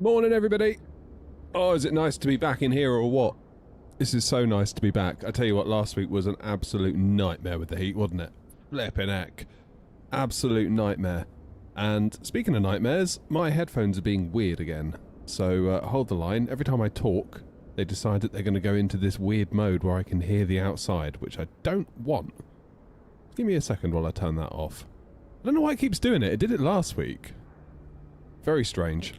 Morning, everybody. Oh, is it nice to be back in here or what? This is so nice to be back. I tell you what, last week was an absolute nightmare with the heat, wasn't it? Flippin' heck. Absolute nightmare. And speaking of nightmares, my headphones are being weird again. So hold the line. Every time I talk, they decide that they're going to go into this weird mode where I can hear the outside, which I don't want. Give me a second while I turn that off. I don't know why it keeps doing it. It did it last week. Very strange.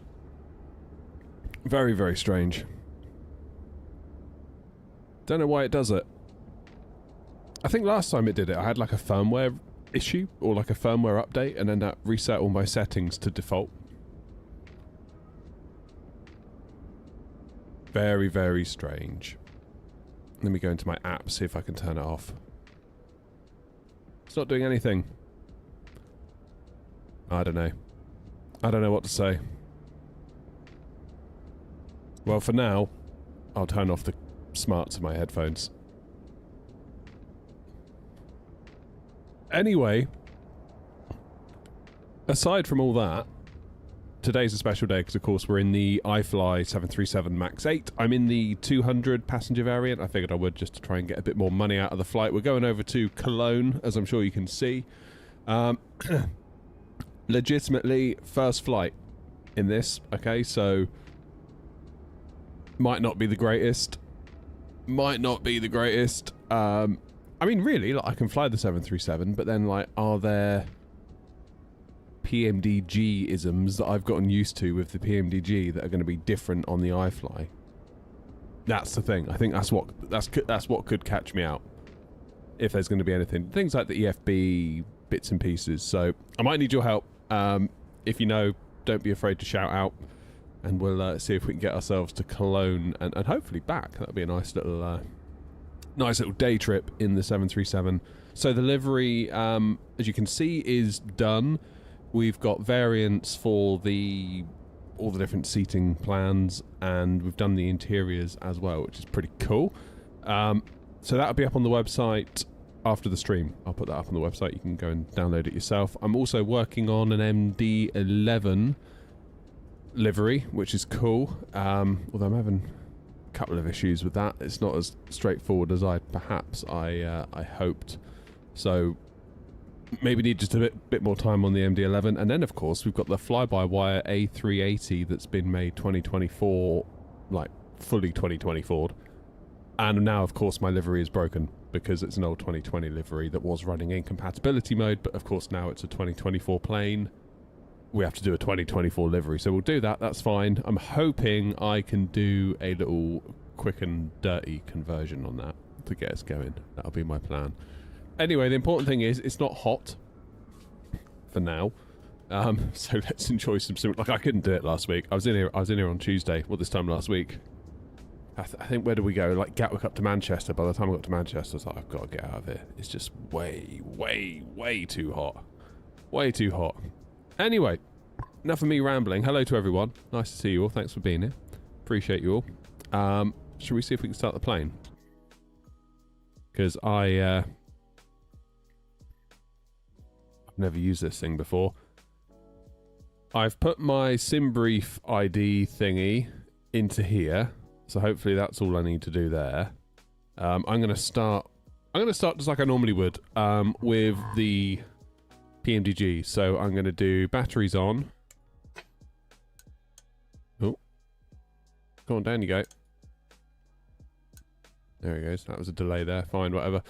Very, very strange. Don't know why it does it. I think last time it did it, I had like a firmware issue or like a firmware update, and then that reset all my settings to default. Very, very strange. Let me go into my app, see if I can turn it off. It's not doing anything. I don't know. I don't know what to say. Well, for now, I'll turn off the smarts of my headphones. Anyway, aside from all that, today's a special day because, of course, we're in the iFly 737 MAX 8. I'm in the 200 passenger variant. I figured I would just to try and get a bit more money out of the flight. We're going over to Cologne, as I'm sure you can see. Legitimately, first flight in this. Okay, so might not be the greatest. Might not be the greatest. I mean, really, like, I can fly the 737, but then, like, are there PMDG-isms that I've gotten used to with the PMDG that are going to be different on the iFly? That's the thing. I think that's what could catch me out, if there's going to be anything. Things like the EFB bits and pieces. So I might need your help. If you know, don't be afraid to shout out, and we'll see if we can get ourselves to Cologne and hopefully back. That'd be a nice little day trip in the 737. So the livery, as you can see, is done. We've got variants for all the different seating plans, and we've done the interiors as well, which is pretty cool. So that'll be up on the website after the stream. I'll put that up on the website. You can go and download it yourself. I'm also working on an MD-11 livery, which is cool. Although I'm having a couple of issues with that. It's not as straightforward as I hoped. So maybe need just a bit more time on the MD-11. And then, of course, we've got the fly-by-wire A380 that's been made 2024, like fully 2024. And now, of course, my livery is broken because it's an old 2020 livery that was running in compatibility mode. But, of course, now it's a 2024 plane. We have to do a 2024 livery. So we'll do that. That's fine. I'm hoping I can do a little quick and dirty conversion on that to get us going. That'll be my plan. Anyway, the important thing is it's not hot for now. So let's enjoy some... Like, I couldn't do it last week. I was in here on Tuesday. Well, this time last week. I think, where did we go? Like, Gatwick up to Manchester. By the time I got to Manchester, I was like, I've got to get out of here. It's just way, way, way too hot. Way too hot. Anyway, enough of me rambling. Hello to everyone. Nice to see you all. Thanks for being here. Appreciate you all. Should we see if we can start the plane? Because I've never used this thing before. I've put my SimBrief ID thingy into here. So hopefully that's all I need to do there. I'm going to start just like I normally would, with the PMDG. So I'm going to do batteries on. Oh. Go on, down you go. There he goes. That was a delay there. Fine, whatever.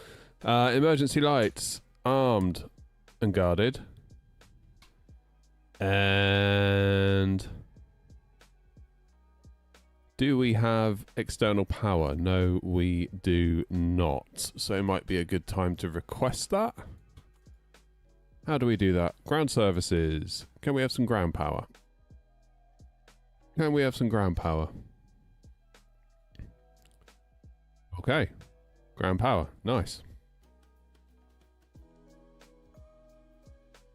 Emergency lights. Armed and guarded. And... do we have external power? No, we do not. So it might be a good time to request that. How do we do that? Ground services. Can we have some ground power? Can we have some ground power? Okay. Ground power. Nice.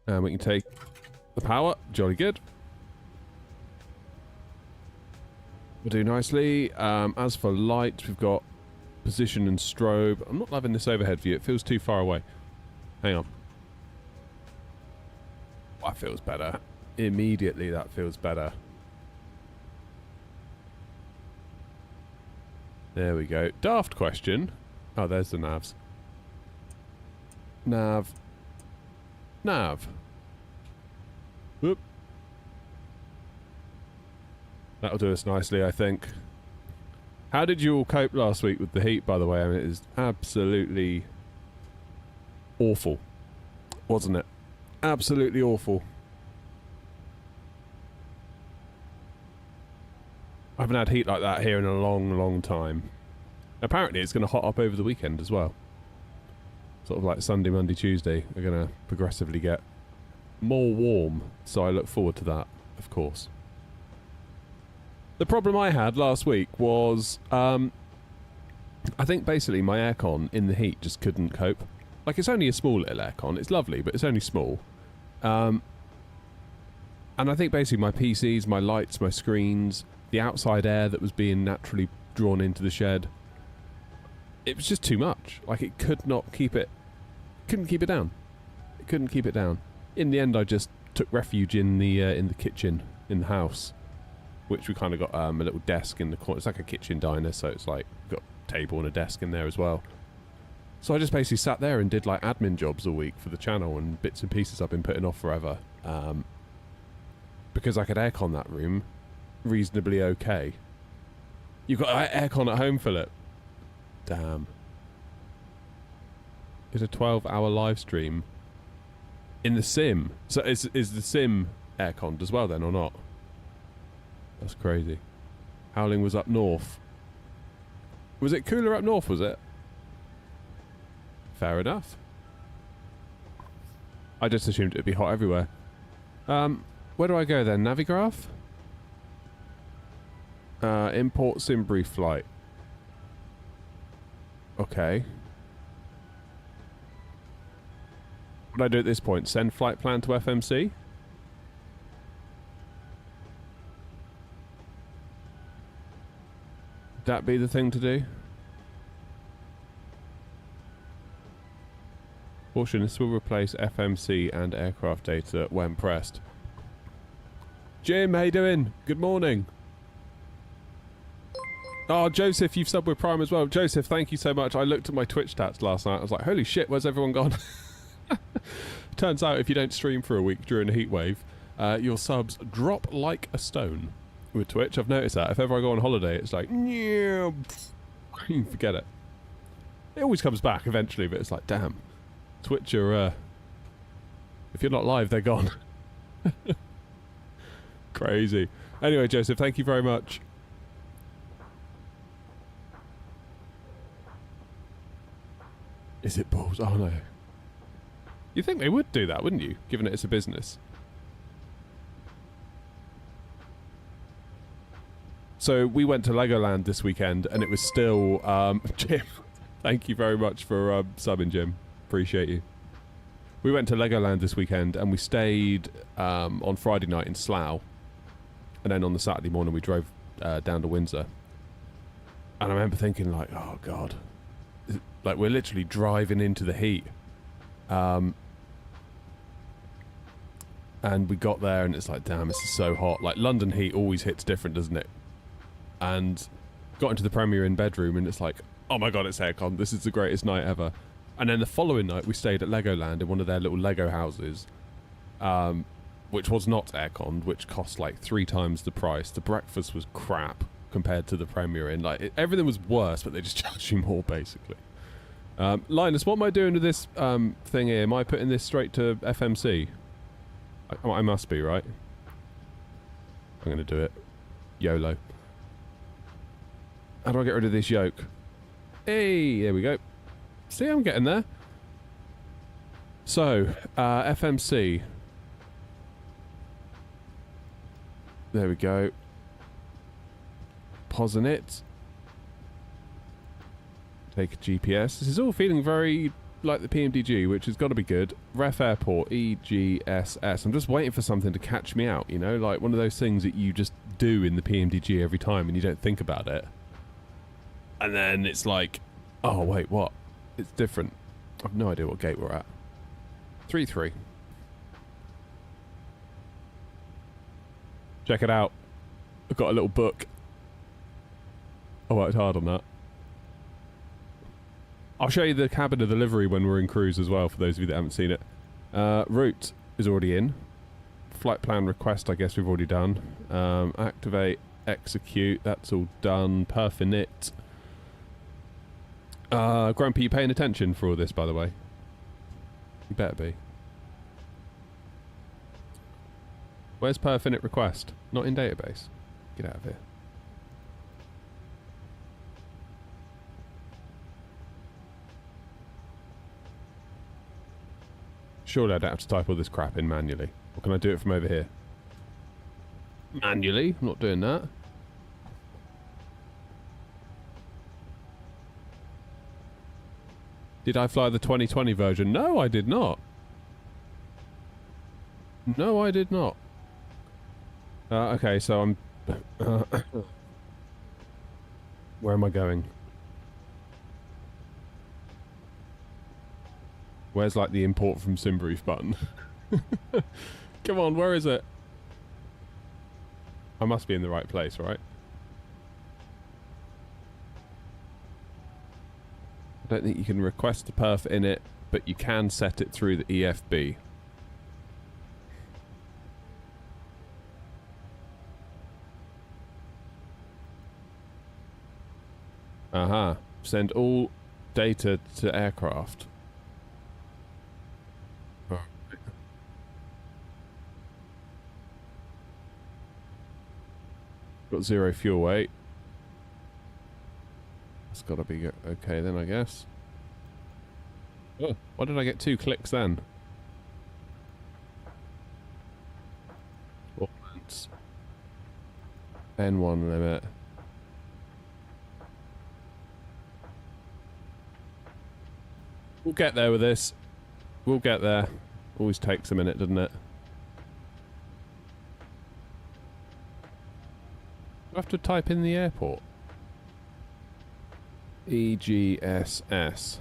And we can take the power. Jolly good. We'll do nicely. As for light, we've got position and strobe. I'm not loving this overhead view. It feels too far away. Hang on. That feels better. Immediately that feels better. There we go. Daft question. Oh, there's the navs. Nav. Whoop. That'll do us nicely, I think. How did you all cope last week with the heat, by the way? I mean, it is absolutely awful, wasn't it? Absolutely awful. I haven't had heat like that here in a long, long time. Apparently, it's going to hot up over the weekend as well. Sort of like Sunday, Monday, Tuesday, are going to progressively get more warm. So I look forward to that, of course. The problem I had last week was, I think basically my aircon in the heat just couldn't cope. Like, it's only a small little aircon. It's lovely, but it's only small. And I think basically my PCs, my lights, my screens, the outside air that was being naturally drawn into the shed, it was just too much. Like, it could not keep it, couldn't keep it down. It couldn't keep it down. In the end, I just took refuge in the kitchen, in the house, which we kind of got a little desk in the corner. It's like a kitchen diner, so it's like got a table and a desk in there as well. So I just basically sat there and did like admin jobs all week for the channel and bits and pieces I've been putting off forever. Because I could aircon that room reasonably okay. You've got aircon at home, Philip? Damn. It's a 12-hour live stream in the sim. So is the sim airconned as well then, or not? That's crazy. Howling was up north. Was it cooler up north, was it? Fair enough. I just assumed it'd be hot everywhere. Where do I go then? Navigraph? Import sim brief flight. Okay. What do I do at this point? Send flight plan to FMC? That be the thing to do? Caution, this will replace FMC and aircraft data when pressed. Jim, how you doing? Good morning. Oh, Joseph, you've subbed with Prime as well. Joseph, thank you so much. I looked at my Twitch stats last night. I was like, holy shit, where's everyone gone? Turns out if you don't stream for a week during a heat wave, your subs drop like a stone. With Twitch, I've noticed that. If ever I go on holiday, it's like, yeah, forget it. It always comes back eventually, but it's like, damn. Twitch are, if you're not live, they're gone. Crazy. Anyway, Joseph, thank you very much. Is it balls? Oh, no. You'd think they would do that, wouldn't you? Given it's a business. So we went to Legoland this weekend, and it was still... Jim, thank you very much for subbing, Jim. Appreciate you. We went to Legoland this weekend, and we stayed on Friday night in Slough. And then on the Saturday morning, we drove down to Windsor. And I remember thinking, like, oh, God. Like, we're literally driving into the heat. And we got there, and it's like, damn, this is so hot. Like, London heat always hits different, doesn't it? And got into the Premier Inn bedroom, and it's like, oh my God, it's aircon. This is the greatest night ever. And then the following night, we stayed at Legoland in one of their little Lego houses, which was not airconned, which cost like 3 times the price. The breakfast was crap compared to the Premier Inn. Like, everything was worse, but they just charged you more, basically. Linus, what am I doing with this thing here? Am I putting this straight to FMC? I must be, right? I'm going to do it. YOLO. How do I get rid of this yoke? Hey, there we go. See, I'm getting there. So, FMC. There we go. Pausing it. Take a GPS. This is all feeling very like the PMDG, which has got to be good. Ref Airport, EGSS. I'm just waiting for something to catch me out, you know? Like one of those things that you just do in the PMDG every time and you don't think about it. And then it's like, oh, wait, what? It's different. I've no idea what gate we're at. 3-3. Check it out. I've got a little book. I worked hard on that. I'll show you the cabin of the livery when we're in cruise as well, for those of you that haven't seen it. Route is already in. Flight plan request, I guess we've already done. Activate, execute, that's all done. Perf init. Grumpy, you paying attention for all this, by the way? You better be. Where's perf init request? Not in database. Get out of here. Surely I don't have to type all this crap in manually. Or can I do it from over here? Manually? I'm not doing that. Did I fly the 2020 version? No, I did not. No, I did not. Okay, so I'm... where am I going? Where's, like, the import from SimBrief button? Come on, where is it? I must be in the right place, right? I don't think you can request the perf in it, but you can set it through the EFB. Aha. Send all data to aircraft. Got 0 fuel weight. It's got to be okay then, I guess. Oh, why did I get 2 clicks then? Performance. N1 limit. We'll get there with this. We'll get there. Always takes a minute, doesn't it? I have to type in the airport. EGSS.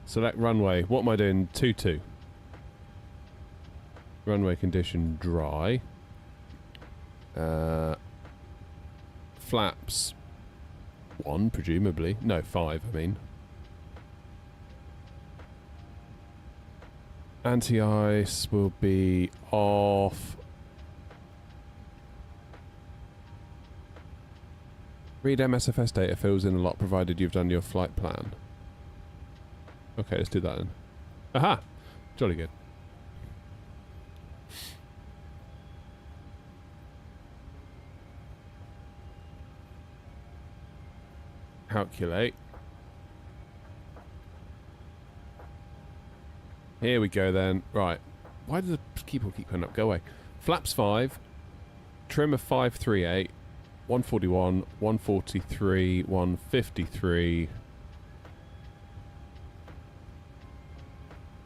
Select runway. What am I doing? 2-2. Runway condition dry. Flaps 1, presumably. No, 5, I mean. Anti-ice will be off. Read MSFS data fills in a lot provided you've done your flight plan. Okay, let's do that then. Aha! Jolly good. Calculate. Here we go then. Right. Why does the keyboard keep going up? Go away. Flaps 5. Trim of 538. 141, 143, 153.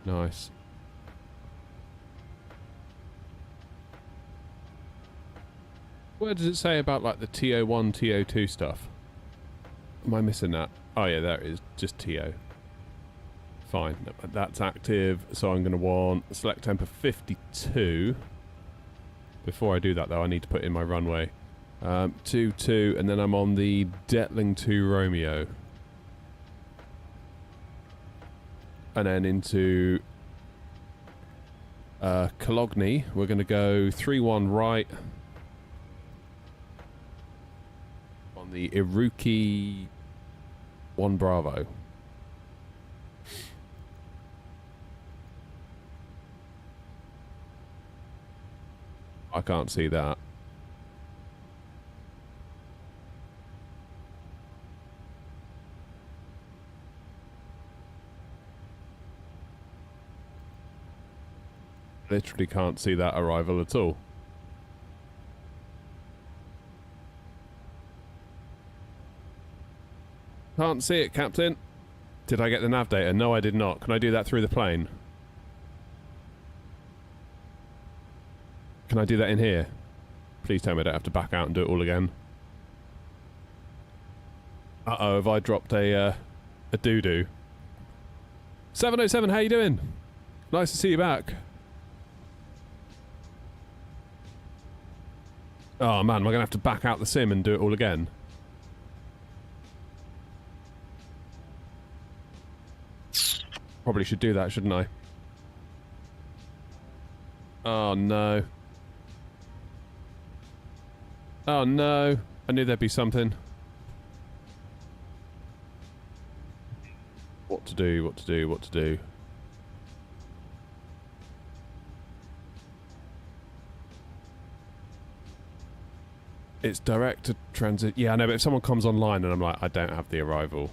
Nice. Where does it say about like the TO1, TO2 stuff? Am I missing that? Oh yeah, there it is. Just TO. Fine. That's active. So I'm going to want select temp of 52. Before I do that though, I need to put in my runway. 2-2, and then I'm on the Detling 2 Romeo. And then into Cologne. We're going to go 3-1 right. On the Iruki 1 Bravo. I can't see that. Literally can't see that arrival at all. Can't see it, Captain. Did I get the nav data? No, I did not. Can I do that through the plane? Can I do that in here? Please tell me I don't have to back out and do it all again. Uh-oh, have I dropped a doo-doo? 707, how you doing? Nice to see you back. Oh man, am I going to have to back out the sim and do it all again? Probably should do that, shouldn't I? Oh no. Oh no. I knew there'd be something. What to do, what to do, what to do. It's direct to transit. Yeah, I know, but if someone comes online and I'm like, I don't have the arrival,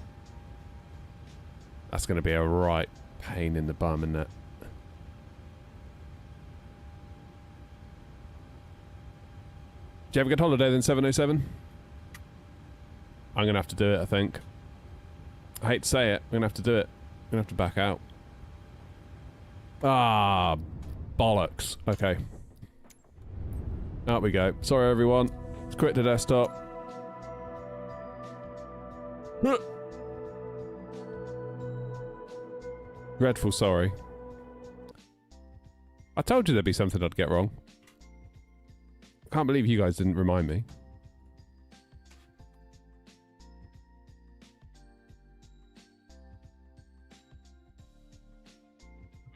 that's going to be a right pain in the bum, isn't it? Did you have a good holiday then, 707? I'm going to have to do it, I think. I hate to say it. I'm going to have to do it. I'm going to have to back out. Ah, bollocks. Okay. Out we go. Sorry, everyone. Let's quit the desktop. Dreadful sorry. I told you there'd be something I'd get wrong. Can't believe you guys didn't remind me.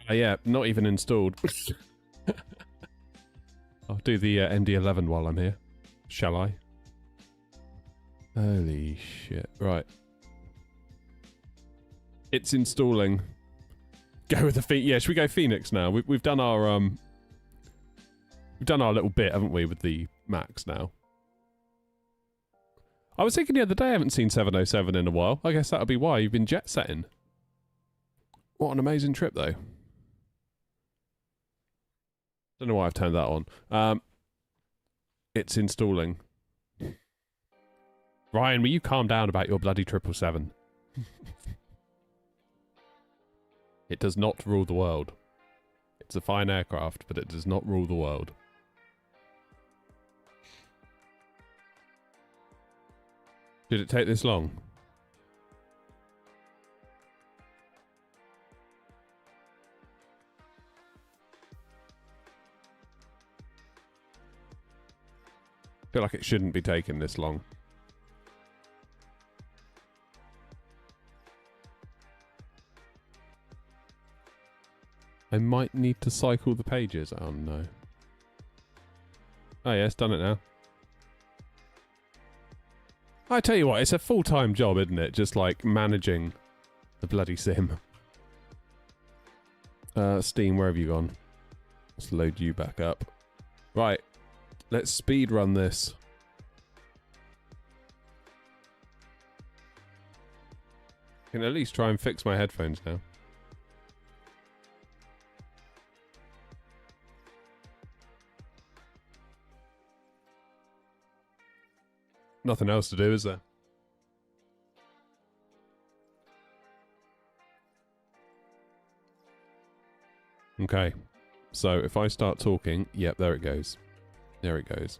Yeah, not even installed. I'll do the MD11 while I'm here. Shall I? Holy shit. Right. It's installing. Go with the Phoenix. Yeah, should we go Phoenix now? We've done our we've done our little bit, haven't we, with the Macs now? I was thinking the other day I haven't seen 707 in a while. I guess that'll be why you've been jet setting. What an amazing trip, though. Don't know why I've turned that on. It's installing. Ryan, will you calm down about your bloody 777? It does not rule the world. It's a fine aircraft, but it does not rule the world. Did it take this long? I feel like it shouldn't be taking this long. I might need to cycle the pages. Oh no. Oh yeah, it's done it now. I tell you what, it's a full-time job, isn't it? Just like managing the bloody sim. Steam, where have you gone? Let's load you back up. Right. Let's speed run this. I can at least try and fix my headphones now. Nothing else to do, is there? Okay. So if I start talking, yep, there it goes. There it goes.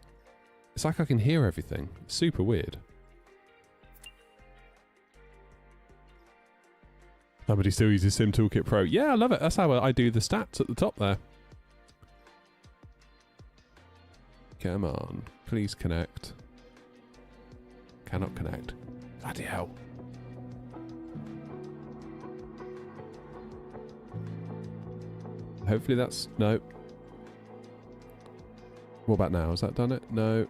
It's like I can hear everything. It's super weird. Somebody still uses Sim Toolkit Pro. Yeah, I love it. That's how I do the stats at the top there. Come on. Please connect. Cannot connect. Bloody hell. Hopefully that's... No. What about now? Has that done it? No.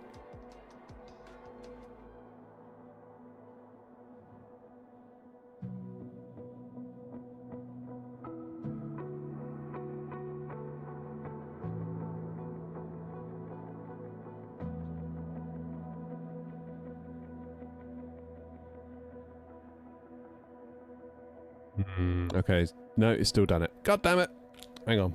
Okay. No, it's still done it. God damn it. Hang on.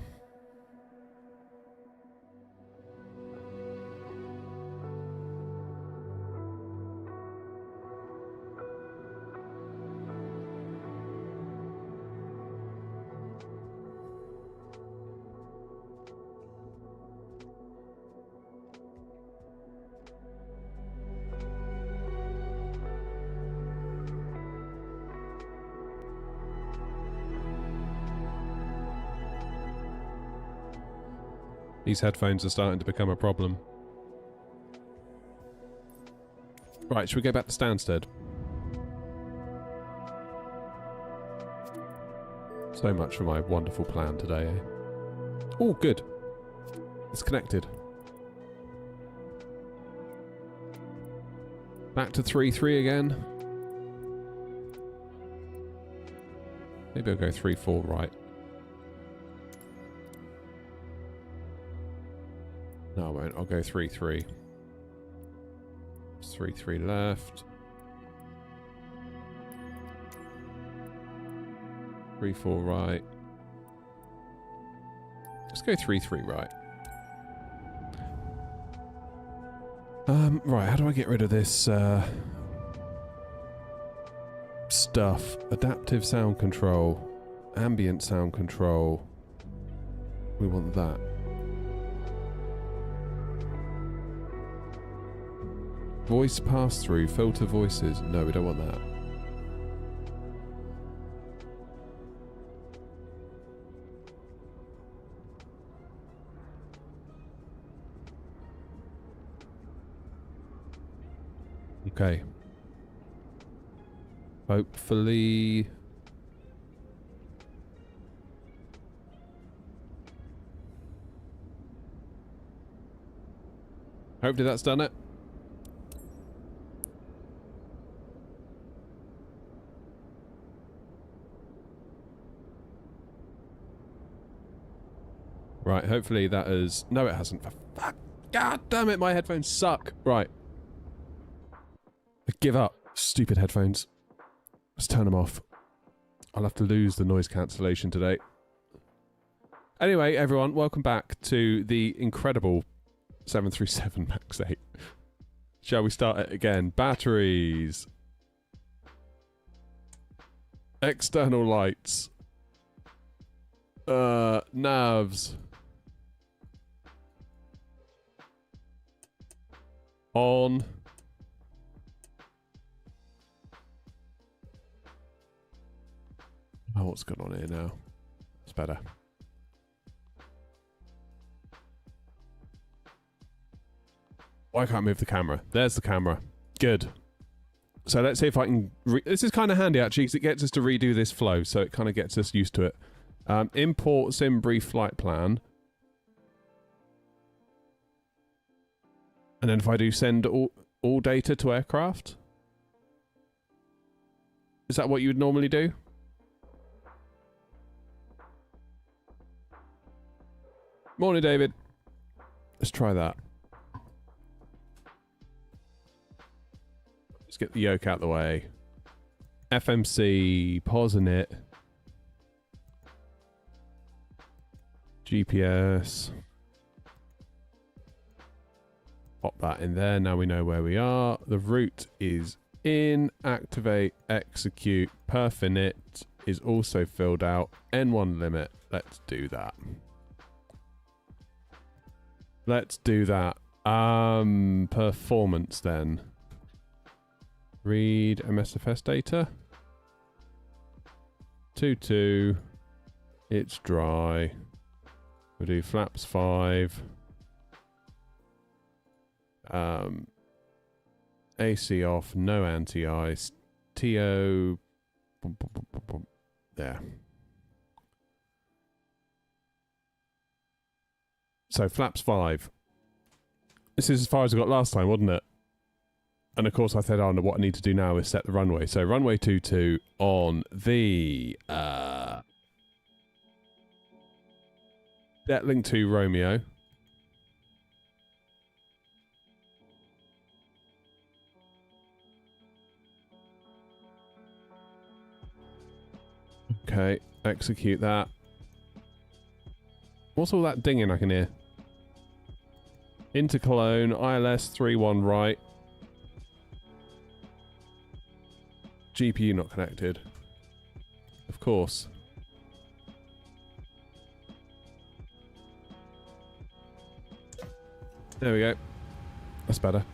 These headphones are starting to become a problem. Right, should we go back to Stansted? So much for my wonderful plan today, eh? Oh, good. It's connected. Back to 3-3 again. Maybe I'll go 3-4 right. No, I won't. I'll go 3-3. 3-3 left. 3-4 right. Let's go 3-3 right. Right, how do I get rid of this stuff? Adaptive sound control. Ambient sound control. We want that. Voice pass-through. Filter voices. No, we don't want that. Okay. Hopefully... Hopefully that's done it. Right, hopefully that is... No, it hasn't. For fuck. God damn it, my headphones suck. Right. I give up. Stupid headphones. Let's turn them off. I'll have to lose the noise cancellation today. Anyway, everyone, welcome back to the incredible 737 MAX 8. Shall we start it again? Batteries. External lights. Navs. On. Oh, what's going on here now? It's better. Why can't I move the camera? There's the camera. Good. So let's see if I can... This is kind of handy, actually, because it gets us to redo this flow, so it kind of gets us used to it. Import sim brief flight plan. And then if I do send all data to aircraft... Is that what you would normally do? Morning, David. Let's try that. Let's get the yoke out the way. FMC, pausing it. GPS. Pop that in there. Now we know where we are. The route is in. Activate, execute. Perf init is also filled out. N1 limit. Let's do that. Let's do that. Performance then. Read MSFS data. 2.2. It's dry. We'll do flaps 5. AC off, no anti-ice. TO. There. So flaps 5. This is as far as I got last time, wasn't it? And of course I said, oh, no, what I need to do now is set the runway. So runway 22 on the Detlink 2 Romeo. Okay, execute that. What's all that dinging I can hear? Into Cologne, ILS 31 right. GPU not connected. Of course. There we go. That's better.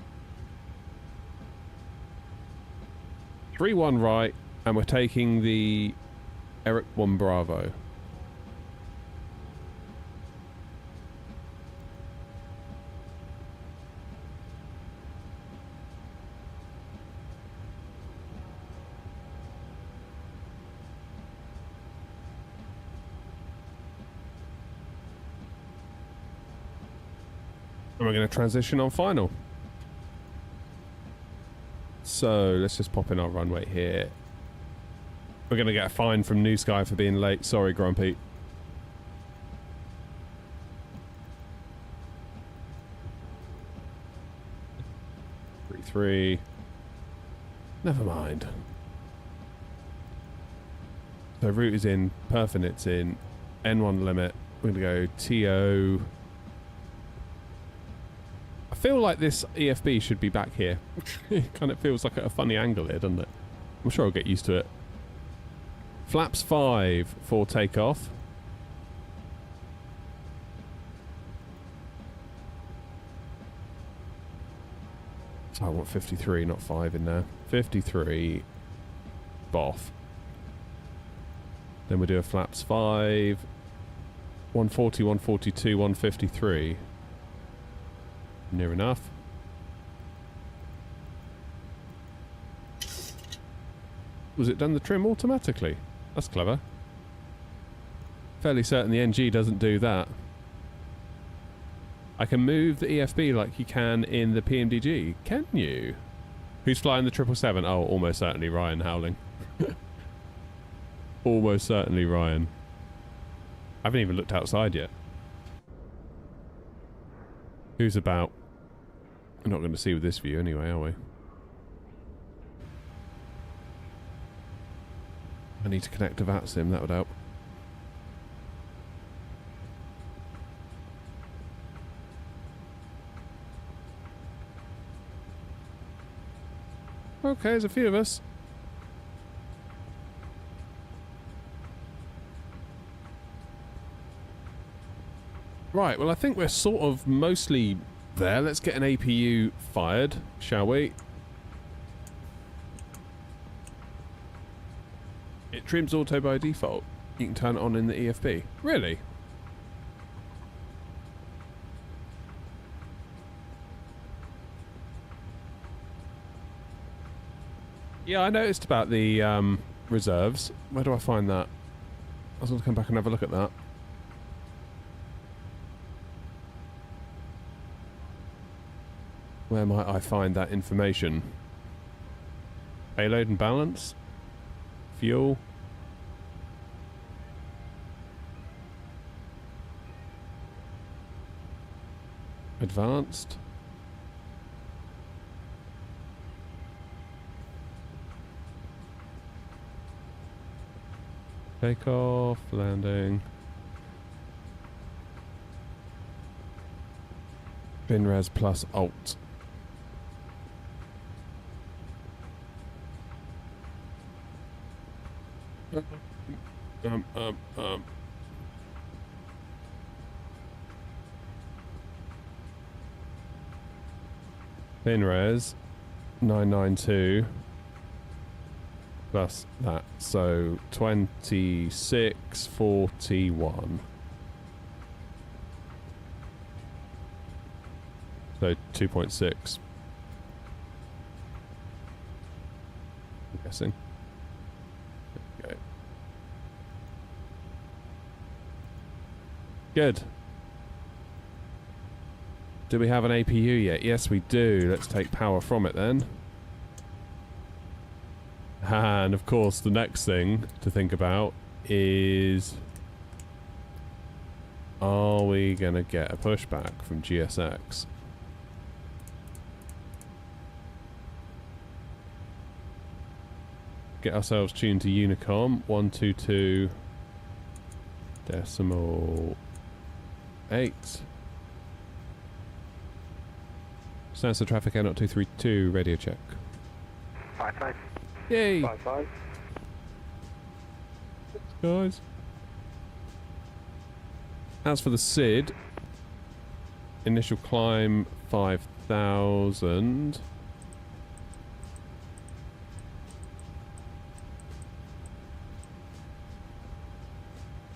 3-1 right, and we're taking the Eric 1 Bravo. And we're going to transition on final. So let's just pop in our runway here. We're going to get a fine from New Sky for being late. Sorry, Grumpy. Three. Never mind. So route is in, perfinite's in, N1 limit. We're going to go TO. I feel like this EFB should be back here. It kind of feels like at a funny angle here, doesn't it? I'm sure I'll get used to it. Flaps 5 for takeoff. So I want 53, not 5 in there. 53. Boff. Then we do a flaps 5. 140, 142, 153. Near enough. Was it done the trim automatically? That's clever. Fairly certain the NG doesn't do that. I can move the EFB like you can in the PMDG. Can you? Who's flying the 777? Oh, almost certainly Ryan howling. Almost certainly Ryan. I haven't even looked outside yet. Who's about? We're not going to see with this view anyway, are we? I need to connect to VATSIM, that would help. Okay, there's a few of us. Right, well I think we're sort of mostly there. Let's get an APU fired, shall we? It trims auto by default. You can turn it on in the EFB. Really? Yeah, I noticed about the reserves. Where do I find that? I was going to come back and have a look at that. Where might I find that information? Payload and balance? Fuel? Advanced? Takeoff, landing. BinRes plus Alt. BinRes 992 plus that, so 2641. So 2.6. I'm guessing. Okay. Good. Do we have an APU yet? Yes, we do. Let's take power from it then. And of course, the next thing to think about is, are we going to get a pushback from GSX? Get ourselves tuned to Unicom 122.8. Stands to traffic Air 232, radio check. 55. Yay! 55. Guys. As for the SID, initial climb 5,000.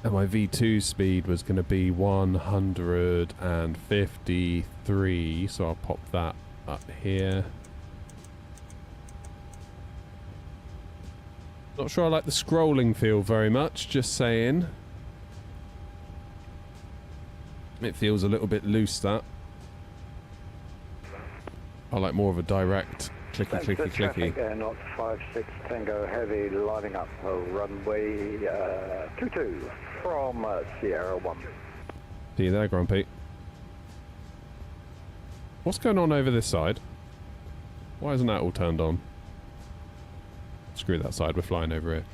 And my V2 speed was going to be 153, so I'll pop that up here. Not sure I like the scrolling feel very much, just saying. It feels a little bit loose, that. I like more of a direct clicky, clicky, clicky. Traffic, not 56 Tango Heavy, lining up runway 22 from Sierra 1. See you there, Grumpy. What's going on over this side? Why isn't that all turned on? Screw that side, we're flying over here.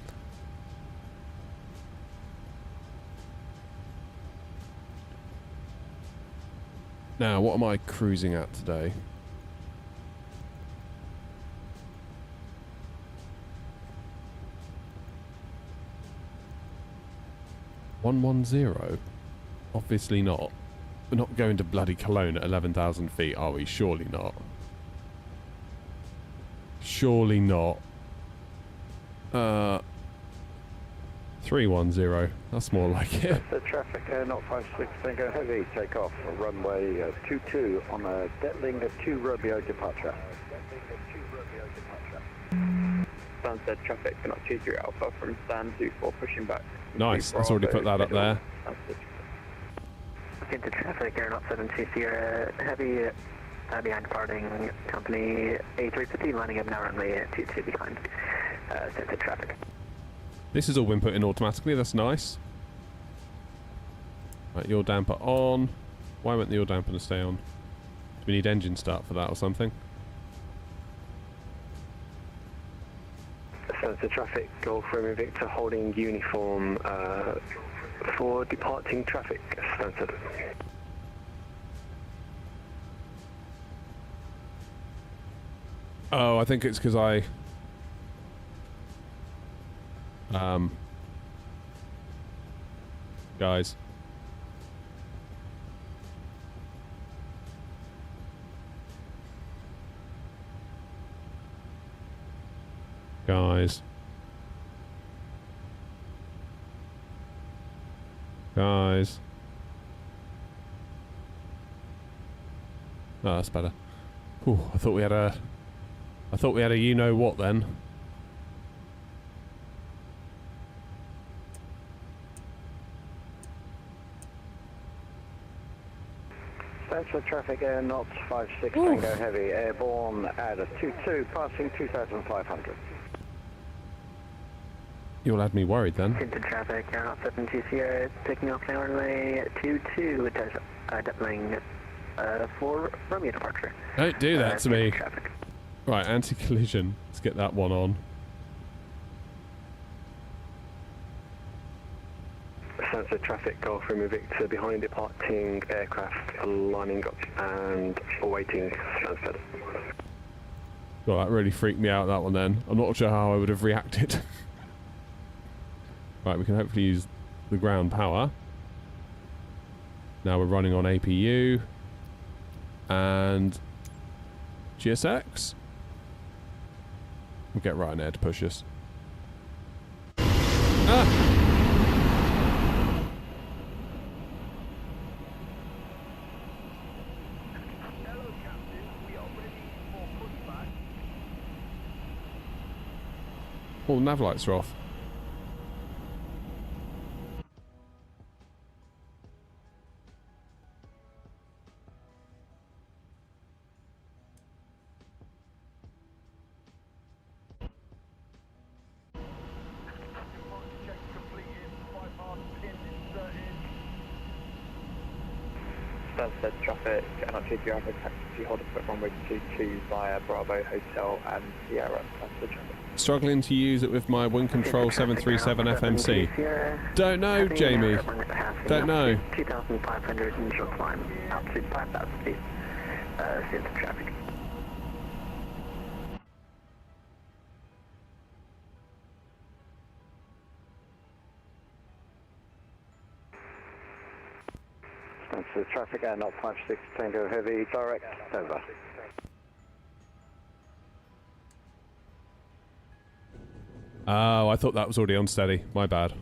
Now, what am I cruising at today? $110? Obviously not. We're not going to bloody Cologne at 11,000 feet, are we? Surely not. Surely not. 310. That's more like it. The traffic, not 56 Tango Heavy, take off runway 22 on a Detling 2 Romeo departure. Sunset traffic, not 23 Alpha from stand 24 pushing back. Nice, let's already put that up there. Into traffic, Air 72 Sierra Heavy, behind departing company A350, lining up now runway 22 behind sunset traffic. This has all been put in automatically, that's nice. Right, yaw damper on. Why won't the yaw dampener stay on? Do we need engine start for that or something? Sunset traffic, Golf Romeo Victor holding uniform for departing traffic, Sunset. Oh, I think it's because I... Guys. Guys. Guys. Oh, that's better. Ooh, I thought we had a you know what then. Central traffic, not 56 Tango Heavy, airborne at a 22, passing 2,500. You'll have me worried then. Into traffic, Air 72 Sierra, taking off now runway 22, Detling 4 Romeo departure. Don't do that to me. Traffic. Right, anti-collision. Let's get that one on. Sunset traffic, Golf Romeo Victor behind departing aircraft, lining up and awaiting Sunset. Well, that really freaked me out, that one then. I'm not sure how I would have reacted. Right, we can hopefully use the ground power. Now we're running on APU. And GSX. We'll get Ryanair to push us. Ah! All nav lights are off. Sunset traffic, not 23 Alpha, taxi hold up at runway 22 via Bravo Hotel and Sierra. Sunset traffic. Struggling to use it with my Wind Control 737 FMC. Don't know, Jamie. Don't know. 2,500 initial climb, altitude 5,000 feet, center traffic. Central traffic, not 56 Tango Heavy, direct, over. Oh, I thought that was already on steady. My bad.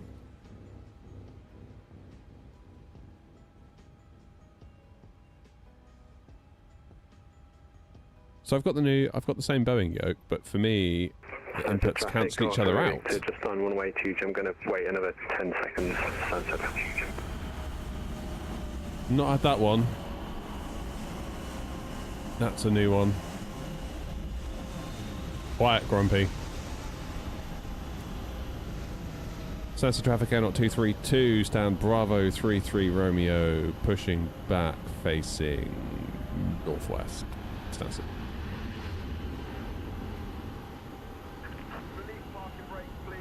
So I've got the same Boeing yoke, but for me, the inputs cancel each other out. Just on one way to, I'm going to wait another 10 seconds, Sunset. Not had that one. That's a new one. Quiet, Grumpy. Sensor traffic airnot 232, stand Bravo 33 Romeo, pushing back, facing northwest. Sensor. Release parking brake, please.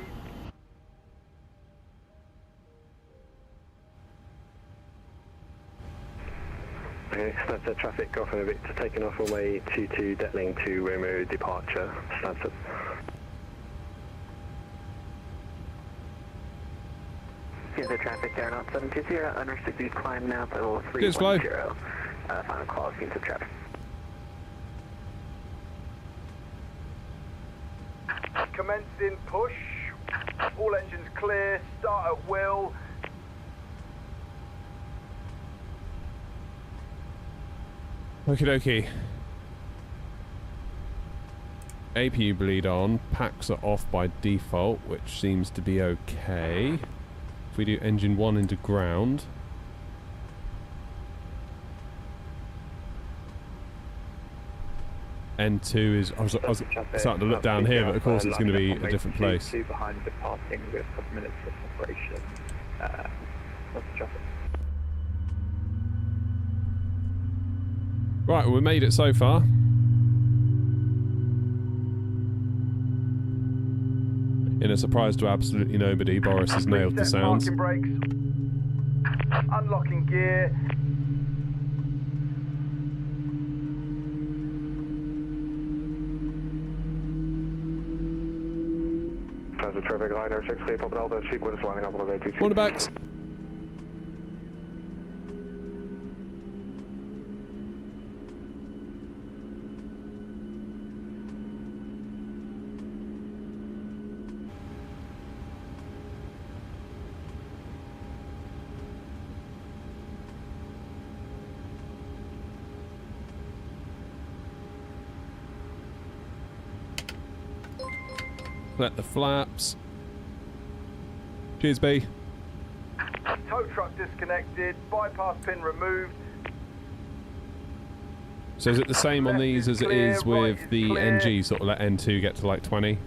Okay, Stansted traffic, Golf Romeo Victor taking off runway 22, Detling to Romeo departure, Stansted. Here's the traffic there, not 720, unrestricted climb now, level Cheers, Flo. 310. Final call, scenes of traffic. Commencing push. All engines clear. Start at will. Okie dokie. APU bleed on. Packs are off by default, which seems to be okay. If we do engine 1 into ground. N2 is... I was starting to look down here, but of course it's going to be a different place. Behind departing with a couple minutes of separation. What's the traffic? Right, well, we made it so far. In a surprise to absolutely nobody, Boris has nailed the sounds. Parking brakes. Unlocking gear. Stansted traffic, liner 6, clear, Papa Delta, sequence lining up on the 2. Cornerbacks. Let the flaps. Cheers, B. Tow truck disconnected. Bypass pin removed. So is it the same on these as it is with the NG? Sort of let N2 get to like 20?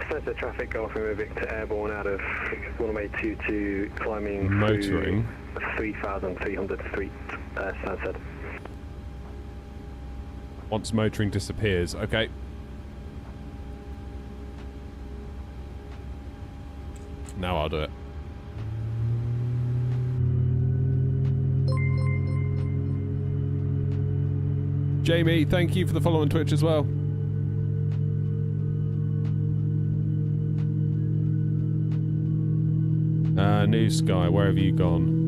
Stansted traffic, Golf Romeo Victor airborne out of runway 22, climbing Motoring. 3,300 feet, Stansted. Once motoring disappears. Okay. Now I'll do it. Jamie, thank you for the follow on Twitch as well. New Sky, where have you gone?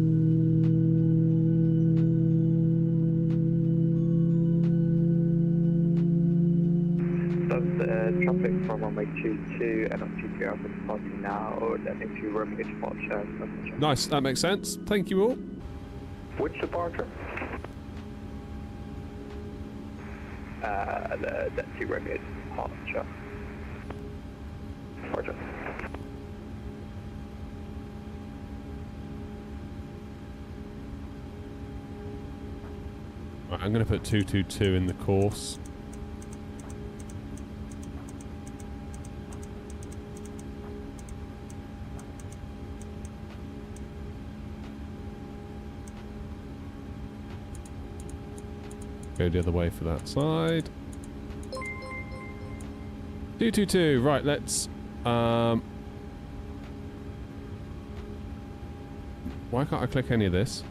Traffic from runway 22 and up to Alpha departing now, or Detling to Romeo departure. Nice, that makes sense. Thank you all. Which departure? The Detling to Romeo departure. Departure. Right, I'm going to put 222 in the course. Go the other way for that side. 222. Right, let's... Why can't I click any of this?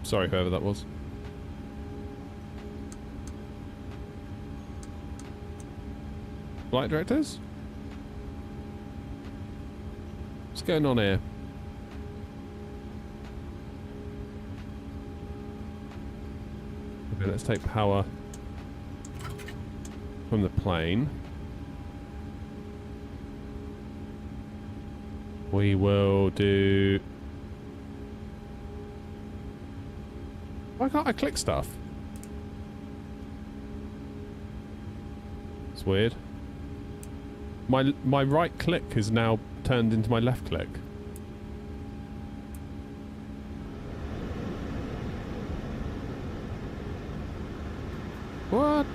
Sorry, whoever that was. Flight directors? What's going on here? Okay, let's take power from the plane. We will do... Why can't I click stuff? It's weird. My right click is now turned into my left click. What?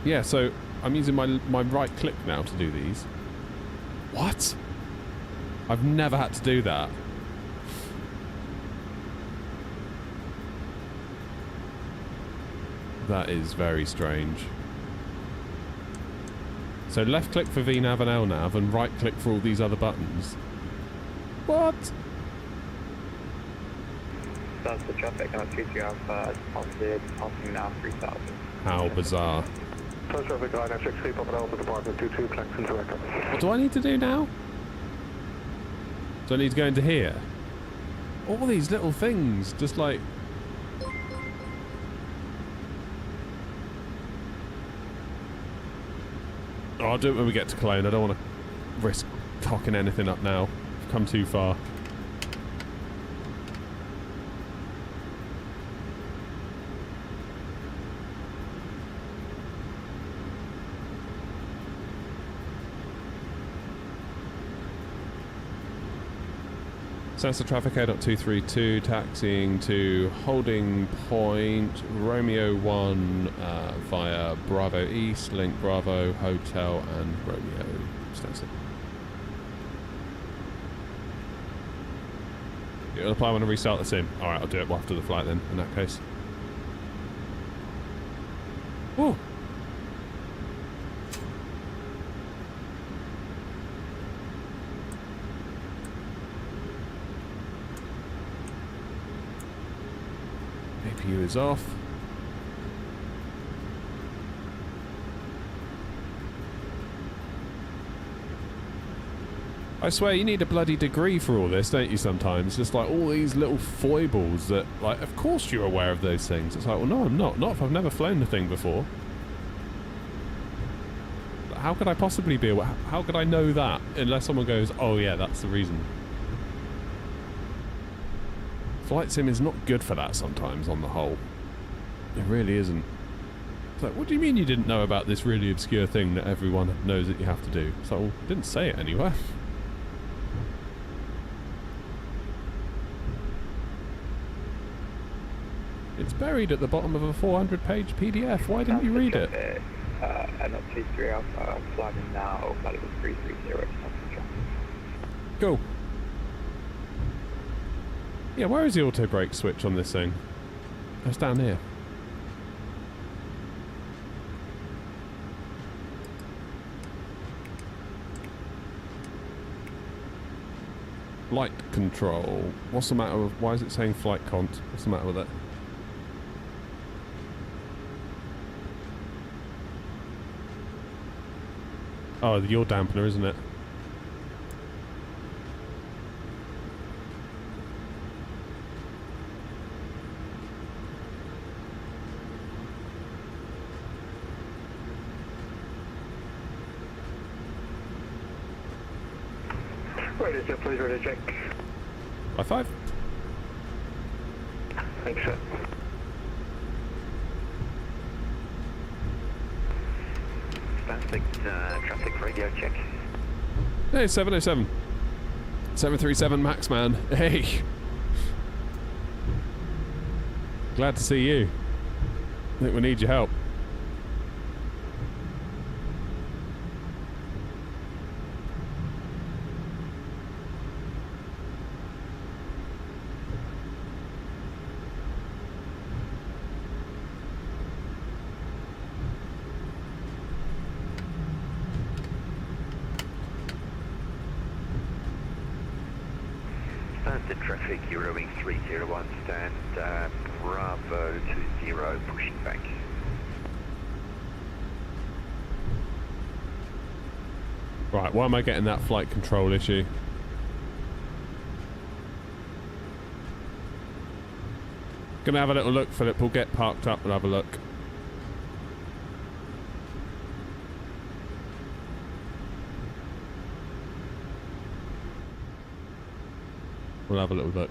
Yeah, so I'm using my right click now to do these. What? I've never had to do that. That is very strange. So left click for VNav and LNav and right click for all these other buttons. What? That's the traffic on 22 Alpha positive, passing now 3000. How bizarre. First traffic line F63, Papa Alpha Department 22, Claxton to Echo. What do I need to do now? Do I need to go into here? All these little things, just like... Oh, I'll do it when we get to Cologne. I don't want to risk cocking anything up now. I've come too far. Sensor traffic A.232, taxiing to holding point Romeo 1 via Bravo East, Link Bravo, Hotel and Romeo. Static. You'll apply when I restart the sim. Alright, I'll do it after the flight then, in that case. Ooh. APU is off. I swear you need a bloody degree for all this, don't you sometimes? Just like all these little foibles that, like, of course you're aware of those things. It's like, well, no, I'm not. Not if I've never flown the thing before. How could I possibly be aware? How could I know that unless someone goes, oh yeah, that's the reason. Flight sim is not good for that sometimes on the whole. It really isn't. It's like, what do you mean you didn't know about this really obscure thing that everyone knows that you have to do? So, well, didn't say it anywhere. It's buried at the bottom of a 400-page PDF. Why didn't you read it? And not 23 Alpha, flying now, valid 330. Cool. Yeah, where is the auto brake switch on this thing? Oh, it's down here. Flight control. What's the matter with... Why is it saying flight cont? What's the matter with it? Oh, the yaw dampener, isn't it? Ready, sir, please, ready to check. High five. Thanks, sir. Static traffic radio check. Hey, 707. 737 Max, man. Hey. Glad to see you. I think we need your help. Standard traffic, Eurowing 301, stand Bravo 20, pushing back. Right, why am I getting that flight control issue? Gonna have a little look, Philip. We'll get parked up and have a look. We'll have a little look.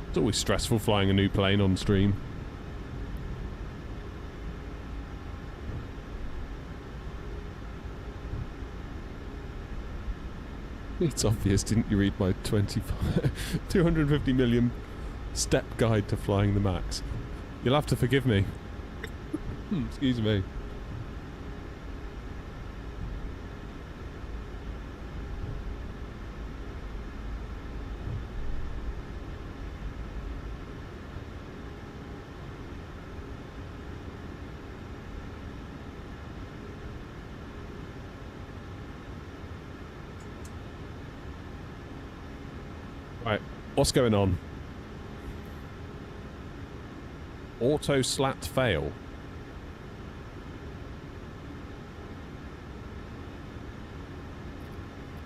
It's always stressful flying a new plane on stream. It's obvious, didn't you read my 250 million step guide to flying the Max? You'll have to forgive me. Excuse me. Right, what's going on? Auto slat fail.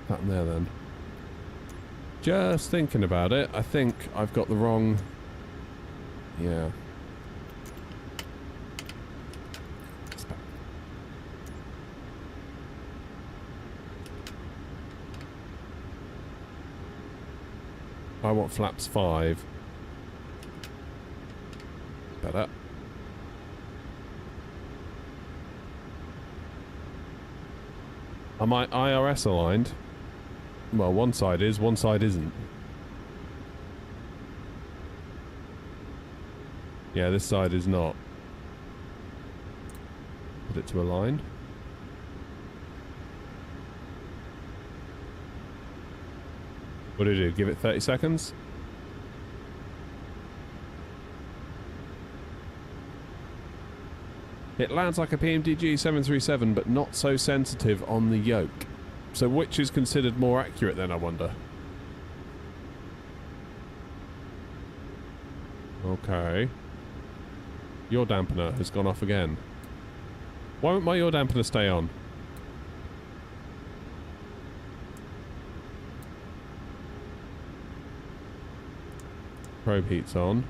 That in there then. Just thinking about it, I think I've got the wrong... Yeah. I want flaps 5. Better. Am I IRS aligned? Well, one side is, one side isn't. Yeah, this side is not. Put it to aligned. What do you do? Give it 30 seconds? It lands like a PMDG 737, but not so sensitive on the yoke. So which is considered more accurate then, I wonder? Okay. Your dampener has gone off again. Why won't my yaw dampener stay on? Probe heat's on.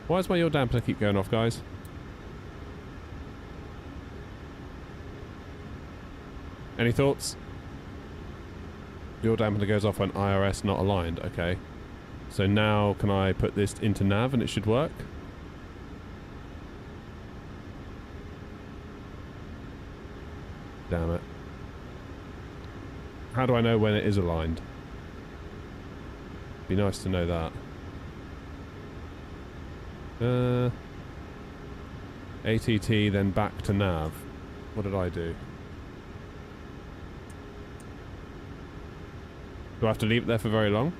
Why does my yaw dampener keep going off, guys? Any thoughts? Yaw dampener goes off when IRS not aligned. Okay. So now can I put this into nav and it should work? Damn it. How do I know when it is aligned? Be nice to know that. ATT, then back to nav. What did I do? Do I have to leave it there for very long?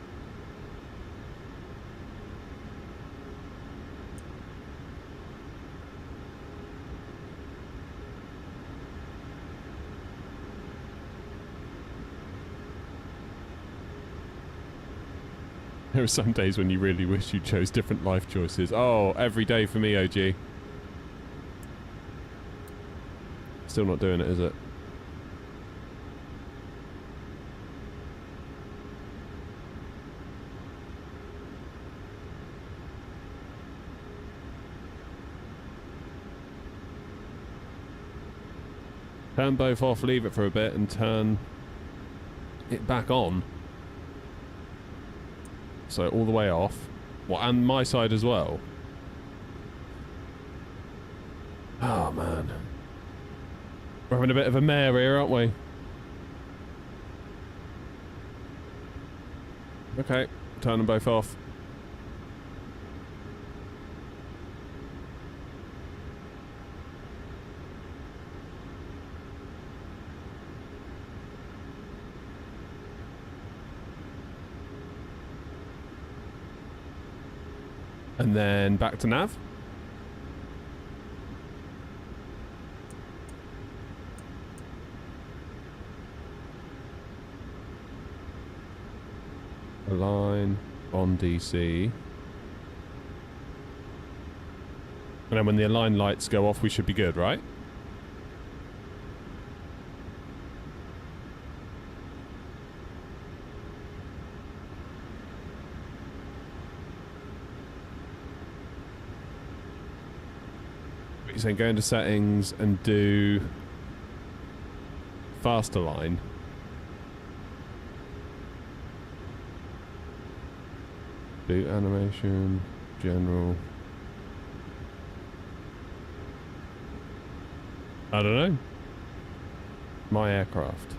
There are some days when you really wish you chose different life choices. Oh, every day for me, OG. Still not doing it, is it? Turn both off, leave it for a bit, and turn it back on. So all the way off. What, and my side as well? Oh, man. We're having a bit of a mare here, aren't we? Okay, turn them both off. And then back to nav. Align on DC. And then when the align lights go off, we should be good, right? You're saying go into settings and do fast align. Do animation, general. I don't know. My aircraft.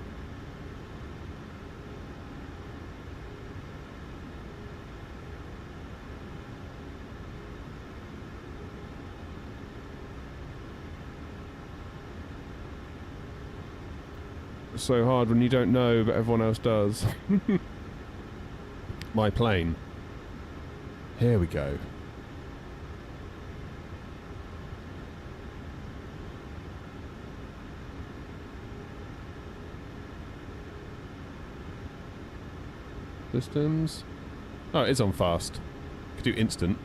so hard when you don't know, but everyone else does. My plane. Here we go. Systems. Oh, it is on fast. Could do instant.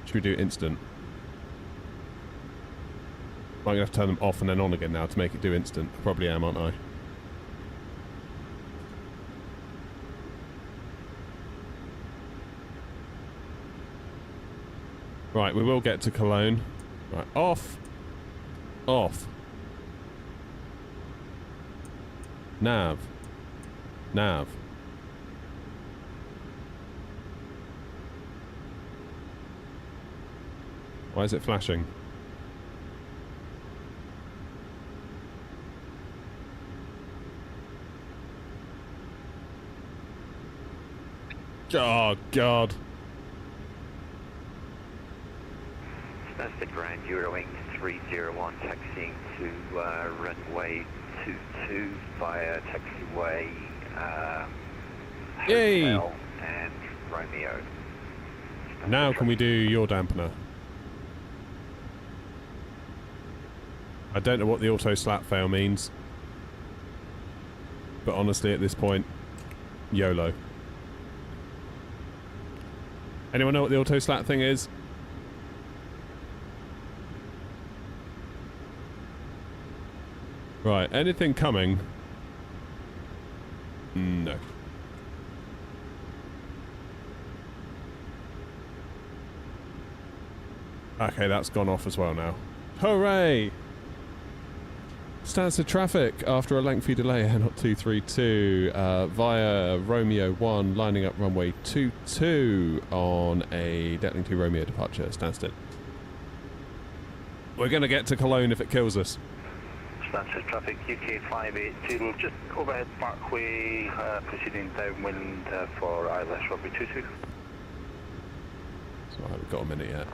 Should we do instant? I'm going to have to turn them off and then on again now to make it do instant. Probably am, aren't I? Right, we will get to Cologne. Right, off. Off. Nav. Nav. Why is it flashing? Oh, God. That's the ground Eurowing 301 taxiing to runway 22 via taxiway Yay! Hotel and Romeo. Now can we do your dampener? I don't know what the auto slap fail means. But honestly at this point, YOLO. Anyone know what the auto slap thing is? Right, anything coming? No. Okay, that's gone off as well now. Hooray! Stands to traffic after a lengthy delay, not 232 via Romeo 1, lining up runway 22 on a Detling 2 Romeo departure. Stands still. We're going to get to Cologne if it kills us. Standard traffic UK 580, just overhead parkway, proceeding downwind for ILS runway 22. So I haven't got a minute yet.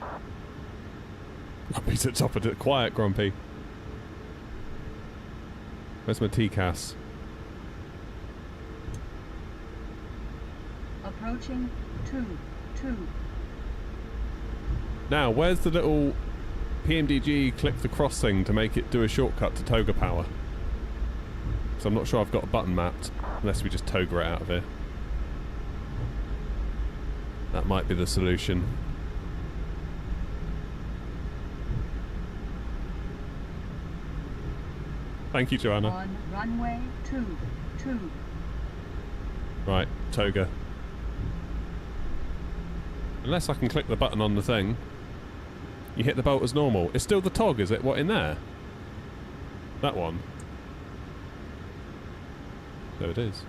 Grumpy's at top of it. Quiet, Grumpy. Where's my TCAS? Approaching 2-2. Now, where's the little PMDG click the cross thing to make it do a shortcut to toga power? So I'm not sure I've got a button mapped, unless we just toga it out of here. That might be the solution. Thank you, Joanna. On runway 22. Right, toga. Unless I can click the button on the thing. You hit the bolt as normal. It's still the tog, is it? What, in there? That one. So it is.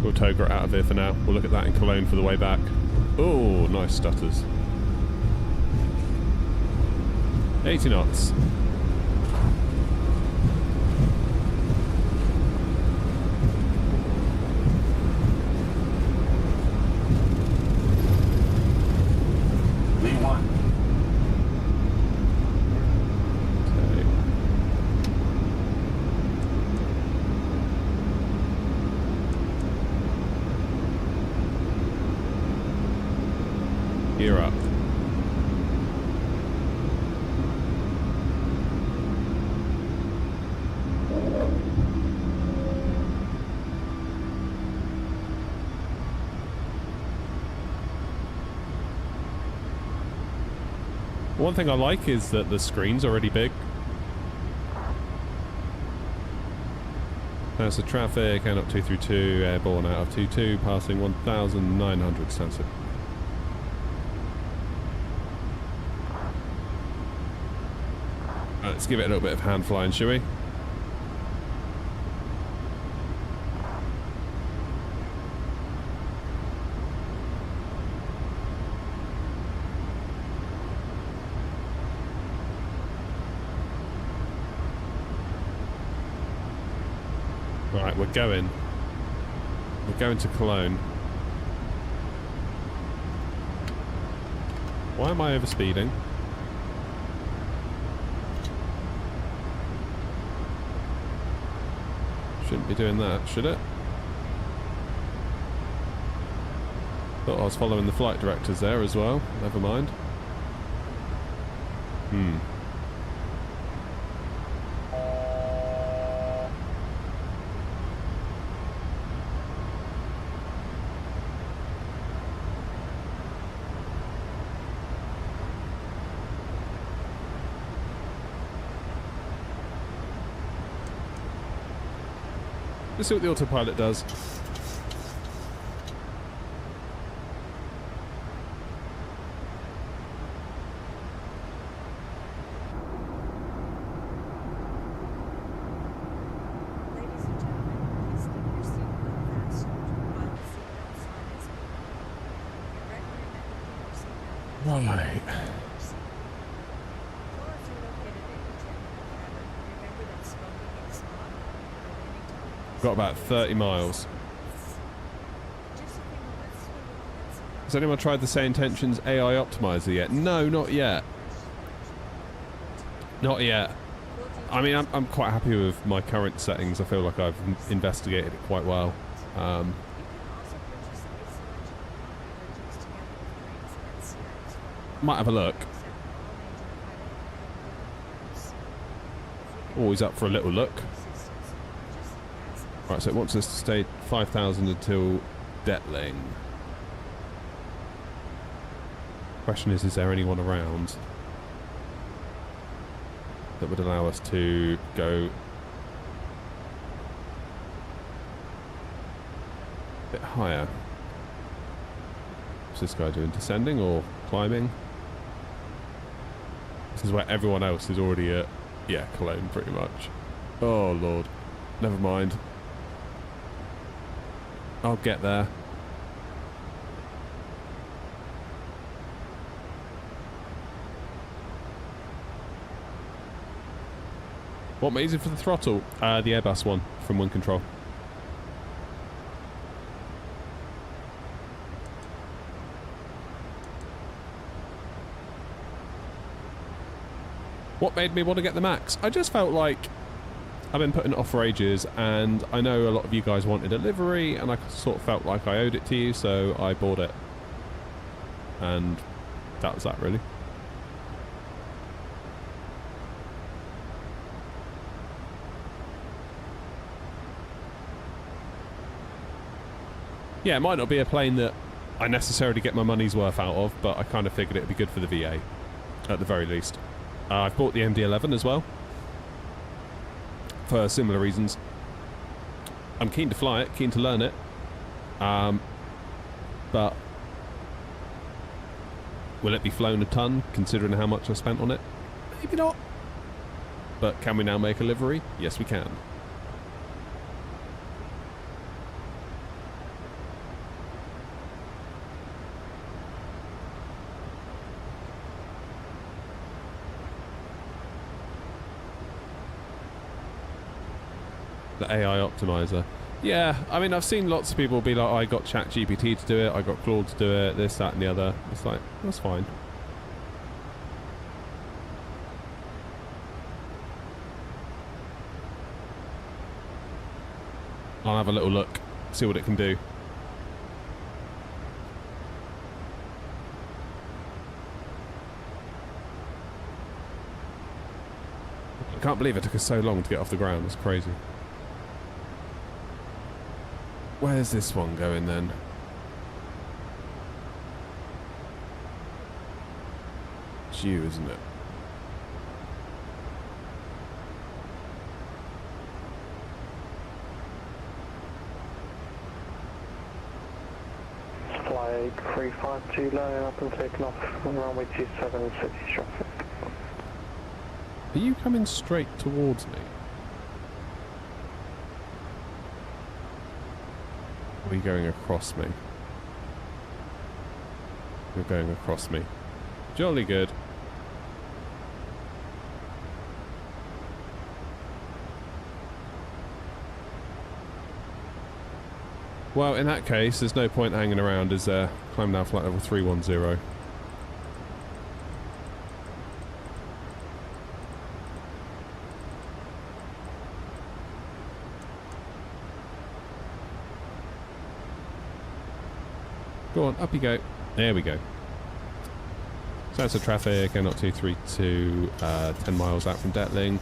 We'll toga it out of here for now. We'll look at that in Cologne for the way back. Oh, nice stutters. 80 knots. V1. Gear up. One thing I like is that the screen's already big. That's the traffic, and up 232, airborne out of 22, passing 1,900 Stansted. Let's give it a little bit of hand flying, shall we? Right, we're going. We're going to Cologne. Why am I overspeeding? Shouldn't be doing that, should it? Thought I was following the flight directors there as well. Never mind. Let's see what the autopilot does. Ladies and gentlemen, please keep your seatbelt fastened while the seatbelt sign is being. You're recommended to keep your seatbelt fastened. Right. Floors are located in the technical cabin. Remember that smoking is not at any time. Got about 30 miles. Just a few moments. We will commence the Has anyone tried the Say Intentions AI Optimizer yet? No, not yet. Not yet. I mean, I'm quite happy with my current settings. I feel like I've investigated it quite well. You can also purchase a selection of beverages together with drinks and snacks from Might have a look. except for all major pilot and delivery. Always up for a little look. Right, so it wants us to stay 5,000 until Detling. Question is there anyone around that would allow us to go a bit higher? What's this guy doing? Descending or climbing? This is where everyone else is already at, yeah, Cologne pretty much. Oh lord. Never mind. I'll get there. What am I using for the throttle? The Airbus one from One Control. What made me want to get the Max? I just felt like I've been putting it off for ages, and I know a lot of you guys wanted a livery, and I sort of felt like I owed it to you, so I bought it. And that was that, really. Yeah, it might not be a plane that I necessarily get my money's worth out of, but I kind of figured it'd be good for the VA, at the very least. I've bought the MD-11 as well, for similar reasons. I'm keen to fly it, keen to learn it, but will it be flown a ton, considering how much I spent on it? Maybe not. But can we now make a livery? Yes, we can. The AI optimizer. Yeah, I mean, I've seen lots of people be like, I got ChatGPT to do it, I got Claude to do it, this, that and the other. It's like, that's fine. I'll have a little look, see what it can do. I can't believe it took us so long to get off the ground, it's crazy. Where's this one going then? It's you, isn't it? Flight 352 loading up and taking off on runway 27 city traffic. Are you coming straight towards me? Or are you going across me? You're going across me. Jolly good. Well, in that case, there's no point hanging around, is there? Climb now flight level 310. Go on, up you go. There we go. Sense of traffic, N0232, 10 miles out from Detling.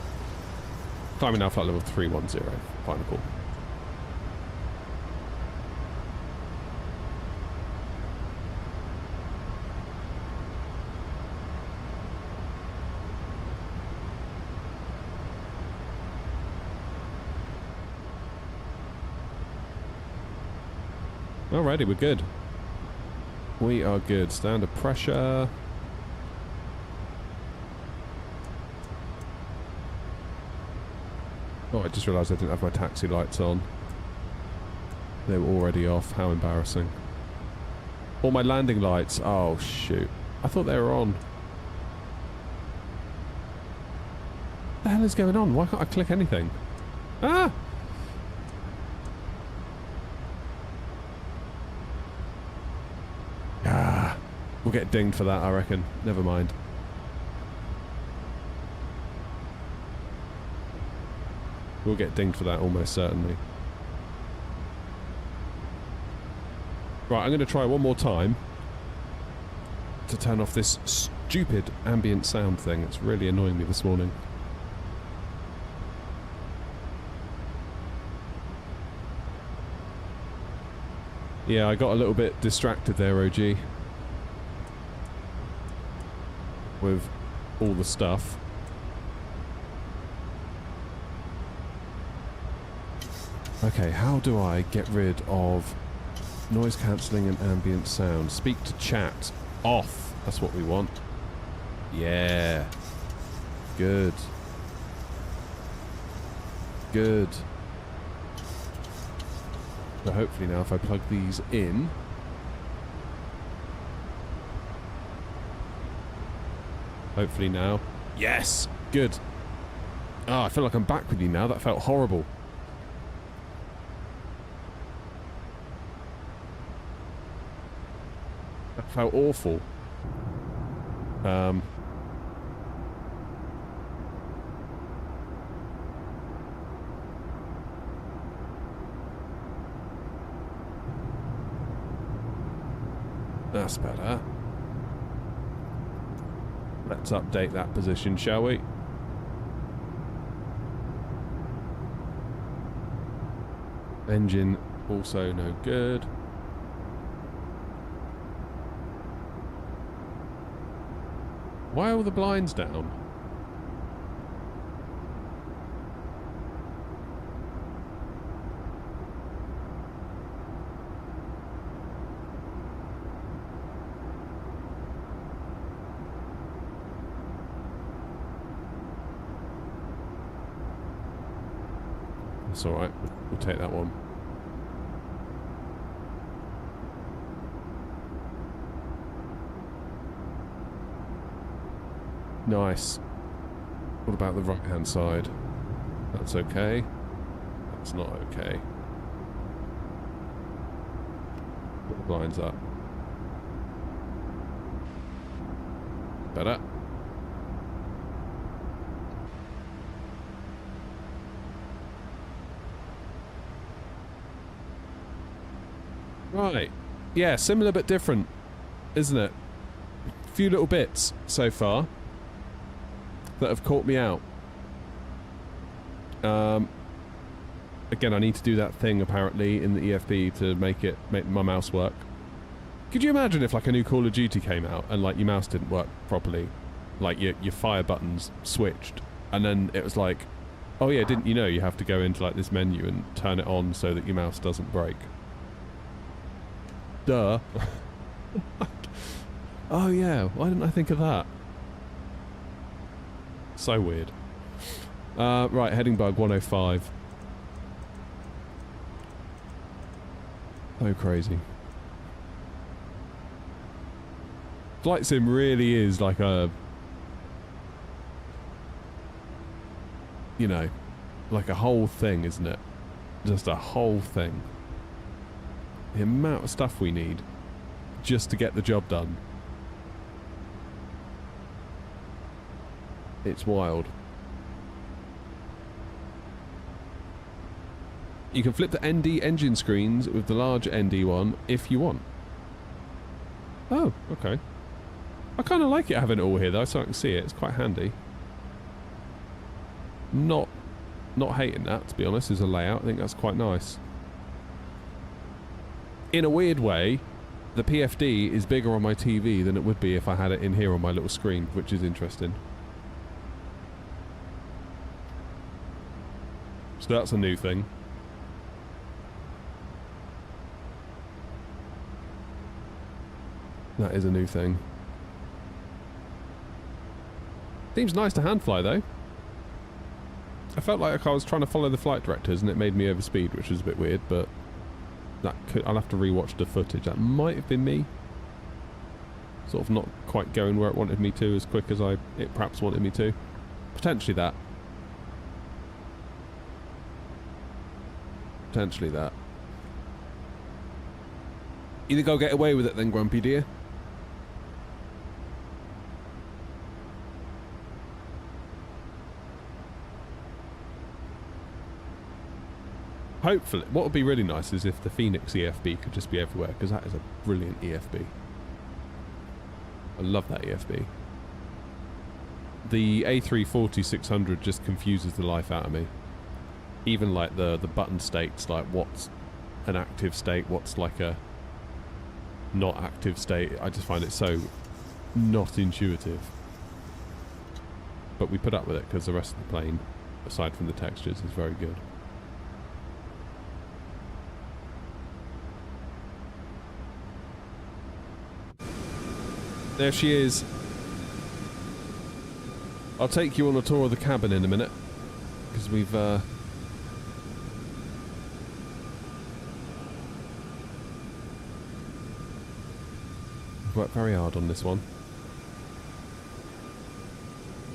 Climbing now flight level 310. Final call. Alrighty, we're good. We are good. Standard pressure. Oh, I just realised I didn't have my taxi lights on. They were already off. How embarrassing. All my landing lights. Oh, shoot. I thought they were on. What the hell is going on? Why can't I click anything? Ah! Ah. We'll get dinged for that, I reckon. Never mind. We'll get dinged for that almost certainly. Right, I'm going to try one more time to turn off this stupid ambient sound thing. It's really annoying me this morning. Yeah, I got a little bit distracted there, OG. With all the stuff. Okay, how do I get rid of noise cancelling and ambient sound? Speak to chat. Off. That's what we want. Yeah. Good. Good. So hopefully now if I plug these in... Hopefully now... Yes! Good. Oh, I feel like I'm back with you now. That felt horrible. That felt awful. That's better. Let's update that position, shall we? Engine also no good. Why are all the blinds down? That's alright, we'll take that one. Nice. What about the right hand side? That's okay. That's not okay. Put the blinds up. Better. Right. Yeah, similar but different, isn't it? A few little bits so far that have caught me out. Again, I need to do that thing apparently in the EFB to make my mouse work. Could you imagine if like a new Call of Duty came out and like your mouse didn't work properly, like your fire buttons switched, and then it was like, oh yeah, didn't you know you have to go into like this menu and turn it on so that your mouse doesn't break? Duh. Oh yeah, why didn't I think of that? So weird. Right, heading bug 105. So crazy. Flight sim really is like a... You know, like a whole thing, isn't it? Just a whole thing. The amount of stuff we need just to get the job done. It's wild. You can flip the ND engine screens with the large ND one if you want. Oh, okay. I kind of like it having it all here though, so I can see it. It's quite handy. Not hating that, to be honest, as a layout. I think that's quite nice. In a weird way, the PFD is bigger on my TV than it would be if I had it in here on my little screen, which is interesting. So that's a new thing. That is a new thing. Seems nice to hand fly though. I felt like I was trying to follow the flight directors and it made me overspeed, which was a bit weird, but that could, I'll have to rewatch the footage. That might have been me. Sort of not quite going where it wanted me to as quick as it perhaps wanted me to. Potentially that. Potentially that. Either go get away with it then, Grumpy dear. Hopefully, what would be really nice is if the Phoenix EFB could just be everywhere, because that is a brilliant EFB. I love that EFB. The A340-600 just confuses the life out of me. Even like the button states, like what's an active state, what's like a not active state. I just find it so not intuitive. But we put up with it because the rest of the plane, aside from the textures, is very good. There she is. I'll take you on a tour of the cabin in a minute, because we've worked very hard on this one.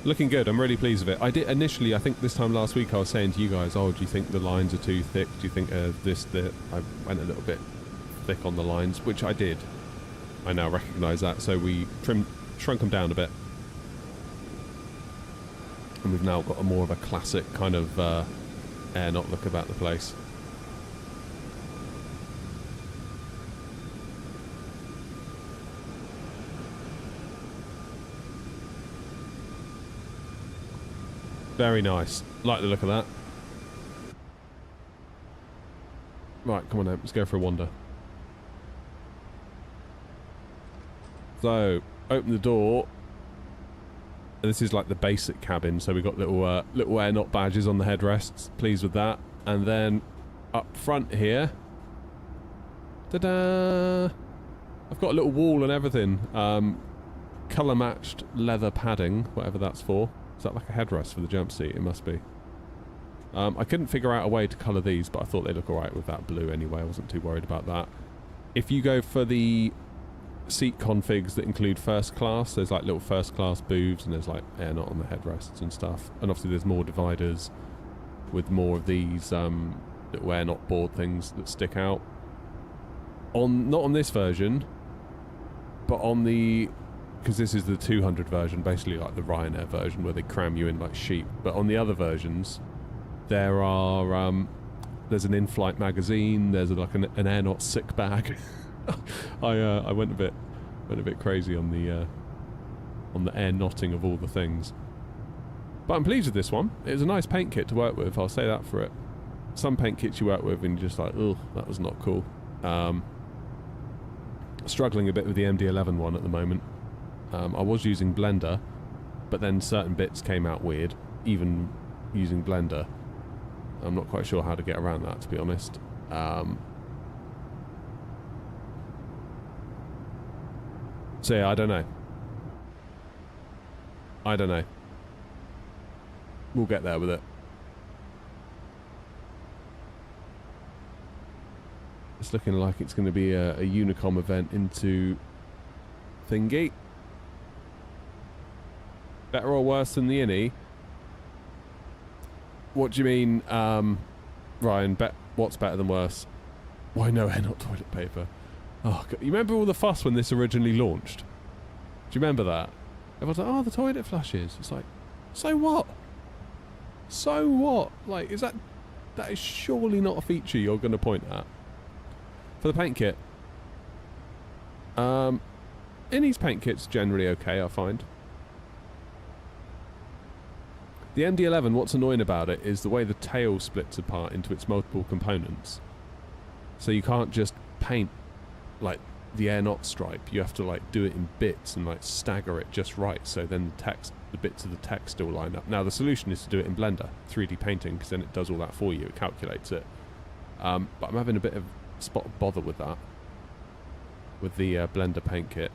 Looking good. I'm really pleased with it. I did initially, I think this time last week, I was saying to you guys, "Oh, do you think the lines are too thick? Do you think that?" I went a little bit thick on the lines, which I did. I now recognise that, so we shrunk them down a bit. And we've now got a more of a classic kind of air-not look about the place. Very nice. Like the look of that. Right, come on now, let's go for a wander. So, open the door. This is like the basic cabin, so we've got little air not badges on the headrests. Pleased with that. And then up front here, ta-da! I've got a little wall and everything. Colour matched leather padding, whatever that's for. Is that like a headrest for the jump seat? It must be. I couldn't figure out a way to colour these, but I thought they look alright with that blue anyway. I wasn't too worried about that. If you go for the seat configs that include first class, there's like little first class booths and there's like air not on the headrests and stuff, and obviously there's more dividers with more of these little air not board things that stick out. Not on this version, but on the, because this is the 200 version, basically like the Ryanair version where they cram you in like sheep, but on the other versions there are there's an in-flight magazine, there's like an air not sick bag. I went a bit crazy on the air knotting of all the things, but I'm pleased with this one. It was a nice paint kit to work with, I'll say that for it. Some paint kits you work with and you're just like, oh, that was not cool. Struggling a bit with the MD-11 one at the moment. I was using Blender, but then certain bits came out weird, even using Blender. I'm not quite sure how to get around that, to be honest. So yeah, I don't know. We'll get there with it. It's looking like it's going to be a Unicom event into thingy. Better or worse than the Innie? What do you mean, Ryan? What's better than worse? Why no air, not toilet paper? Oh, God. You remember all the fuss when this originally launched? Do you remember that? Everyone's like, oh, the toilet flushes. It's like, so what? So what? Like, is that is surely not a feature you're going to point at. For the paint kit, Innie's paint kit's generally okay, I find. The MD-11, what's annoying about it is the way the tail splits apart into its multiple components. So you can't just paint, like, the air not stripe. You have to, like, do it in bits and, like, stagger it just right, so then the bits of the text all line up. Now, the solution is to do it in Blender, 3D painting, because then it does all that for you. It calculates it. But I'm having a bit of spot of bother with that, with the Blender paint kit.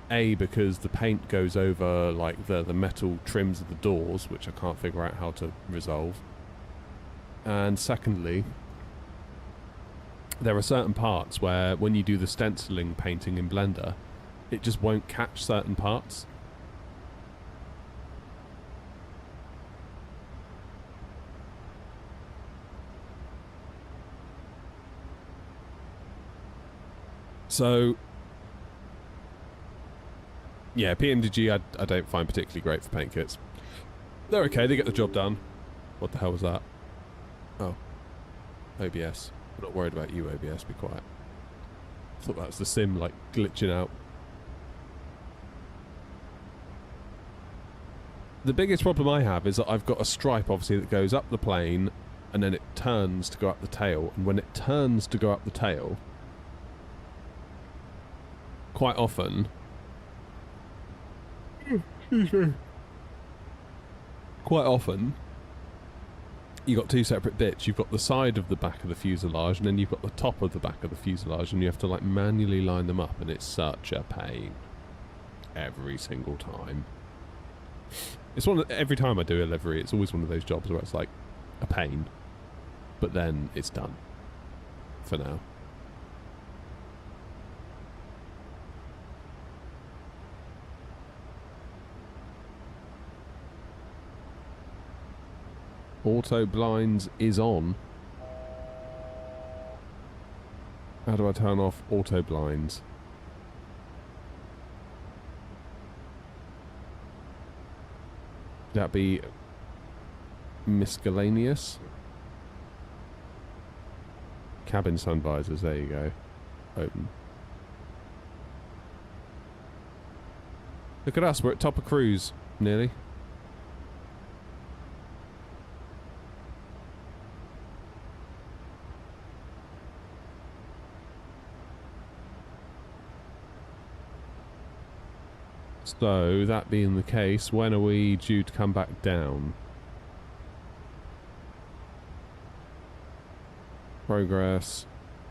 A, because the paint goes over, like, the metal trims of the doors, which I can't figure out how to resolve. And secondly, there are certain parts where when you do the stenciling painting in Blender, it just won't catch certain parts. So, yeah, PMDG I don't find particularly great for paint kits. They're okay, they get the job done. What the hell was that? Oh. OBS. I'm not worried about you, OBS, be quiet. I thought that was the sim, like, glitching out. The biggest problem I have is that I've got a stripe, obviously, that goes up the plane, and then it turns to go up the tail, and when it turns to go up the tail, quite often... Quite often, you've got two separate bits. You've got the side of the back of the fuselage, and then you've got the top of the back of the fuselage, and you have to, like, manually line them up, and it's such a pain. Every single time. It's every time I do a livery, it's always one of those jobs where it's, like, a pain. But then it's done. For now. Auto blinds is on. How do I turn off auto blinds? Would that be miscellaneous? Cabin sun visors, there you go. Open. Look at us, we're at top of cruise, nearly. So, that being the case, when are we due to come back down? Progress,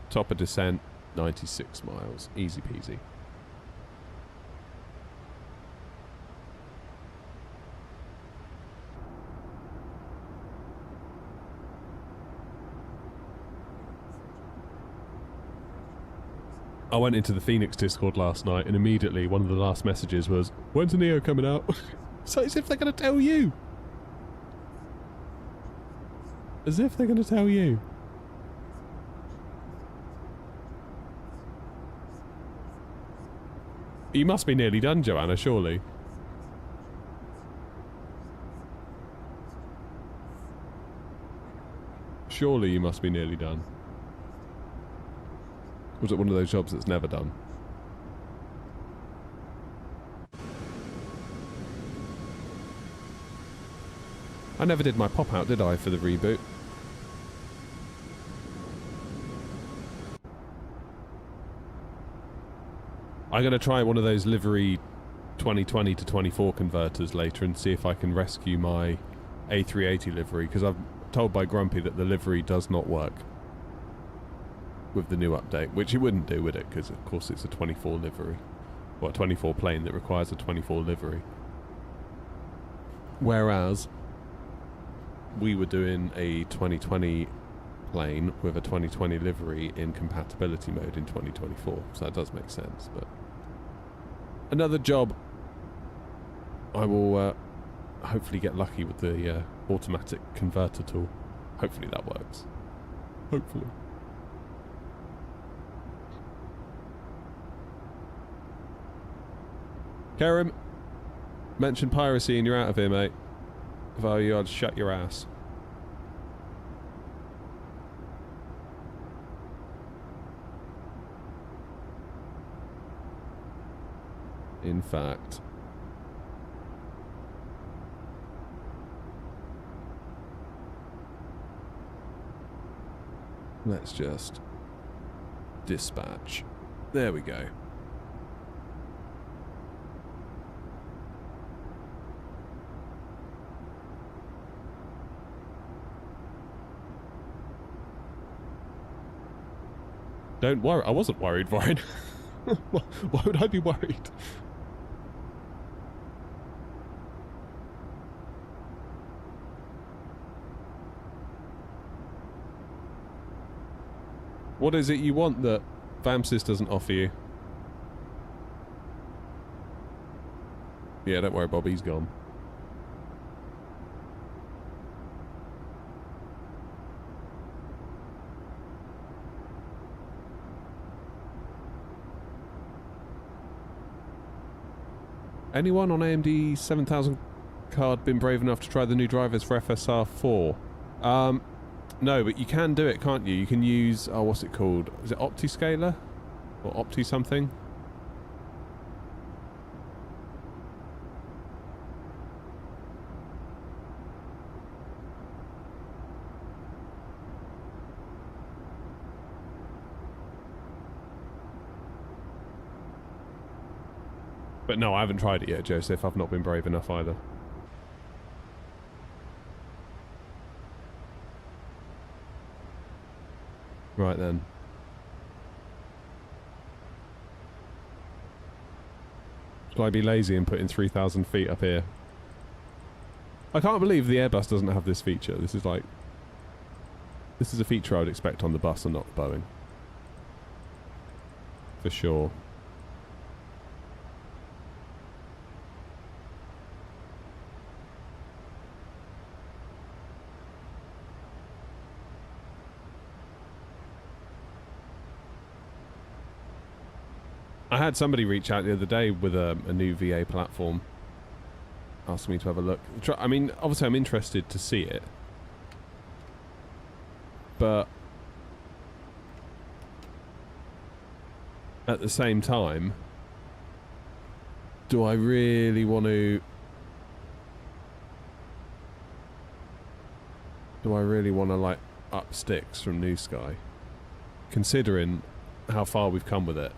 top of descent, 96 miles. Easy peasy. I went into the Phoenix Discord last night, and immediately one of the last messages was, "When's the Neo coming out?" So as if they're going to tell you. As if they're going to tell you. You must be nearly done, Joanna, surely. Surely you must be nearly done. Was it one of those jobs that's never done? I never did my pop-out, did I, for the reboot? I'm going to try one of those livery 2020 to 24 converters later and see if I can rescue my A380 livery, because I'm told by Grumpy that the livery does not work with the new update, which it wouldn't do, would it? Because of course it's a 24 livery. Well, a 24 plane that requires a 24 livery. Whereas we were doing a 2020 plane with a 2020 livery in compatibility mode in 2024, so that does make sense. But another job, I will hopefully get lucky with the automatic converter tool. Hopefully that works. Hopefully. Kerem, mention piracy and you're out of here, mate. If I were you, I'd shut your ass. In fact. Let's just dispatch. There we go. Don't worry. I wasn't worried, Ryan. Why would I be worried? What is it you want that Vamsys doesn't offer you? Yeah, don't worry, Bob. He's gone. Anyone on AMD 7000 card been brave enough to try the new drivers for FSR 4? No, but you can do it, can't you? You can use, oh, what's it called? Is it OptiScaler? Or Opti something? But no, I haven't tried it yet, Joseph. I've not been brave enough either. Right then. Shall I be lazy and put in 3,000 feet up here? I can't believe the Airbus doesn't have this feature. This is like... This is a feature I would expect on the bus and not the Boeing. For sure. I had somebody reach out the other day with a new VA platform, asking me to have a look. I mean, obviously I'm interested to see it, but at the same time, do I really want to... like up sticks from New Sky, considering how far we've come with it?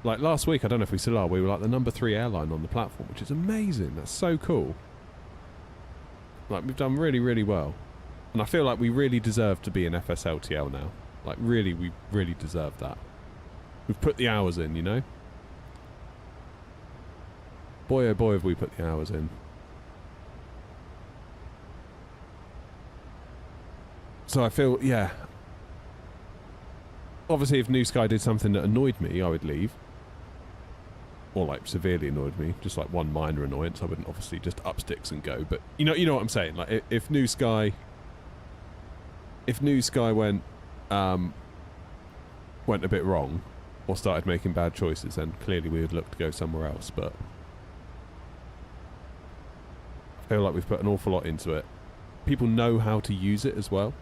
Like last week, I don't know if we still are, we were like the number 3 airline on the platform, which is amazing. That's so cool. Like, we've done really, really well. And I feel like we really deserve to be an FSLTL now. Like, really, we really deserve that. We've put the hours in, you know? Boy, oh boy, have we put the hours in. So I feel, yeah. Obviously, if New Sky did something that annoyed me, I would leave. Or like severely annoyed me, just like one minor annoyance. I wouldn't obviously just up sticks and go, but you know what I'm saying. Like if New Sky went a bit wrong or started making bad choices, then clearly we would look to go somewhere else. But I feel like we've put an awful lot into it. People know how to use it as well,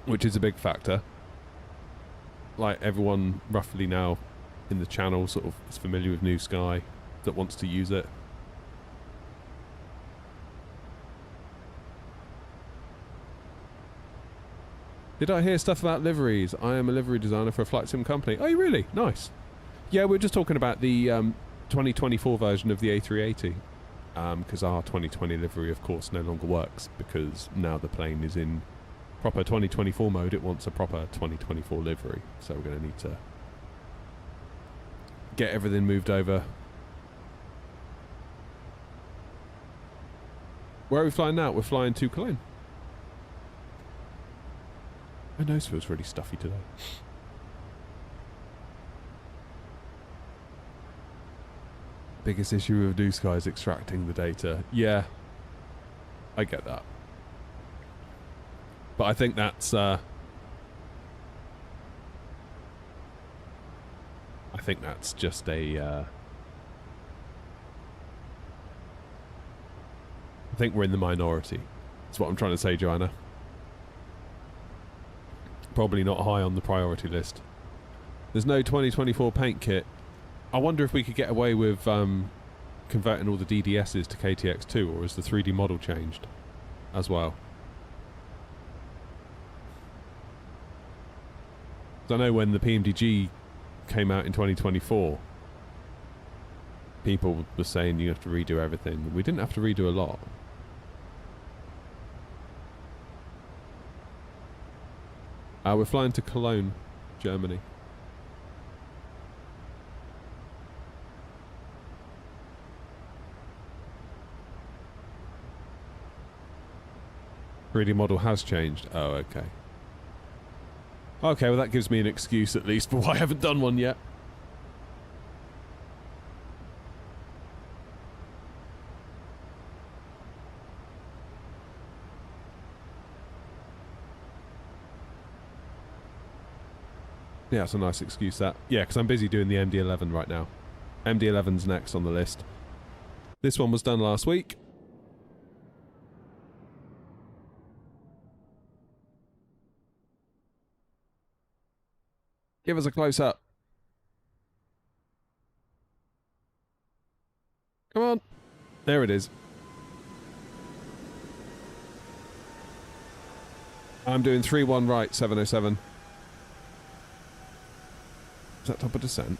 which is a big factor. Like everyone roughly now in the channel sort of is familiar with New Sky that wants to use it. Did I hear stuff about liveries? I am a livery designer for a flight sim company. Oh, really? Nice. Yeah, we're just talking about the 2024 version of the A380. Because our 2020 livery, of course, no longer works because now the plane is in proper 2024 mode. It wants a proper 2024 livery, so we're going to need to get everything moved over. Where are we flying now? We're flying to Cologne. My nose feels really stuffy today. Biggest issue with New Sky is extracting the data. Yeah, I get that. But I think that's I think that's just a... I think we're in the minority. That's what I'm trying to say, Joanna. Probably not high on the priority list. There's no 2024 paint kit. I wonder if we could get away with converting all the DDSs to KTX2, or has the 3D model changed as well? I know when the PMDG came out in 2024, people were saying you have to redo everything. We didn't have to redo a lot. We're flying to Cologne, Germany. '3D model has changed. Oh, okay. Okay, well that gives me an excuse at least for why I haven't done one yet. Yeah, that's a nice excuse, that. Yeah, because I'm busy doing the MD-11 right now. MD-11's next on the list. This one was done last week. Give us a close-up. Come on. There it is. I'm doing 3-1 right, 707. Is that top of descent?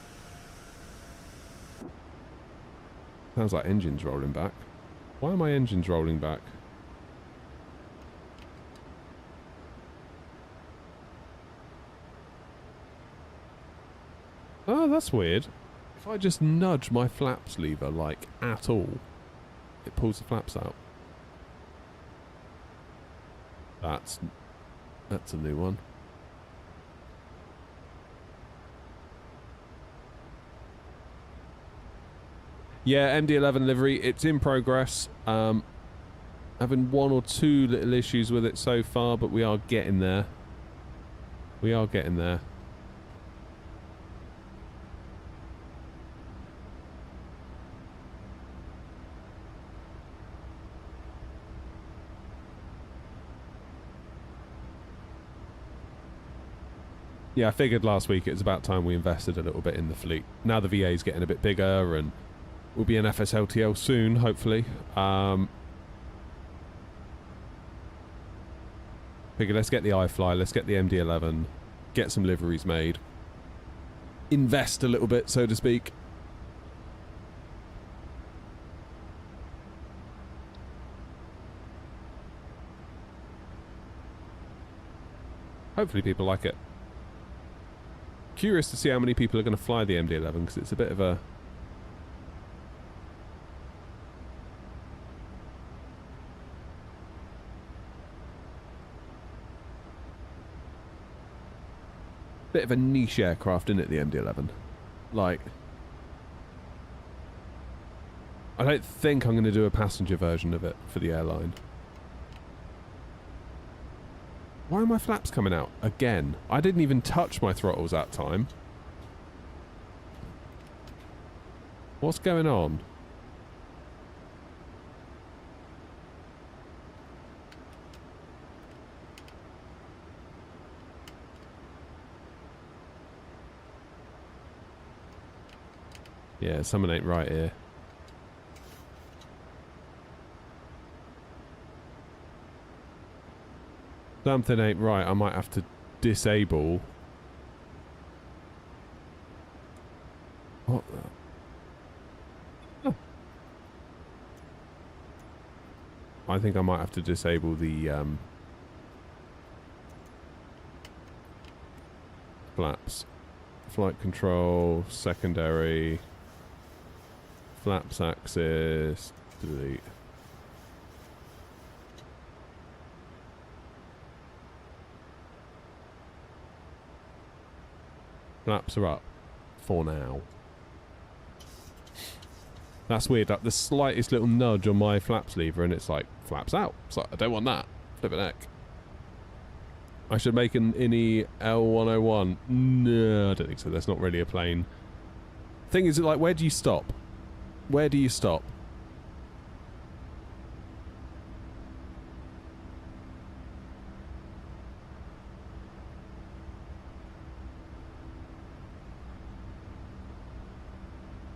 Sounds like engines rolling back. Why are my engines rolling back? Oh, that's weird. If I just nudge my flaps lever, like, at all, it pulls the flaps out. That's a new one. Yeah, MD-11 livery, it's in progress. Having one or two little issues with it so far, but we are getting there. We are getting there. Yeah, I figured last week it was about time we invested a little bit in the fleet. Now the VA is getting a bit bigger and we'll be an FSLTL soon, hopefully. Figure let's get the iFly, let's get the MD-11, get some liveries made. Invest a little bit, so to speak. Hopefully people like it. Curious to see how many people are going to fly the MD-11 because it's a bit of a... bit of a niche aircraft, isn't it, the MD-11? Like... I don't think I'm going to do a passenger version of it for the airline. Why are my flaps coming out again? I didn't even touch my throttles that time. What's going on? Yeah, something ain't right here. Something ain't right. I might have to disable. What the? Oh. I think I might have to disable the flaps. Flight control, secondary, flaps axis, delete. Flaps are up for now. That's weird. Like the slightest little nudge on my flaps lever and it's like, flaps out. So I don't want that. Flip an heck. I should make an INI L101. No, I don't think so. That's not really a plane. Thing is, like, where do you stop? Where do you stop?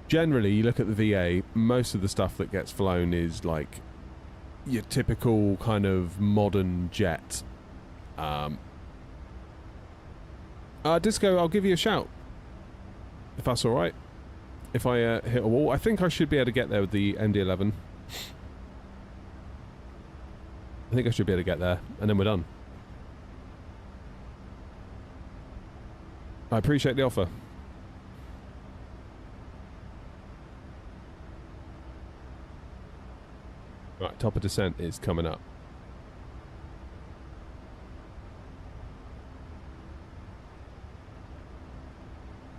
Generally, you look at the VA, most of the stuff that gets flown is like your typical kind of modern jet. Disco, I'll give you a shout. If that's alright. If I hit a wall. I think I should be able to get there with the MD-11. I think I should be able to get there, and then we're done. I appreciate the offer. Right, top of descent is coming up.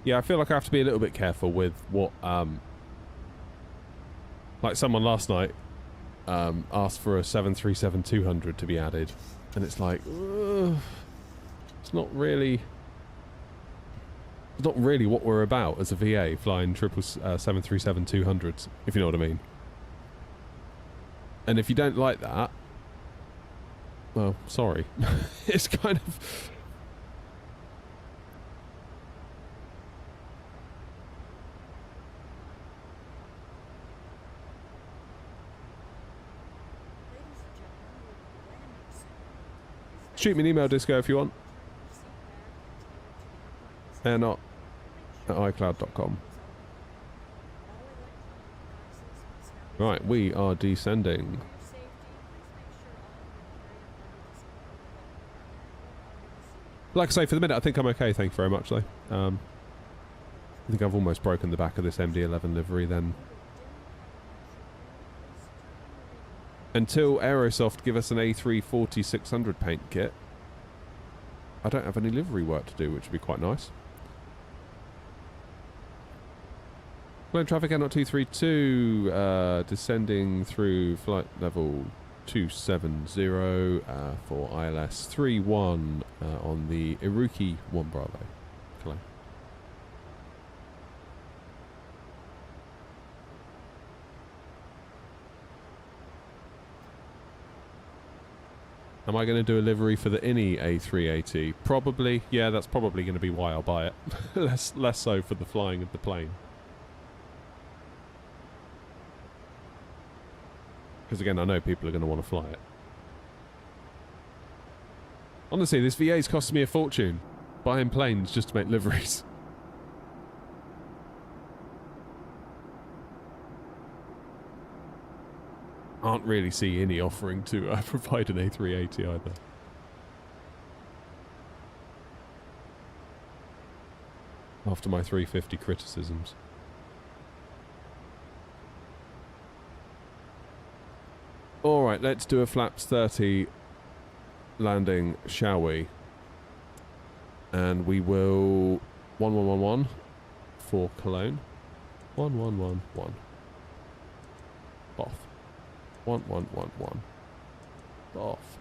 Yeah, I feel like I have to be a little bit careful with what, like someone last night asked for a 737-200 to be added, and it's like, it's not really what we're about as a VA, flying 737-200s, if you know what I mean. And if you don't like that, well, sorry. It's kind of... Shoot me an email, Disco, if you want. And not at iCloud.com. Right, we are descending. Like I say, for the minute, I think I'm okay. Thank you very much, though. I think I've almost broken the back of this MD-11 livery then. Until Aerosoft give us an A340-600 paint kit, I don't have any livery work to do, which would be quite nice. Cologne traffic Airnaut 232, descending through flight level 270 for ILS 31 on the Iruki 1 Bravo. Cologne. Am I going to do a livery for the INI A380? Probably. Yeah, that's probably going to be why I'll buy it. less so for the flying of the plane. Because again, I know people are going to want to fly it. Honestly, this VA's cost me a fortune. Buying planes just to make liveries. Can't really see any offering to provide an A380 either. After my 350 criticisms. Alright, let's do a flaps 30 landing, shall we? And we will 1111 for Cologne. 1111. Off. 1111. Off.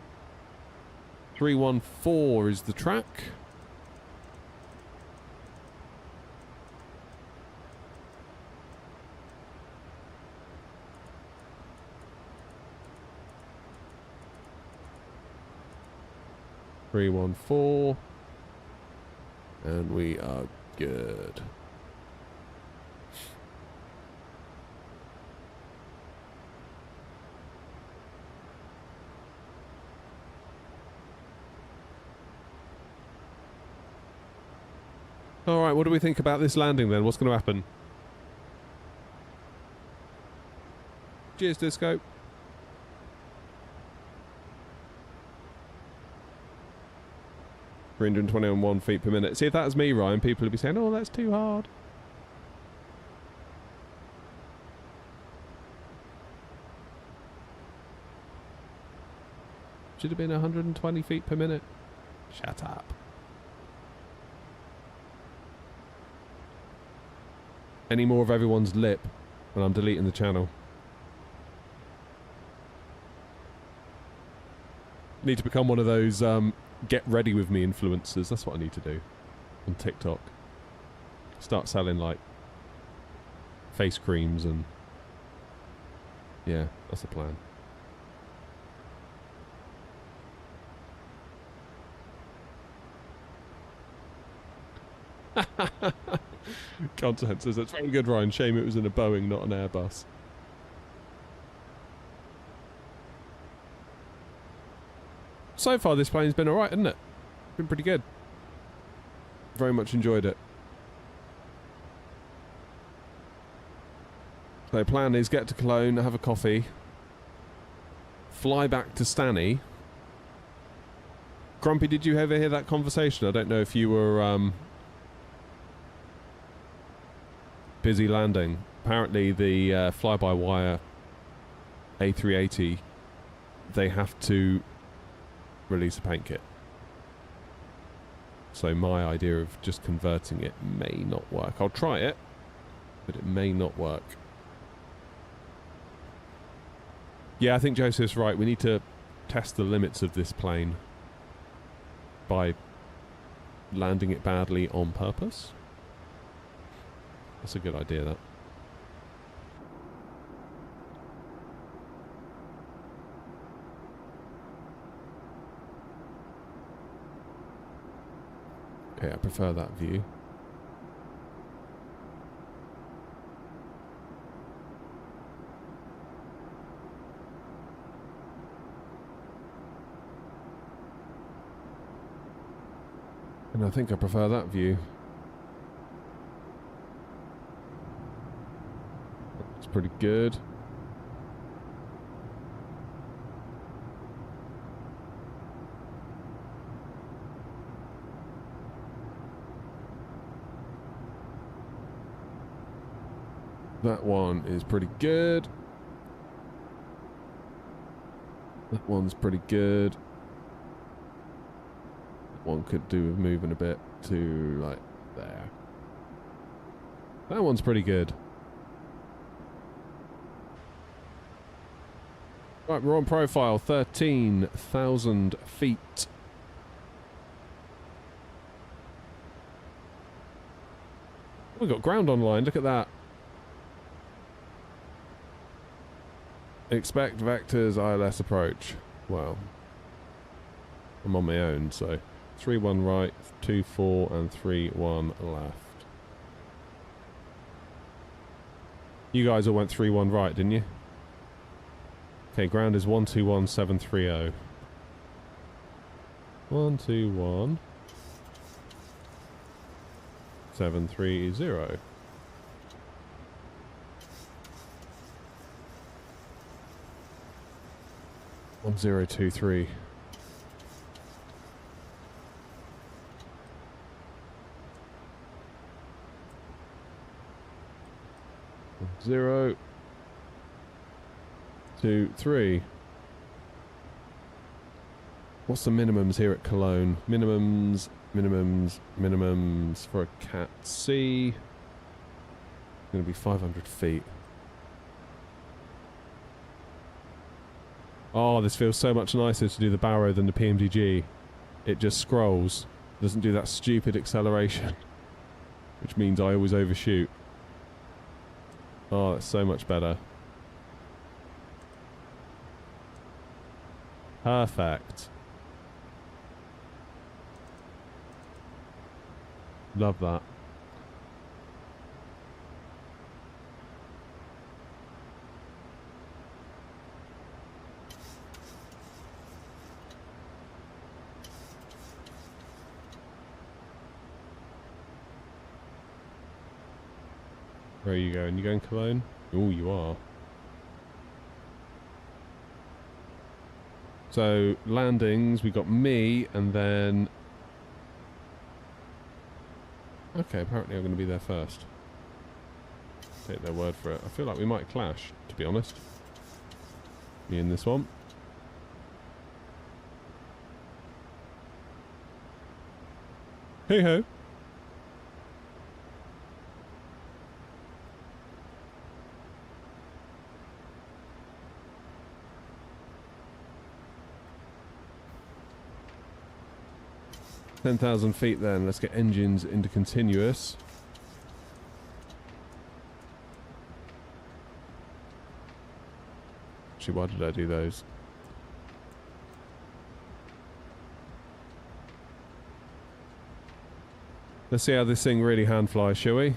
314 is the track. (314) and we are good. Alright, what do we think about this landing then? What's going to happen? Cheers, Disco. (321 feet per minute). See, if that was me, Ryan, people would be saying, oh, that's too hard. Should have been 120 feet per minute. Shut up. Any more of everyone's lip, and I'm deleting the channel. Need to become one of those get ready with me influencers. That's what I need to do on TikTok. Start selling like face creams and... Yeah, that's the plan. Content says, that's very good, Ryan. Shame it was in a Boeing, not an Airbus. So far, this plane's been alright, hasn't it? Been pretty good. Very much enjoyed it. So the plan is get to Cologne, have a coffee, fly back to Stanny. Grumpy, did you ever hear that conversation? I don't know if you were busy landing. Apparently the fly-by-wire A380, they have to release a paint kit. So my idea of just converting it may not work. I'll try it, but it may not work. Yeah, I think Joseph's right. We need to test the limits of this plane by landing it badly on purpose. That's a good idea, that. Okay, I prefer that view. And I think I prefer that view. It's pretty good. That one is pretty good. That one's pretty good. One could do with moving a bit to like there. That one's pretty good. Right, we're on profile, 13,000 feet. We've got ground online, look at that. Expect vectors ILS approach. Well, I'm on my own, so 3-1 right, 2-4 and 3-1 left. You guys all went 3-1 right, didn't you? Okay, ground is 121-730. 121 730. 1023. Zero, 2, 3. What's the minimums here at Cologne? Minimums for a Cat C. Going to be 500 feet. Oh, this feels so much nicer to do the Barrow than the PMDG. It just scrolls. Doesn't do that stupid acceleration. Which means I always overshoot. Oh, that's so much better. Perfect. Love that. Where are you going? You going Cologne? Oh, you are. So, landings, we got me, and then... Okay, apparently I'm going to be there first. Take their word for it. I feel like we might clash, to be honest. Me and this one. Hey ho! $10,000 feet then. Let's get engines into continuous. actually. Why did I do those? Let's see how this thing really hand flies, shall we?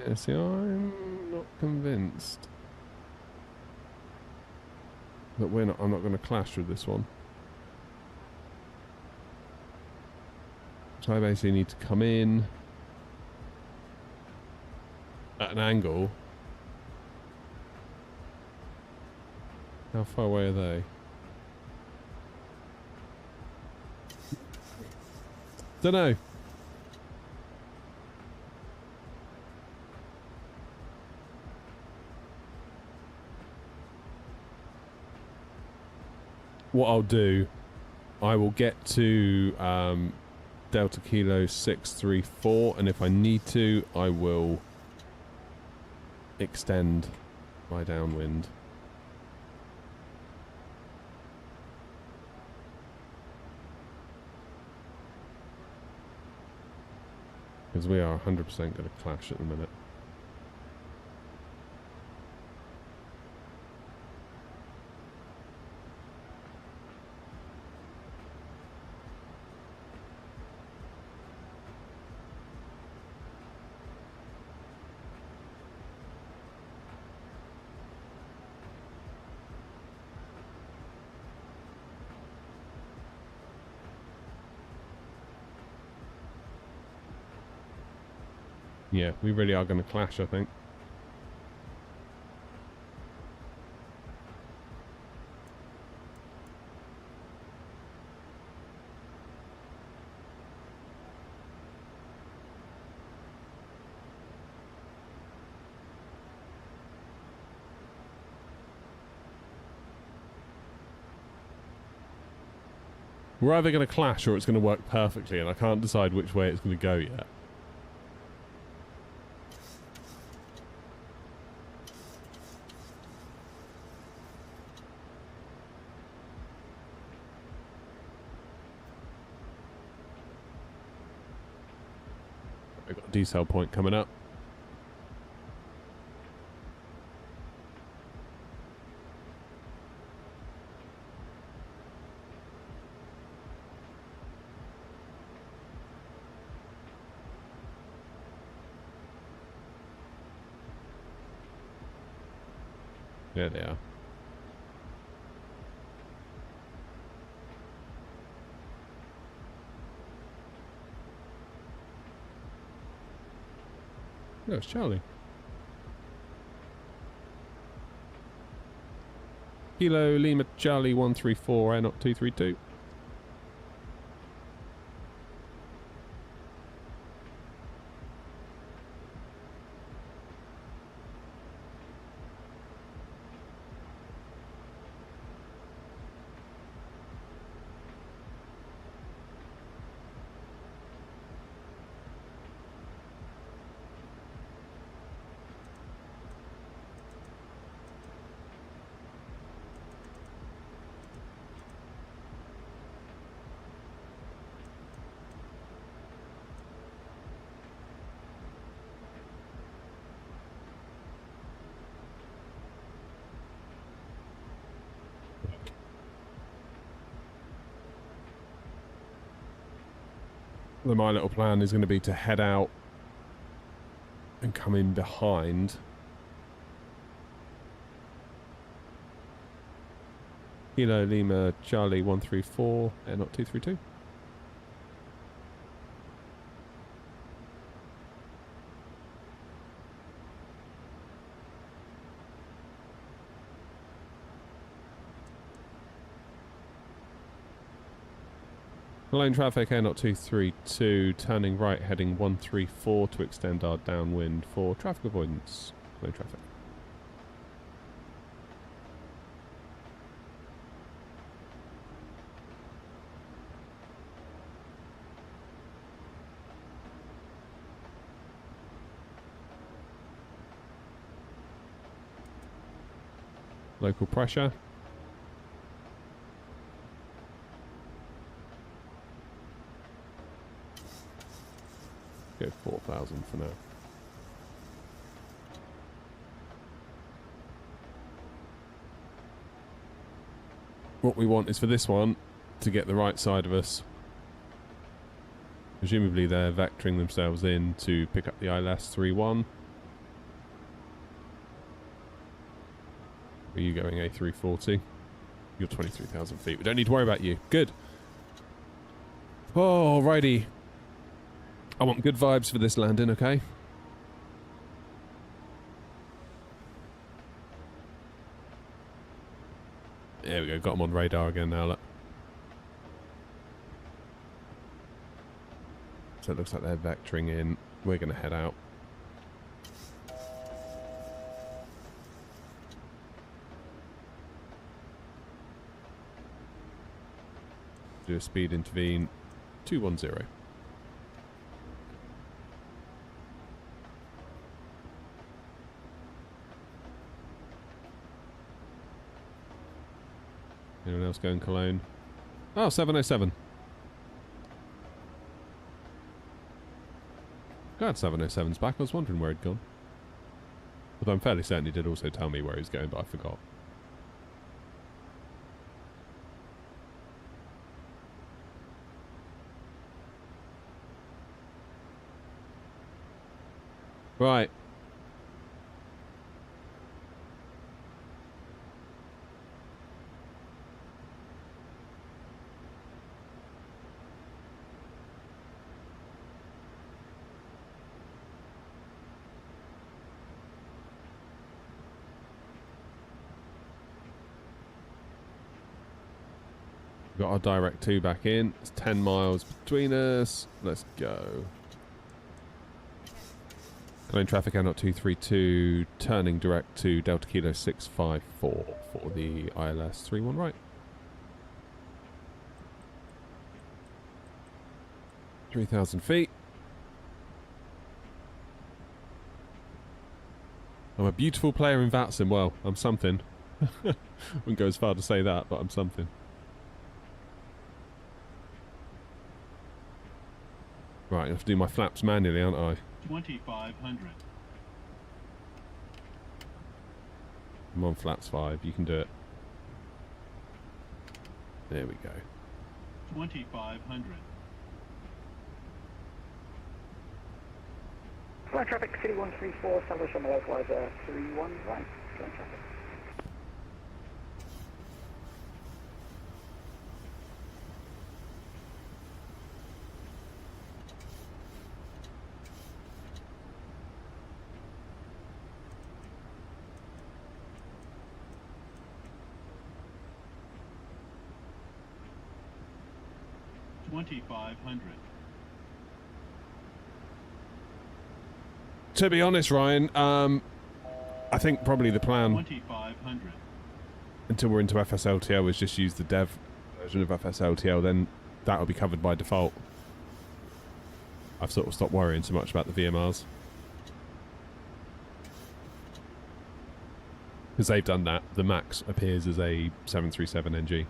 Yeah, see, I'm not convinced that I'm not going to clash with this one. So I basically need to come in at an angle. How far away are they? Don't know. What I'll do, I will get to Delta Kilo 634, and if I need to, I will extend my downwind. Because we are 100% going to clash at the minute. Yeah, we really are going to clash, I think. We're either going to clash or it's going to work perfectly, and I can't decide which way it's going to go yet. I've got a decel point coming up. There they are. No, it's Charlie. Kilo Lima Charlie 134 Air 232. Then my little plan is going to be to head out and come in behind. Kilo Lima Charlie 134 Air 232. Cologne traffic Air 232, turning right heading 134 to extend our downwind for traffic avoidance. Cologne traffic. Local pressure. go 4,000 for now. What we want is for this one to get the right side of us. Presumably they're vectoring themselves in to pick up the ILS 3-1. Are you going A340? You're 23,000 feet. We don't need to worry about you. Good. Alrighty. I want good vibes for this landing, okay? There we go. Got them on radar again now, look. So it looks like they're vectoring in. We're going to head out. Do a speed intervene. 210. Anyone else going Cologne? Oh, 707. Glad 707's back. I was wondering where he'd gone. Although I'm fairly certain he did also tell me where he was going, but I forgot. Right. Got our direct 2 back in. It's 10 miles between us. Let's go. Cologne traffic out 232, turning direct to Delta Kilo 654 for the ILS 31 right. 3,000 feet. I'm a beautiful player in VATSIM. Well, I'm something. Wouldn't go as far to say that, but I'm something. Right, I have to do my flaps manually, aren't I? 2,500. I'm on flaps 5, you can do it. There we go. 2,500. Flight traffic, City 134, establish on the localizer 31 right. Flight traffic. To be honest, Ryan, I think probably the plan 2,500. until we're into FSLTL is just use the dev version of FSLTL, then that'll be covered by default. I've sort of stopped worrying so much about the VMRs. Because they've done that. The Max appears as a 737NG.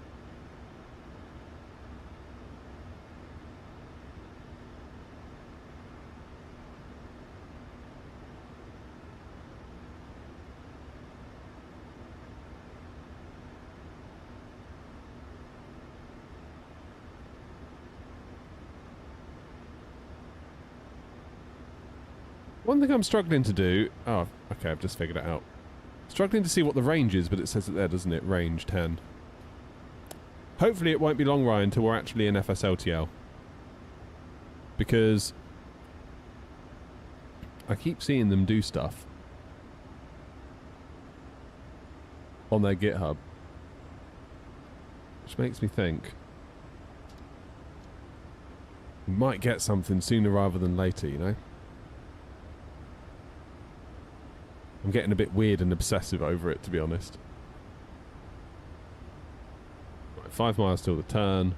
One thing I'm struggling to do... Oh, okay, I've just figured it out. Struggling to see what the range is, but it says it there, doesn't it? Range 10. Hopefully it won't be long, Ryan, until we're actually in FSLTL. Because I keep seeing them do stuff on their GitHub, which makes me think we might get something sooner rather than later, you know? I'm getting a bit weird and obsessive over it, to be honest. Right, 5 miles till the turn.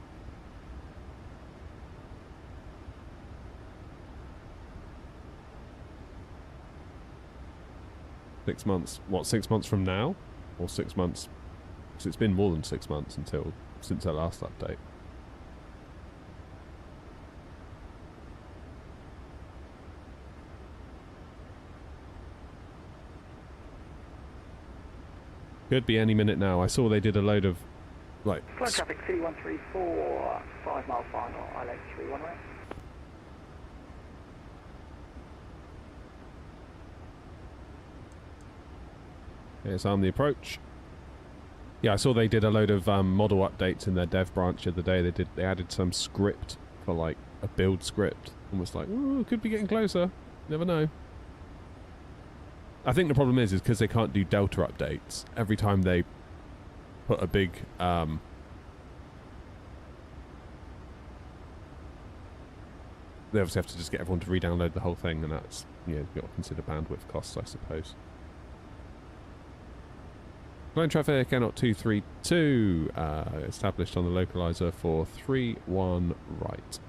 Six months. What, 6 months from now? Or 6 months? Because it's been more than 6 months since our last update. Could be any minute now. I saw they did a load of, like... Flow traffic C134, 5 mile final, ILS 31 right. Here's on the approach. Yeah, I saw they did a load of model updates in their dev branch the other day. They added some script for like a build script. Almost like, ooh, could be getting closer. Never know. I think the problem is because they can't do delta updates. Every time they put a big they obviously have to just get everyone to re-download the whole thing, and that's, you know, you've got to consider bandwidth costs, I suppose. Cologne traffic, Airnaut 232, established on the localizer for 31 right.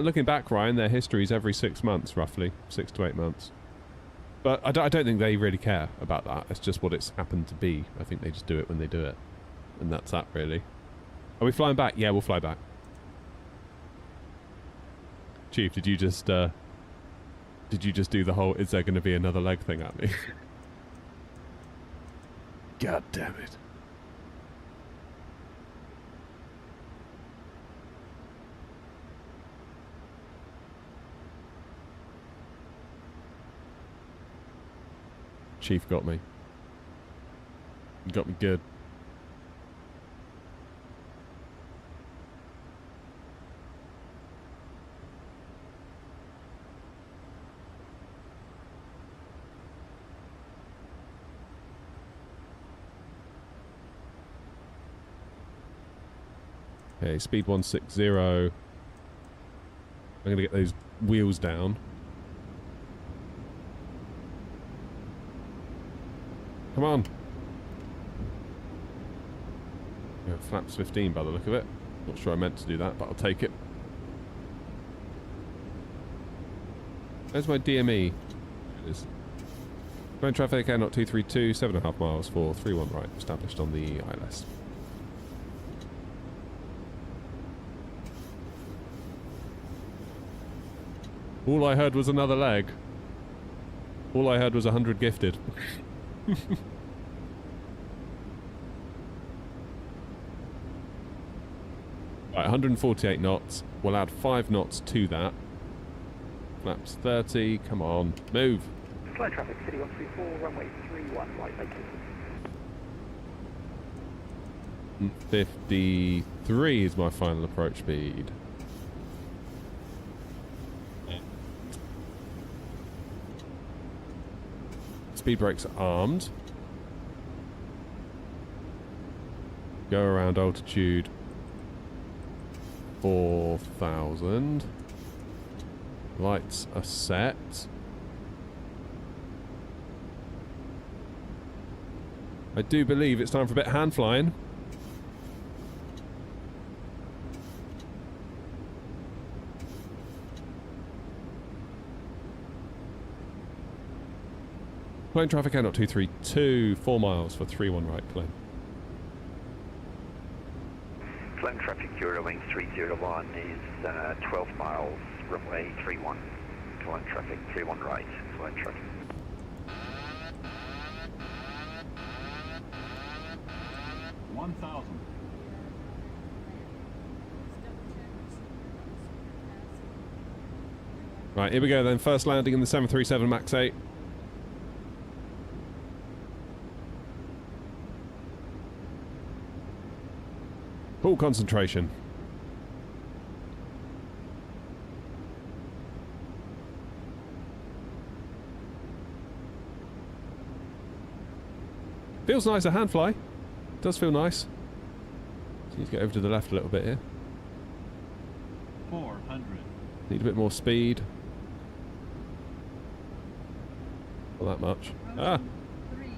Looking back, Ryan, their history is every 6 months, roughly. 6 to 8 months. But I don't think they really care about that. It's just what it's happened to be. I think they just do it when they do it. And that's that, really. Are we flying back? Yeah, we'll fly back. Chief, did you just do the whole, is there going to be another leg thing at me? God damn it. Chief got me. He got me good. Okay, speed 160. I'm going to get those wheels down. Come on. Yeah, flaps 15 by the look of it. Not sure I meant to do that, but I'll take it. There's my DME. It is. Cologne traffic, Airnaut 232, 7.5 miles for 31 right, established on the ILS. All I heard was another leg. All I heard was 100 gifted. Right, 148 knots. We'll add 5 knots to that. Flaps 30. Come on, move. Flow traffic, City 134, runway 31, right, vacated. 53 is my final approach speed. Speed brakes are armed. Go around altitude 4,000. Lights are set. I do believe it's time for a bit of hand flying. Cologne traffic, Airnaut 232, 4 miles for 31 right, Cologne. Cologne traffic, Eurowing 301 is 12 miles, runway 31. Cologne traffic, 31 right, Cologne traffic. Right, here we go then. First landing in the 737 MAX 8. Full concentration. Feels nice, a hand fly. Does feel nice. So need to get over to the left a little bit here. 400. Need a bit more speed. Not that much. Ah! 3, 2,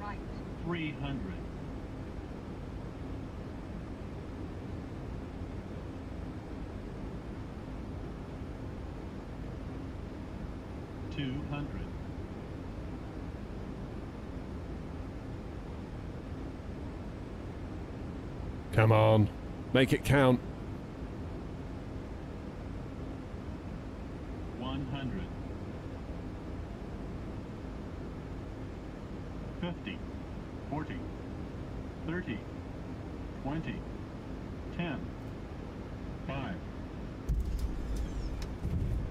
right. 300. 200. Come on. Make it count. 100. 50. 40. 30. 20. 10. 5.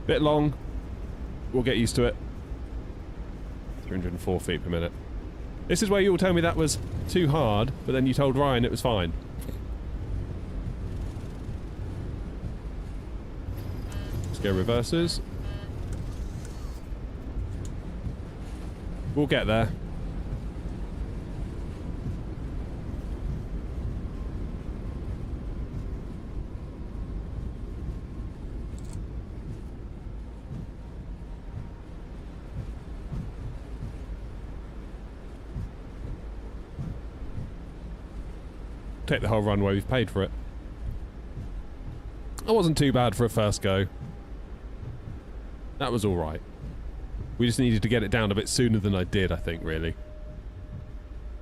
Bit long. We'll get used to it. 304 feet per minute. This is where you all tell me that was too hard, but then you told Ryan it was fine. Let's go reverses. We'll get there. Take the whole runway, we've paid for it. That wasn't too bad for a first go. That was alright. We just needed to get it down a bit sooner than I did, I think, really.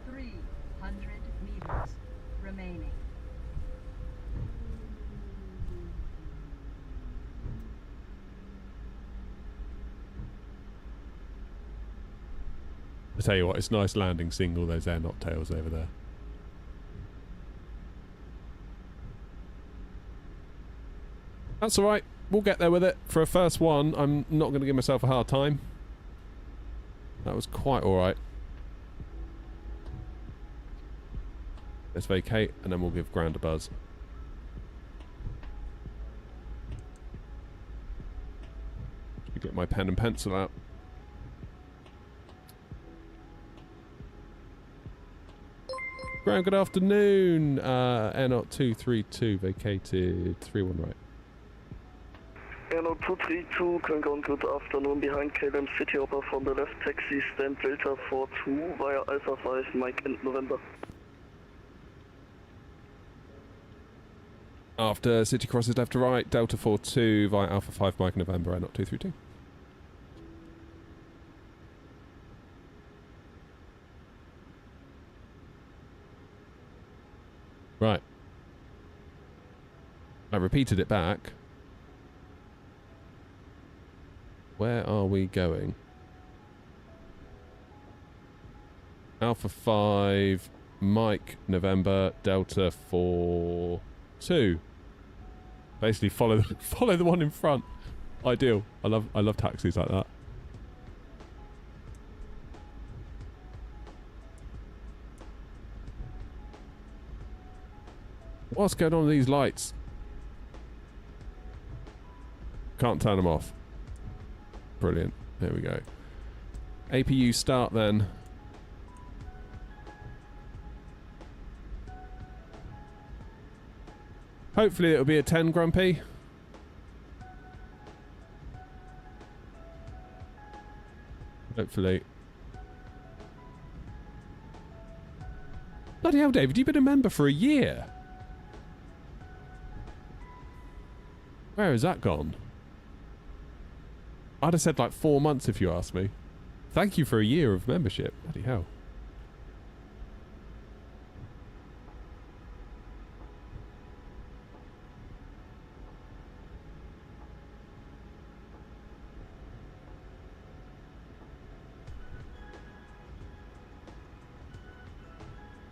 300 meters remaining. I tell you what, it's nice landing seeing all those air tails over there. That's alright, we'll get there with it. For a first one, I'm not going to give myself a hard time. That was quite alright. Let's vacate, and then we'll give ground a buzz. Let me get my pen and pencil out. Ground, good afternoon. Air 232, vacated, 31 right. Airno 232, Cologne, good afternoon, behind KLM City Hopper from the left, taxi stand Delta 42 via Alpha 5, Mike and November. After City crosses left to right, Delta 42 via Alpha 5, Mike November, Air 232. Right. I repeated it back. Where are we going? Alpha 5, Mike, November, Delta 42. Basically follow the one in front. Ideal. I love taxis like that. What's going on with these lights? Can't turn them off. Brilliant. There we go. APU start then. Hopefully it'll be a 10, Grumpy. Hopefully. Bloody hell, David, you've been a member for a year. Where has that gone? I'd have said like 4 months if you asked me. Thank you for a year of membership. Bloody hell.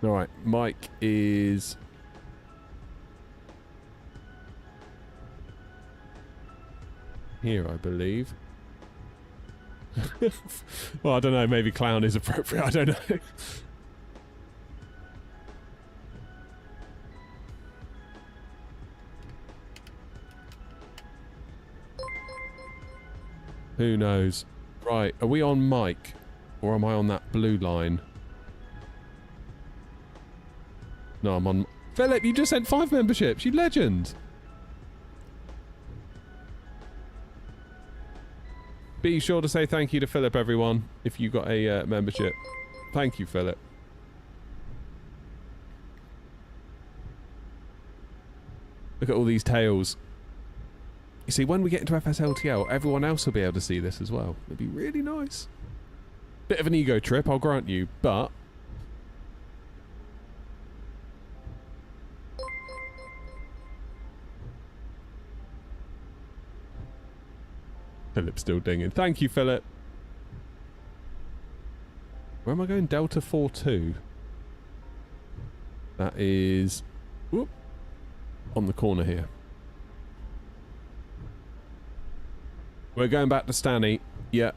Alright, Mike is... here, I believe. Well, I don't know, maybe clown is appropriate, I don't know. Who knows? Right, are we on Mike? Or am I on that blue line? No, I'm on... Philip, you just sent 5 memberships, you legend! Be sure to say thank you to Philip, everyone, if you got a membership. Thank you, Philip. Look at all these tails. You see, when we get into FSLTL, everyone else will be able to see this as well. It'd be really nice. Bit of an ego trip, I'll grant you, but... Philip's still dinging. Thank you, Philip. Where am I going? Delta 42. That is... Whoop, on the corner here. We're going back to Stanny. Yeah.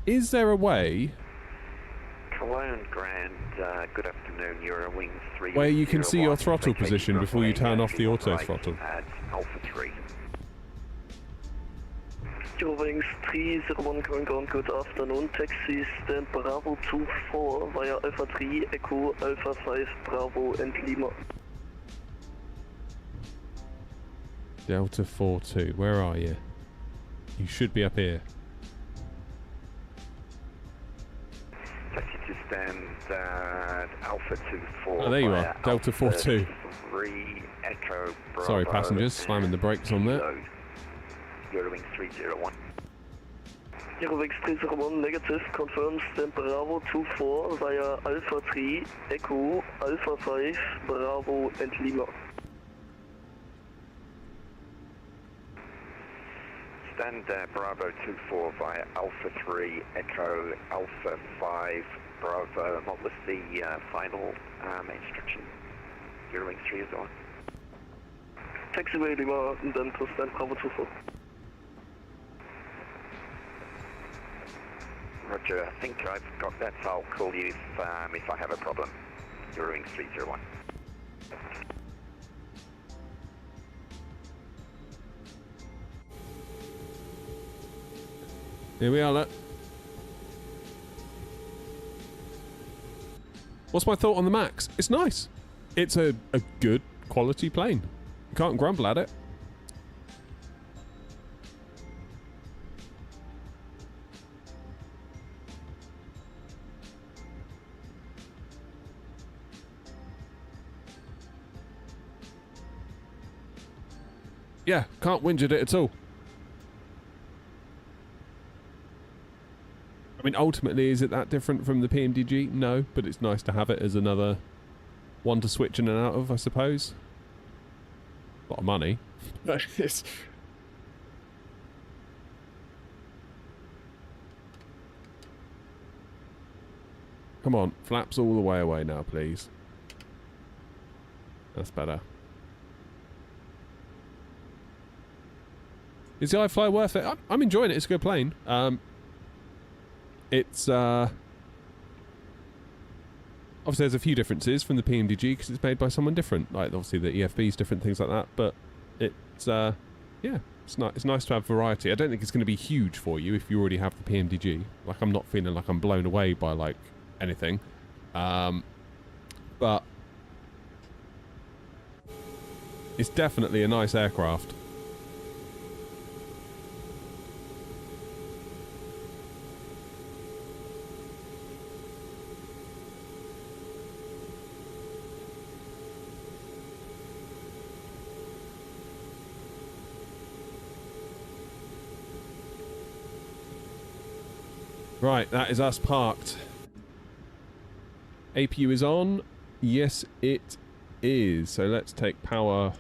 Is there a way... Cologne Grand, good afternoon, Eurowings 3. where you can see your throttle position before you turn off the auto throttle? At Alpha 3. Eurowings 301 Cologne, good afternoon. Taxi stand Bravo 24 via Alpha 3, Echo Alpha 5, Bravo and Lima. Delta 42, where are you? You should be up here. Taxi to stand Alpha 24. Oh, there you are. Delta 42. 3, Echo Bravo. Sorry, passengers, slamming the brakes on there. Eurowings 301. Eurowings 301 negative, confirm stand Bravo 24 via Alpha 3, Echo Alpha 5, Bravo and Lima. Stand Bravo 24 via Alpha 3, Echo Alpha 5, Bravo. What was the final instruction? Eurowings 301. Taxiway Lima and then to stand Bravo 24. Roger, I think I've got that. I'll call you if I have a problem. Eurowings 301. Here we are, look. What's my thought on the Max? It's nice. It's a good quality plane. You can't grumble at it. Yeah, can't whinge at it at all. I mean, ultimately, is it that different from the PMDG? No, but it's nice to have it as another one to switch in and out of, I suppose. A lot of money. It's... Come on, flaps all the way away now, please. That's better. Is the iFly worth it? I'm enjoying it. It's a good plane. It's obviously there's a few differences from the PMDG because it's made by someone different. Like obviously the EFBs, different things like that. But it's yeah, it's nice to have variety. I don't think it's going to be huge for you if you already have the PMDG. Like I'm not feeling like I'm blown away by like anything, but it's definitely a nice aircraft. Right, that is us parked. APU is on. Yes, it is. So let's take power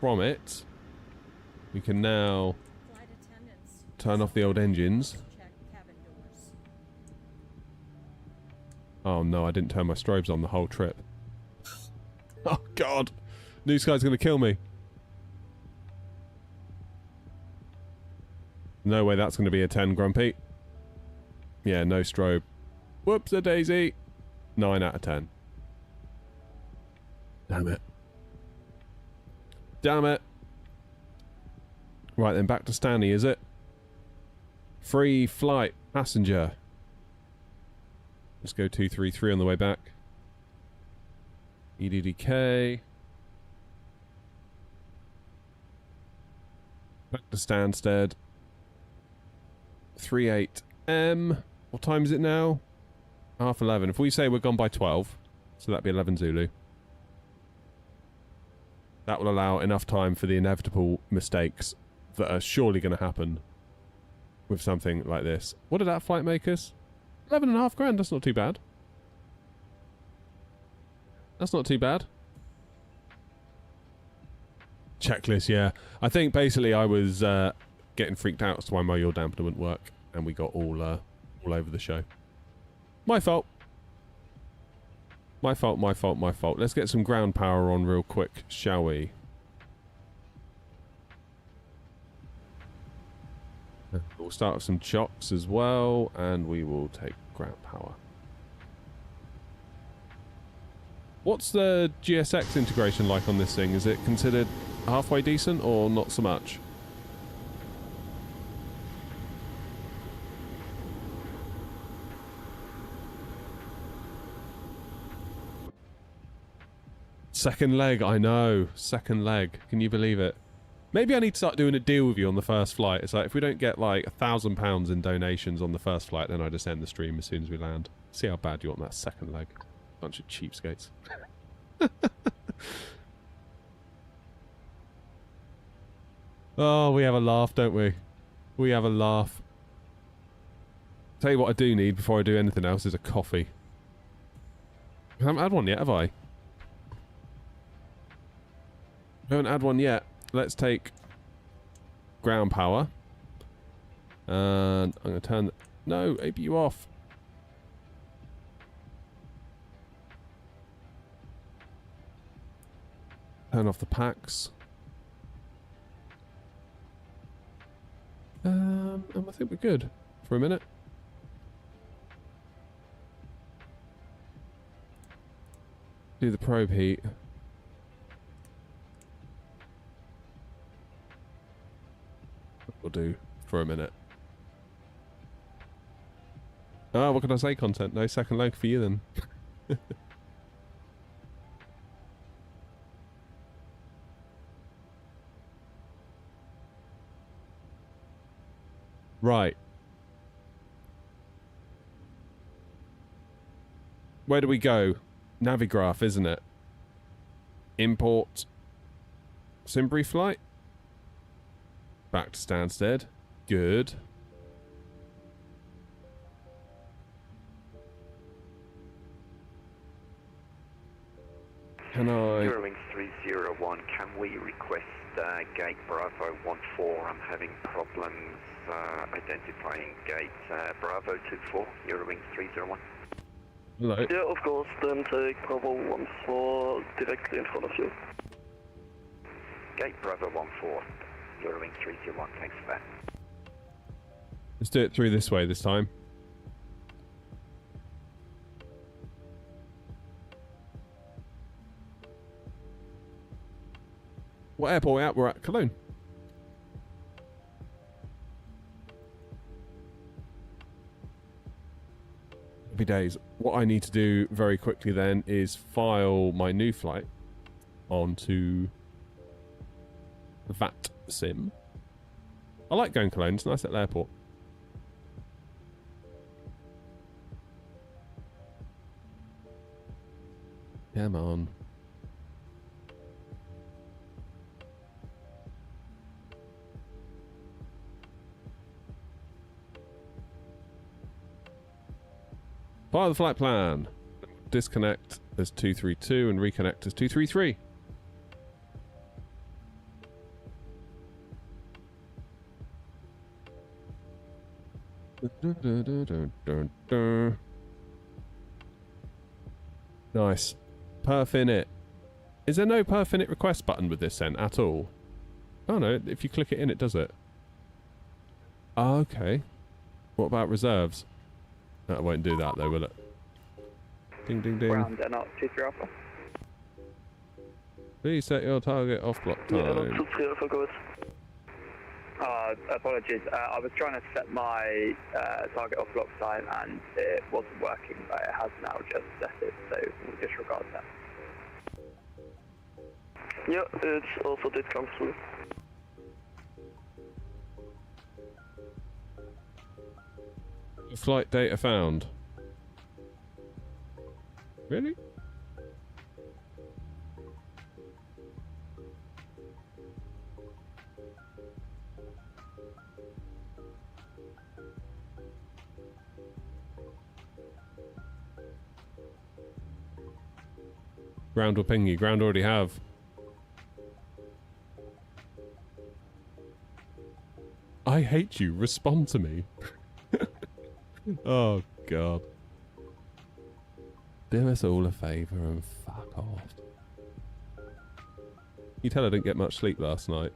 from it. We can now turn off the old engines. Oh no, I didn't turn my strobes on the whole trip. Oh god. New Sky's gonna kill me. No way that's gonna be a 10, Grumpy. Yeah, no strobe. Whoops-a-daisy. 9 out of 10. Damn it. Damn it. Right then, back to Stanley, is it? Free flight, passenger. Let's go 233 on the way back. EDDK. Back to Stansted. 38M. What time is it now? 11:30. If we say we're gone by 12, so that'd be 11 Zulu. That will allow enough time for the inevitable mistakes that are surely going to happen with something like this. What did that flight make us? 11.5 grand, that's not too bad. That's not too bad. Checklist, yeah. I think basically I was getting freaked out as to why my yaw dampener wouldn't work, and we got all over the show. My fault. My fault, my fault, my fault. Let's get some ground power on real quick, shall we? We'll start with some chocks as well, and we will take ground power. What's the GSX integration like on this thing? Is it considered halfway decent or not so much? Second leg, I know. Second leg. Can you believe it? Maybe I need to start doing a deal with you on the first flight. It's like, if we don't get like £1,000 in donations on the first flight, then I just end the stream as soon as we land. See how bad you want that second leg. Bunch of cheapskates. Oh, we have a laugh, don't we? We have a laugh. Tell you what I do need before I do anything else is a coffee. I haven't had one yet, have I? I haven't had one yet. Let's take ground power. And I'm going to turn... No, APU off. Turn off the packs. And I think we're good for a minute. Do the probe heat. We'll do for a minute. Oh, what can I say, content? No second leg for you then. Right. Where do we go? Navigraph, isn't it? Import. Simbury flight. Back to Stansted. Good. Can I... Eurowings 301, can we request gate Bravo 14? I'm having problems identifying gate Bravo 24, Eurowings 301. Hello. Yeah, of course, then take Bravo 14 directly in front of you. Gate Bravo 14, Eurowings 301, thanks for that. Let's do it through this way this time. What airport are we at? We're at Cologne. Happy days. What I need to do very quickly then is file my new flight onto VAT sim. I like going Cologne. It's a nice little airport. Come on. File the flight plan. Disconnect as 232 and reconnect as 233. Nice. Perf in it. Is there no perf in it request button with this then at all? Oh no, if you click it in, it does it. Oh, okay. What about reserves? That won't do that though, will it? Ding ding ding. Ground and not 23 Alpha. Please set your target off block time. Yeah, not 23 Alpha, go ahead. Apologies, I was trying to set my target off block time and it wasn't working, but it has now just set it, so we'll disregard that. Yeah, it also did come through. Flight data found. Really? Ground will ping you. Ground already have. I hate you. Respond to me. Oh, God. Do us all a favour and fuck off. You tell I didn't get much sleep last night.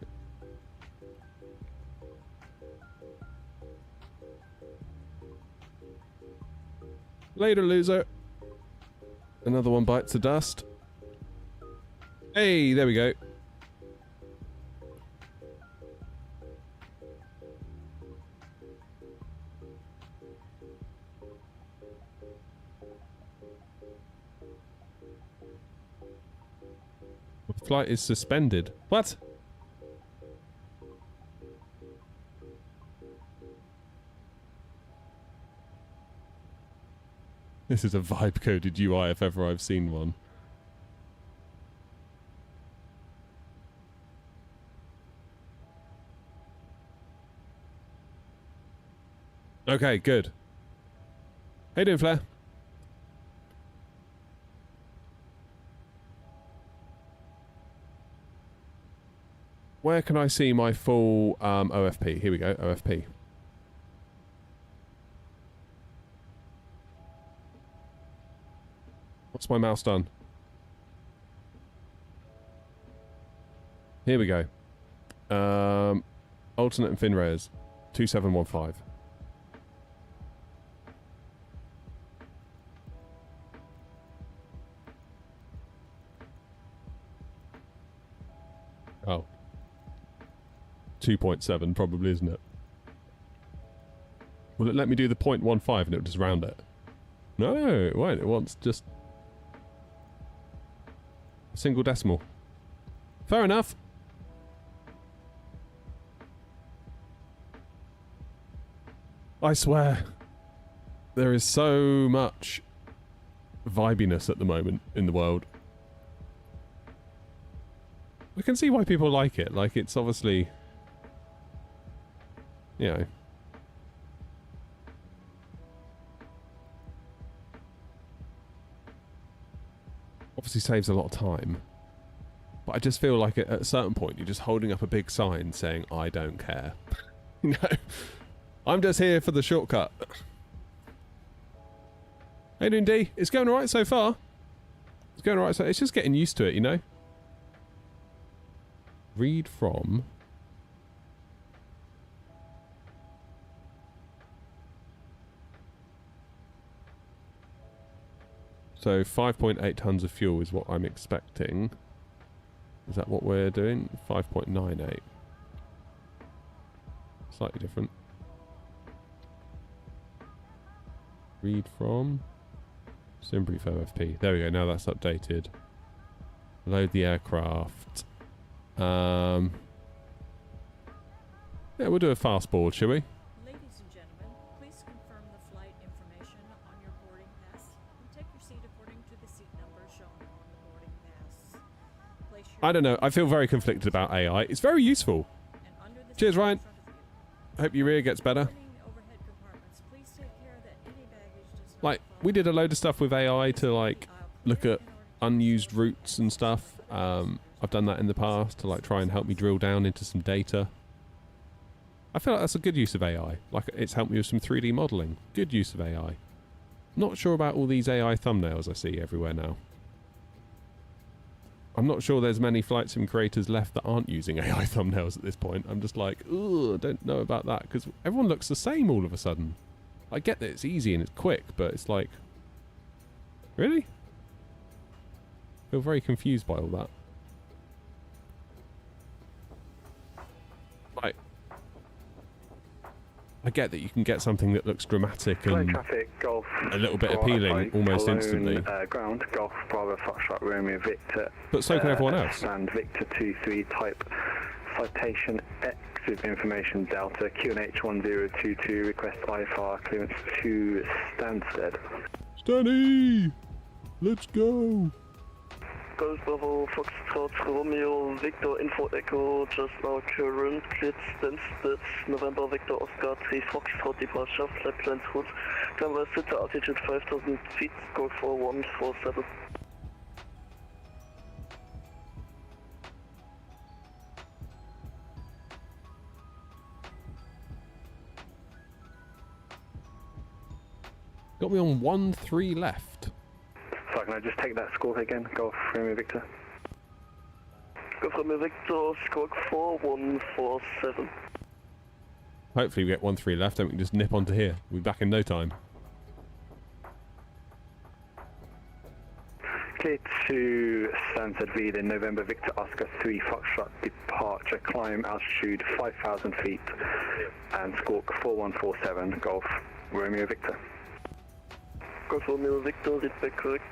Later, loser. Another one bites the dust. Hey, there we go. The flight is suspended. What? This is a vibe-coded UI if ever I've seen one. Okay, good. How you doing, Flair? Where can I see my full OFP? Here we go, OFP. What's my mouse done? Here we go. Alternate and fin rares. 2715. Oh. 2.7 probably, isn't it? Will it let me do the 0.15 and it'll just round it? No, it won't. It wants just a single decimal. Fair enough. I swear, there is so much vibiness at the moment in the world. I can see why people like it. Like, it's obviously, you know, obviously saves a lot of time. But I just feel like at a certain point you're just holding up a big sign saying, I don't care. You know? I'm just here for the shortcut. Hey doing, D? It's going alright so far. It's going alright, so it's just getting used to it, you know? Read from... So 5.8 tons of fuel is what I'm expecting. Is that what we're doing? 5.98. Slightly different. Read from Simbrief OFP. There we go, now that's updated. Load the aircraft. Yeah, we'll do a fast board, shall we? Ladies and gentlemen, please confirm the flight information on your boarding pass and take your seat according to the seat number shown on the boarding pass. Place your I don't know, I feel very conflicted about AI. It's very useful. and under the Cheers, seat in Ryan. front of you. Hope your rear gets better. Boarding overhead compartments, please take care that any baggage does not Like, fall we did a load of stuff with AI to, like, aisle look clear at in order to unused routes and stuff. I've done that in the past to, like, try and help me drill down into some data. I feel like that's a good use of AI. Like, it's helped me with some 3D modelling. Good use of AI. Not sure about all these AI thumbnails I see everywhere now. I'm not sure there's many flight sim creators left that aren't using AI thumbnails at this point. I'm just like, ugh, I don't know about that, because everyone looks the same all of a sudden. I get that it's easy and it's quick, but it's like, really? I feel very confused by all that. Like, I get that you can get something that looks dramatic Low and traffic, Golf. a little bit Bravo, appealing almost Cologne, instantly. Ground, Golf, Bravo, Foxtrot, Romeo, Victor. But so can everyone else. And Victor 2-3 type citation X with information Delta, QNH 1022, request iFly clearance to Stansted. Stanny! Let's go! Golf Bravo, Foxtrot, Romeo, Victor, Info Echo, just now current, cleared Stansted, November, Victor, Oscar, 3, Foxtrot, departure, flight plans route, runway center, altitude 5000 feet, Golf 4147. Got me on 1-3 left. So can I just take that score again? Golf Romeo Victor. Golf Romeo Victor, squawk 4147. Hopefully we get 1-3 left and we can just nip onto here. We'll be back in no time. Clear to Stansted V, then November Victor Oscar 3 Foxtrot departure, climb altitude 5,000 feet and squawk 4147, Golf Romeo Victor. Golf Romeo Victor, read back correct.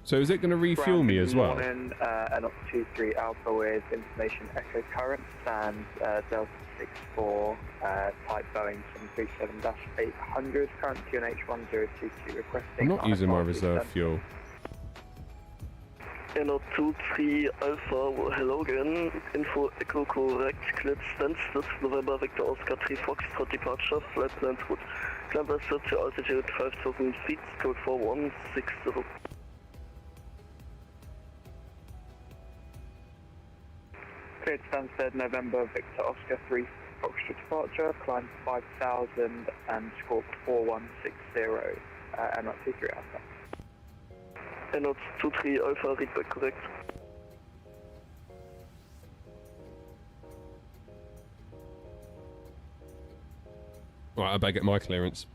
So is it going to refuel me as well? Morning, and up 23 Alpha with information echo current and Delta 64 type Boeing 737-800 current QNH 1022 requesting. I'm not using my reserve fuel. Eno 23 Alpha, hello again. Info echo correct. Cleared Stansted, November Victor Oscar 3 Foxtrot departure, flight plans route. Climb vessel to altitude 5,000 feet, code 4160. Cleared Stansted, November Victor Oscar 3 Foxtrot departure, climb 5,000 and squawk 4160, and not 23 Alpha. Eno 23 Alpha, read back correct. Right, I better get my clearance.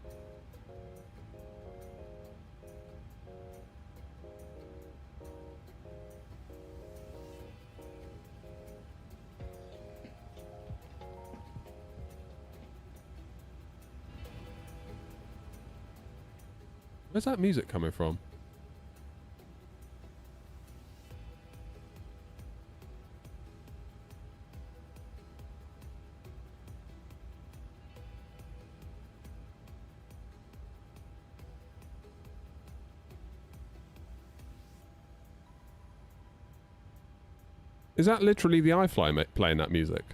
Where's that music coming from? Is that literally the iFly playing that music?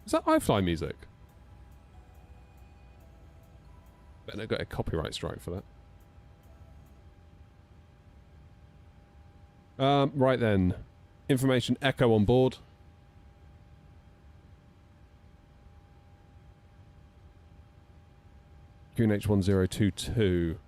Is that iFly music? Bet they got a copyright strike for that. Right then. Information echo on board. QNH 1022.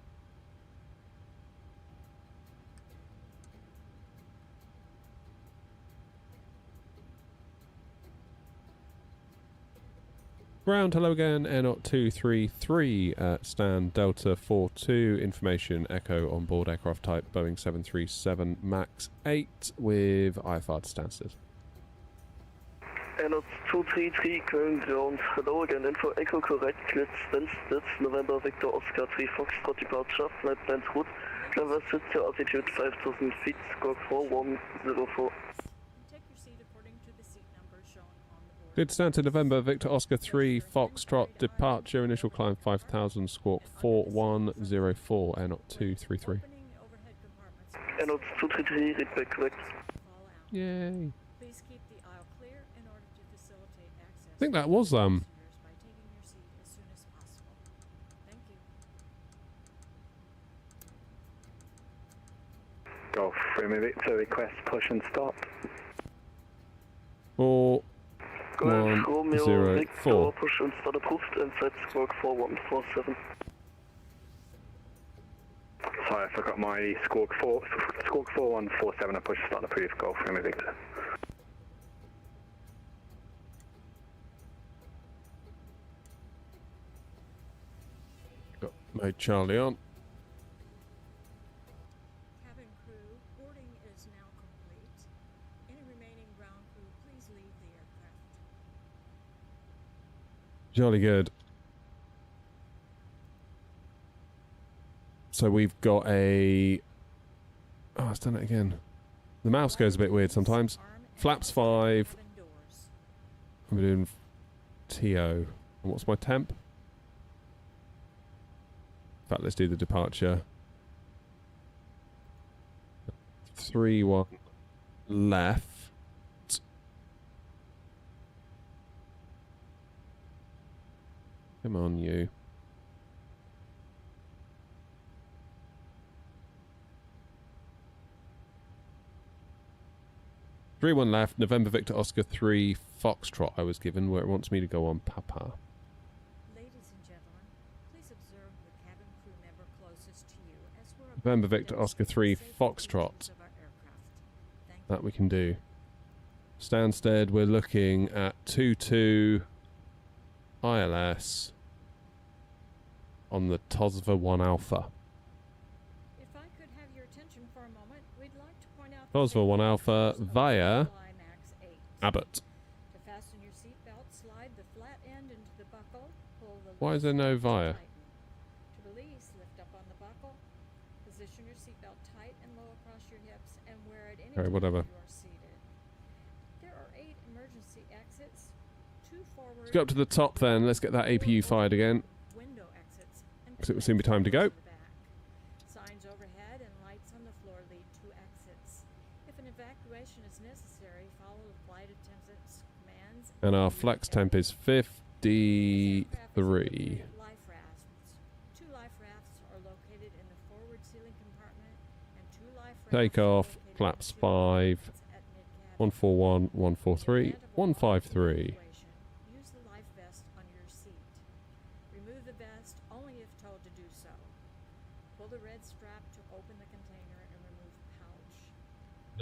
Ground, hello again, Air 233, stand Delta 42, information echo on board aircraft type Boeing 737 MAX 8 with IFR to Stansted. Air 233, current ground, hello again, info echo correct, cleared Stansted, November Victor Oscar 3 Foxtrot departure, flight plans route, climb vessel to altitude 5,000 feet, squawk 4104. Good stand to November, Victor Oscar 3, Foxtrot, departure, initial climb 5,000, squawk 4104, Air 233. Air 233, read back correct. Yay. Please keep the aisle clear in order to facilitate access. I think that was, by taking your seat as soon as possible. Thank you. Golf Romeo Victor, request push and stop. 4104. Push and start approved, inside squawk 4147. Sorry, I forgot my squawk 4147, I push start approved, Golf Romeo Victor. Got mode Charlie on. Cabin crew, boarding is now complete. Any remaining ground crew, please leave the aircraft. Jolly good. So we've got a... Oh, it's done it again. The mouse goes a bit weird sometimes. Flaps 5. I'm doing TO. And what's my temp? In fact, let's do the departure. 3-1 left. Come on, you. 3-1 left, November Victor Oscar 3 Foxtrot I was given, where it wants me to go on Papa. Ladies and gentlemen, please observe the cabin crew member closest to you as we're November about to Victor Oscar 3 demonstrate the safety Foxtrot. features of our aircraft. Thank That we can do. Stansted, we're looking at 22 ILS on the Tosva 1 Alpha. If I could have your attention for a moment, we'd like to point out Tosva 1 Alpha features of via iFly Max 8. Abbott. To fasten your seatbelt, slide the flat end into the buckle, pull the Why is there no via? tighten. To release, lift up on the buckle, position your seatbelt tight and low across your hips, and wear it any Okay, time whatever. you are seated. There are 8 emergency exits, 2 forward. Let's go up to the top then. Let's get that APU fired again. Window exits and Because it will soon be time to go. to the back. Signs overhead and lights on the floor lead to exits. If an evacuation is necessary, follow the flight attendant's commands. And our flex temp is 53. Life rafts. 2 life rafts are located in the forward ceiling compartment, and 2 life rafts Take are off, located flaps in the 5, at mid-cabin. 141, 143, In the event of a 153. evacuation, use the life vest on your seat. Remove the vest only if told to do so. Pull the red strap to open the container and remove pouch.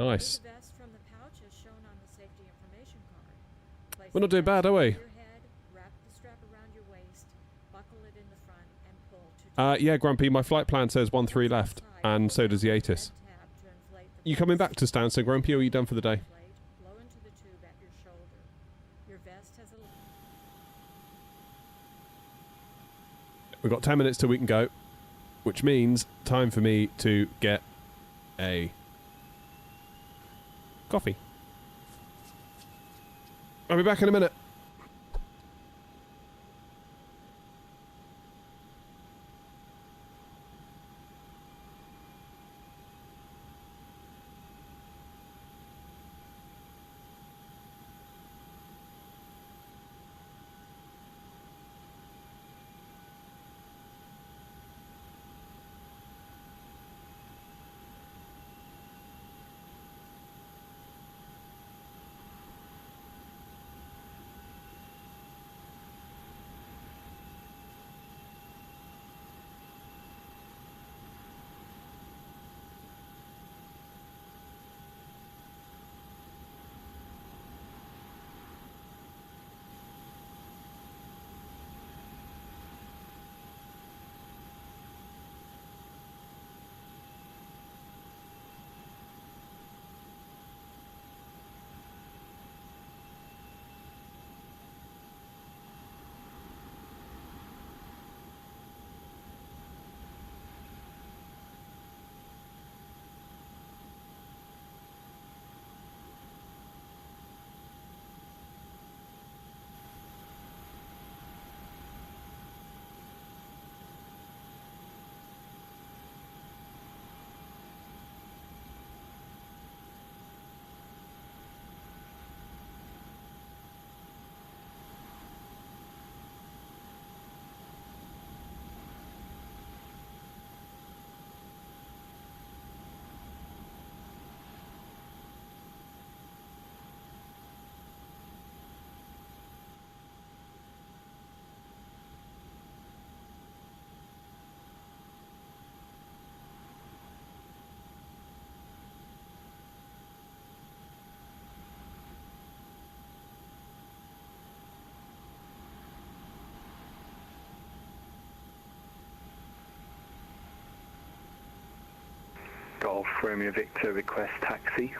Nice. Remove the vest from the pouch as shown on the safety information card. Place We're not the doing bad, vest are we? over your head, wrap the strap around your waist, buckle it in the front, and pull to Yeah, Grumpy, my flight plan says 1-3 left, and so does the ATIS. You coming back to Stansted, Grumpy, or are you done for the day? Blow into the tube at your shoulder. Your vest has a We've got 10 minutes till we can go, which means time for me to get a coffee. I'll be back in a minute. Golf Romeo Victor, request taxi.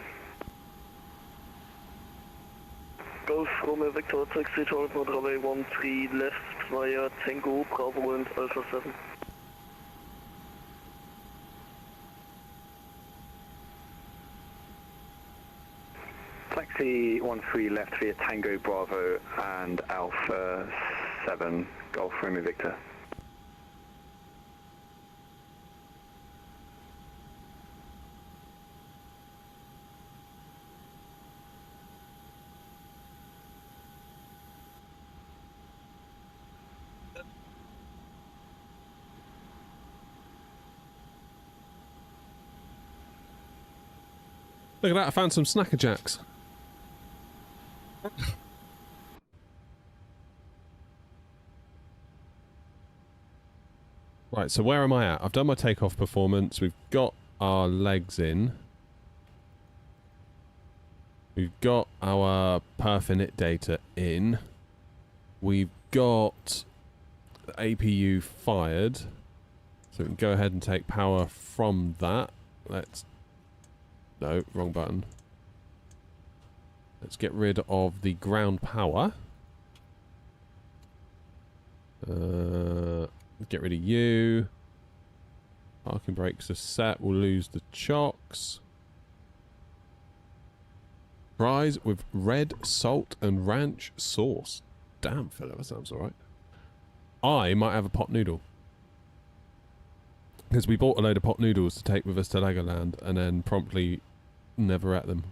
Golf Romeo Victor taxi tower for runway 13 left via Tango Bravo and Alpha 7. Taxi 13 left via Tango Bravo and Alpha 7, Golf Romeo Victor. Look at that, I found some Snacker Jacks. Right, so where am I at? I've done my takeoff performance. We've got our legs in. We've got our perf init data in. We've got the APU fired. So we can go ahead and take power from that. Let's... No, wrong button. Let's get rid of the ground power. Get rid of you. Parking brakes are set. We'll lose the chocks. Fries with red salt and ranch sauce. Damn, fella, that sounds alright. I might have a pot noodle. Because we bought a load of pot noodles to take with us to Legoland and then promptly never ate them.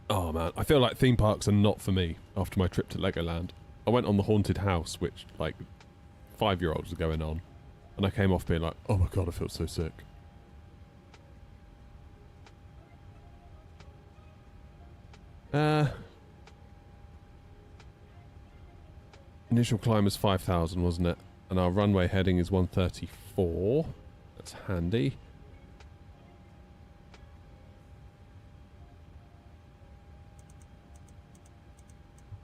Oh man, I feel like theme parks are not for me after my trip to Legoland. I went on the haunted house, which like 5-year-olds were going on, and I came off being like, oh my god, I feel so sick. Initial climb was 5,000, wasn't it? And our runway heading is 134. That's handy.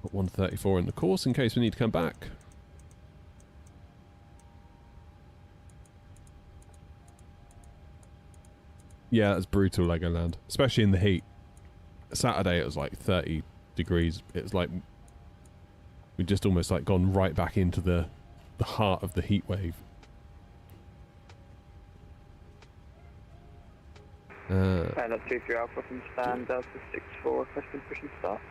Got 134 in the course in case we need to come back. Yeah, that's brutal, Legoland. Especially in the heat. Saturday it was like 30 degrees. It was like... we'd just almost like gone right back into the heart of the heat wave. And that's 23 Alpha from stand, Delta 64, requesting push and start.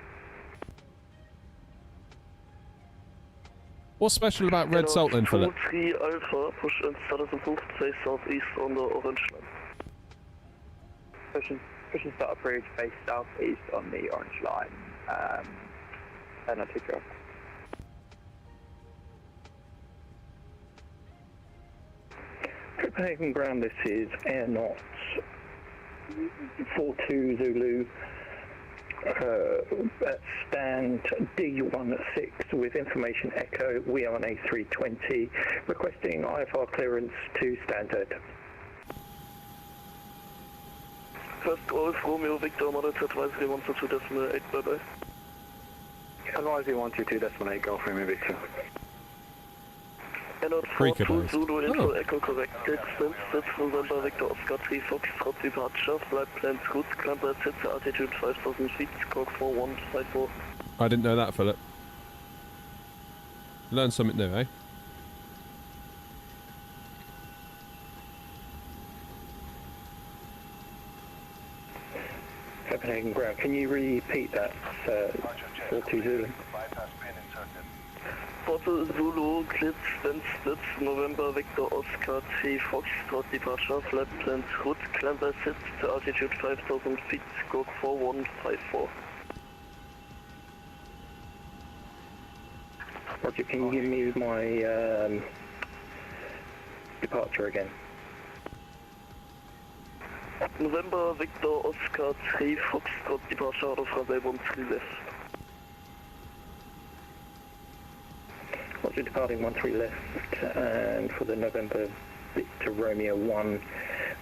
What's special about red salt then, Philip? 23 Alpha, push and start as approved, say southeast on the orange line. Push and start approved, face southeast on the orange line. And that's 23 Alpha. Copenhagen ground, this is Air Knot 42 Zulu. At stand D16 with information echo, we are on A320, requesting IFR clearance to standard. First Golf, Romeo, Victor, monitor advisory 122.8, bye-bye. Advisory 122.8, Golf Romeo Victor. Airnot 42 Zulu info, echo correct, distance, 6 November, Victor Oscar 3 Foxtrot departure, flight plans good, climb at altitude 5,000 feet, squawk 4154. I didn't know that, Philip. Learn something new, eh? Copenhagen ground, can you repeat that, 42 Zulu? Hotel Zulu, Glitz, November, Victor Oscar 3 Foxtrot departure, flight plans good, climb by to altitude 5,000 feet, squawk 4154. Roger, can you give me my departure again? November, Victor Oscar 3 Foxtrot departure out of runway 13 left. Roger, departing 13 left, and for the November Victor Romeo 1,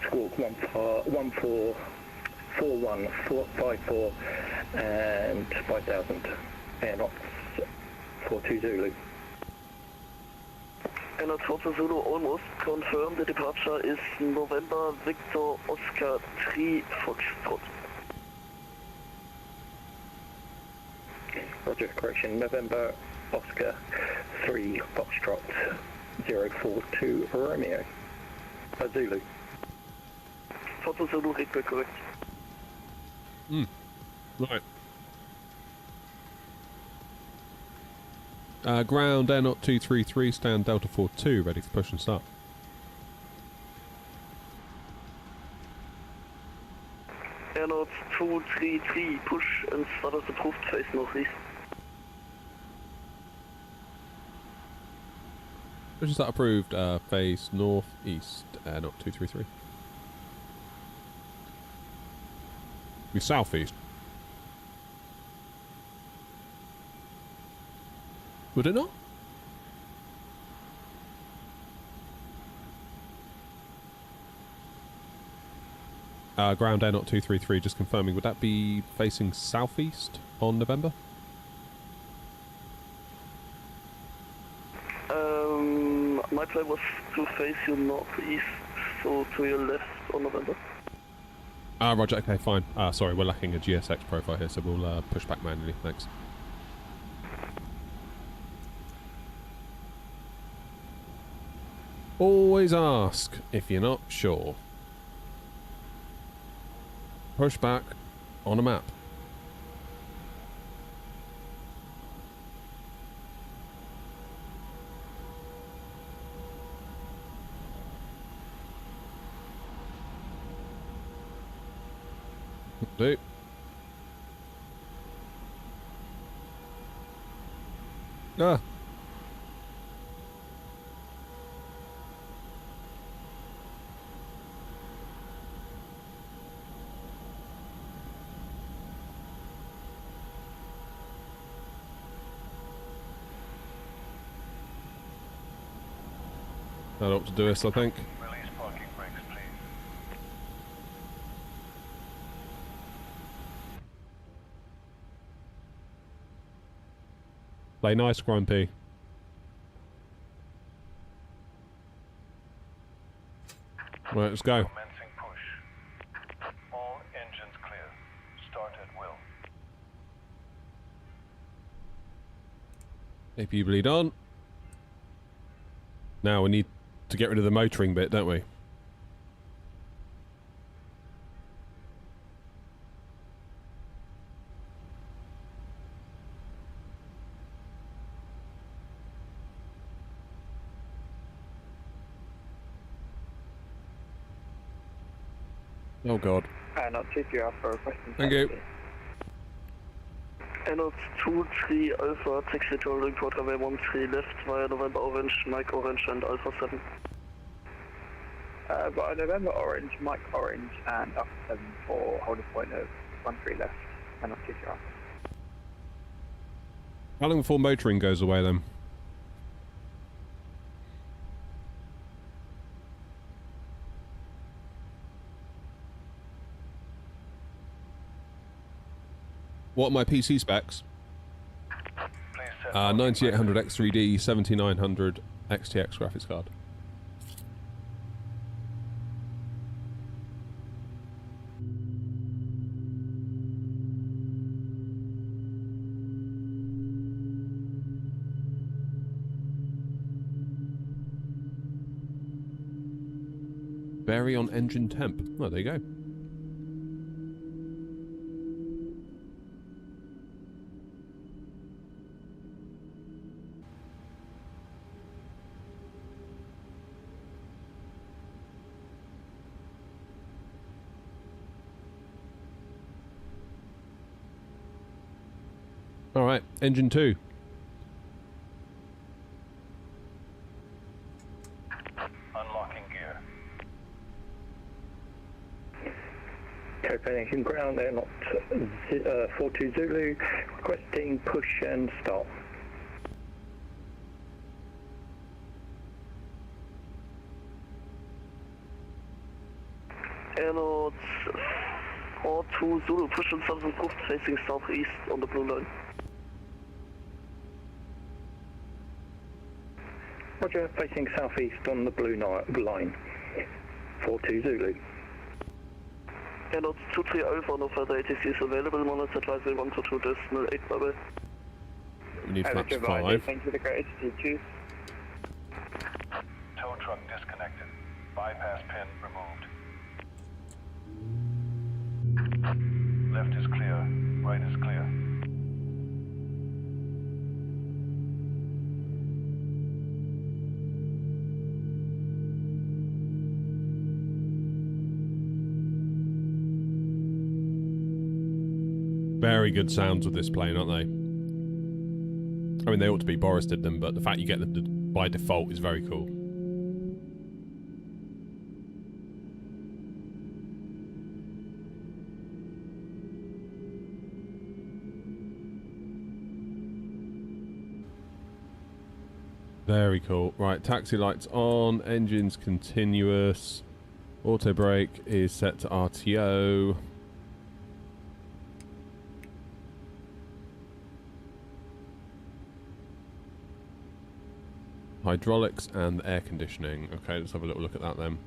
squawk 4154 and 5,000, Air Knots 42 Zulu. Air Knots 42 Zulu almost confirmed, the departure is November Victor Oscar 3 Foxtrot. Roger, correction, November Oscar 3 Foxtrot 042 Romeo. Zulu. 42 Zulu, correct. Right. Ground Air Knot 233, stand Delta 42, ready for push and start. Air Knot 233, push and start as approved, face northeast. Which is that approved? Face northeast, not 233. Be southeast. Would it not? Ground air not 233, just confirming. Would that be facing southeast on November? My plan was to face you northeast, so to your left on November. Roger, okay, fine. Sorry, we're lacking a GSX profile here, so we'll push back manually, thanks. Always ask if you're not sure. Push back on a map. Do. Ah. That ought to do us, I think. Release parking brakes, please. Play nice, Grumpy. Right, let's go. Commencing push. All engines clear. Start at will. AP bleed on. Now we need to get rid of the motoring bit, don't we? Oh god. Not 2-3 Alpha requesting. Thank you. Not 2-3 Alpha, taxi to report runway 13 left via November Orange, Mike Orange and Alpha 7. Got a November Orange, Mike Orange and Alpha 7 for holding point of 13 left. Not 2-3 Alpha. How long before motoring goes away then? What are my PC specs? 9800 X3D, 7900 XTX graphics card. Vary on engine temp. Oh, there you go. Alright, engine 2. Unlocking gear. Copenhagen ground there, not 42 Zulu, requesting push and stop. Airlord 42 Zulu, push and stop approved, facing southeast on the blue line. Roger, facing southeast on the blue line. 42 Zulu. Airlord 2-3 Alpha, no further ATCs available, monitor advisory 122 decimal 8, bye bye. We need flaps 5. Thank you for the great attitude. Tow truck disconnected. Bypass pin removed. Left is clear. Right is clear. Very good sounds with this plane, aren't they? I mean, they ought to be. Boris did them, but the fact you get them to by default is very cool. Very cool. Right, taxi lights on, engines continuous, auto brake is set to RTO. Hydraulics and air conditioning. Okay, let's have a little look at that then.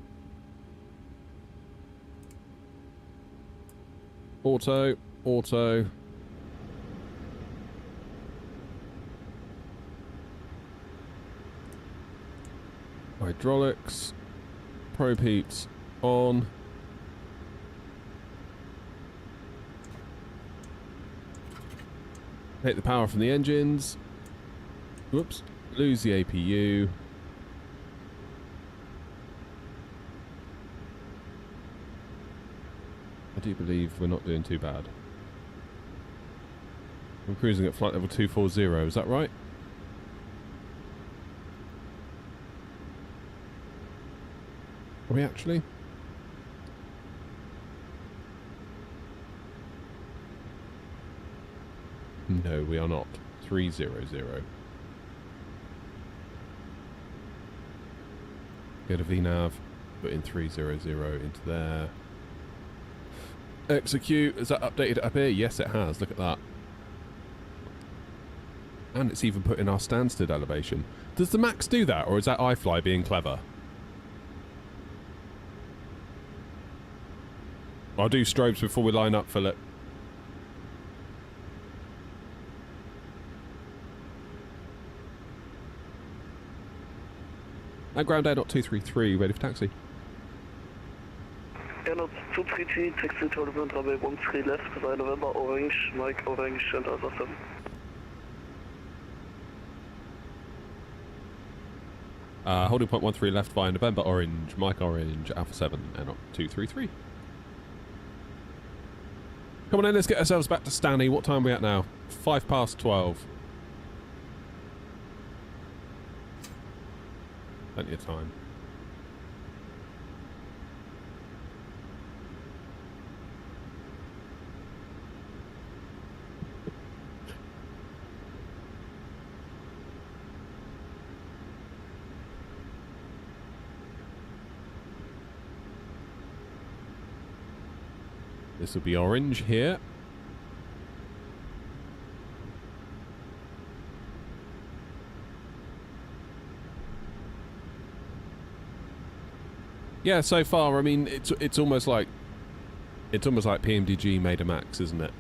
Auto, auto. Hydraulics, Pro Peeps on. Take the power from the engines. Whoops, lose the APU. I do believe we're not doing too bad. I'm cruising at flight level 240, is that right? Are we actually? No, we are not. 300. Go to VNav, put in 300 into there. Execute. Is that updated up here? Yes, it has. Look at that. And it's even put in our standstill elevation. Does the Max do that, or is that iFly being clever? I'll do strobes before we line up, Philip. At ground air, not 233, ready for taxi. Air not 233, taxi to November 13 left, via November orange, Mike orange, and Alpha 7. Holding point 13 left via November orange, Mike orange, Alpha 7, and not 233. Come on in, let's get ourselves back to Stanny. What time are we at now? 12:05. Plenty of time. This will be orange here. Yeah, so far, I mean, it's almost like PMDG made a Max, isn't it?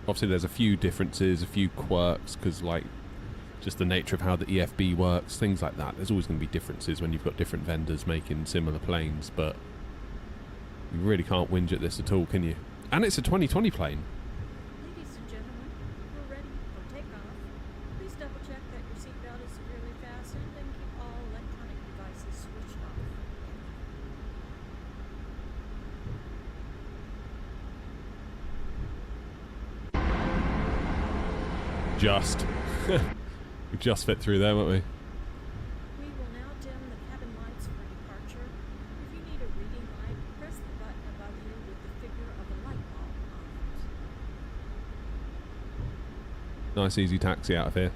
Obviously, there's a few differences, a few quirks, because like just the nature of how the EFB works, things like that. There's always going to be differences when you've got different vendors making similar planes, but you really can't whinge at this at all, can you? And it's a 2020 plane. Ladies and gentlemen, we're ready for takeoff. Please double check that your seatbelt is securely fastened and keep all electronic devices switched off. Just. We just fit through there, won't we? We will now dim the cabin lights for departure. If you need a reading light, press the button above you with the figure of a light bulb on it. Nice easy taxi out of here.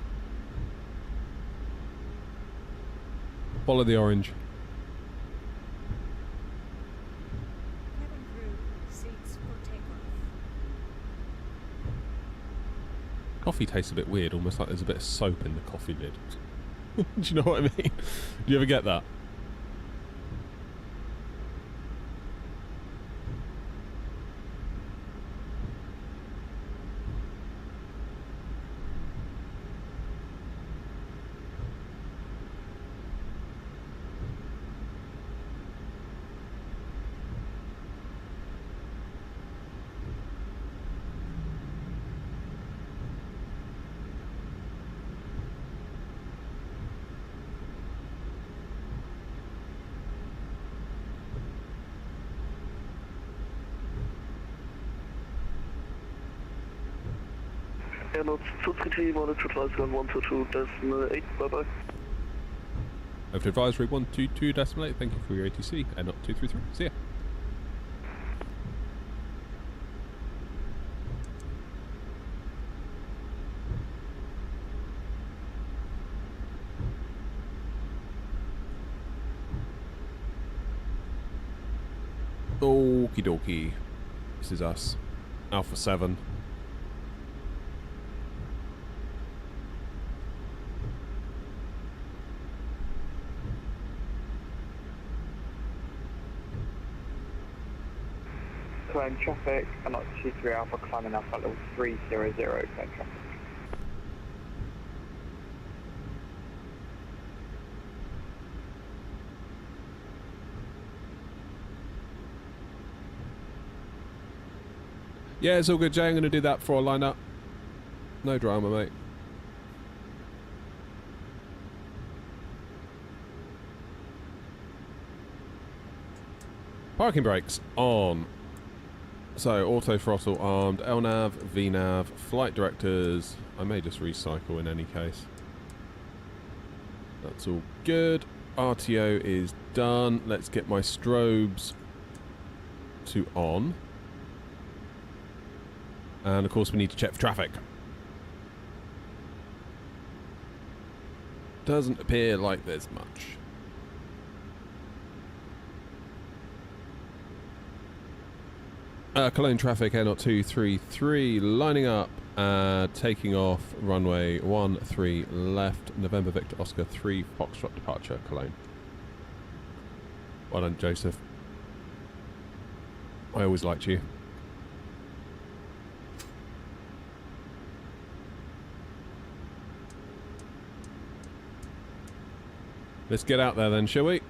Follow the orange. Cabin crew, seats for takeoff. Coffee tastes a bit weird, almost like there's a bit of soap in the coffee lid. Do you know what I mean? Do you ever get that? Air not 233, monitor flight 122, decimal 8, bye bye. Over to advisory 122.8. Thank you for your ATC and not 233. See ya. Okie dokie. This is us. Alpha 7. Cologne traffic, and not 23 Alpha climbing up at level 300, Cologne traffic. Yeah, it's all good, Jay. I'm going to do that before I line up. No drama, mate. Parking brakes on. So, auto throttle armed, LNAV, VNAV, flight directors. I may just recycle in any case. That's all good. RTO is done. Let's get my strobes to on. And of course we need to check for traffic. Doesn't appear like there's much. Cologne traffic, N0233, lining up, taking off, runway 13 left, November Victor Oscar 3, Foxtrot departure, Cologne. Well done, Joseph. I always liked you. Let's get out there then, shall we?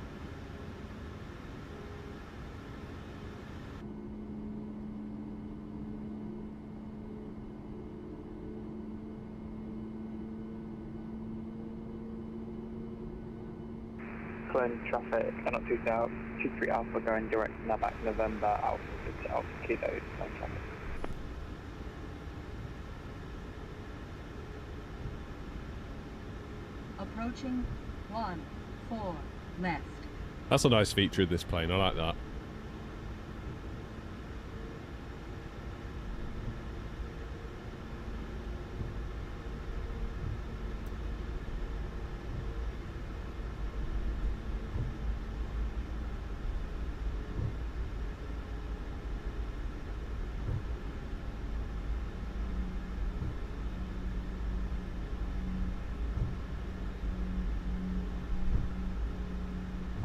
Cologne traffic, and not 23 Alpha going direct to Navigraph November Alpha to Alpha Kilo, Cologne traffic. Approaching 14 left. That's a nice feature of this plane, I like that.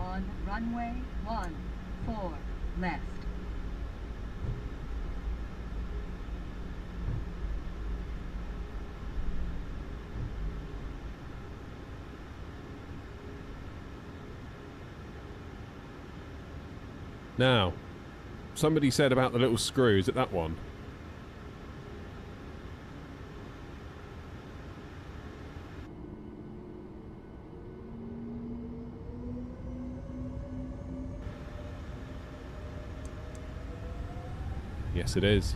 On runway 14 left. Now, somebody said about the little screw, is it that one? Yes, it is.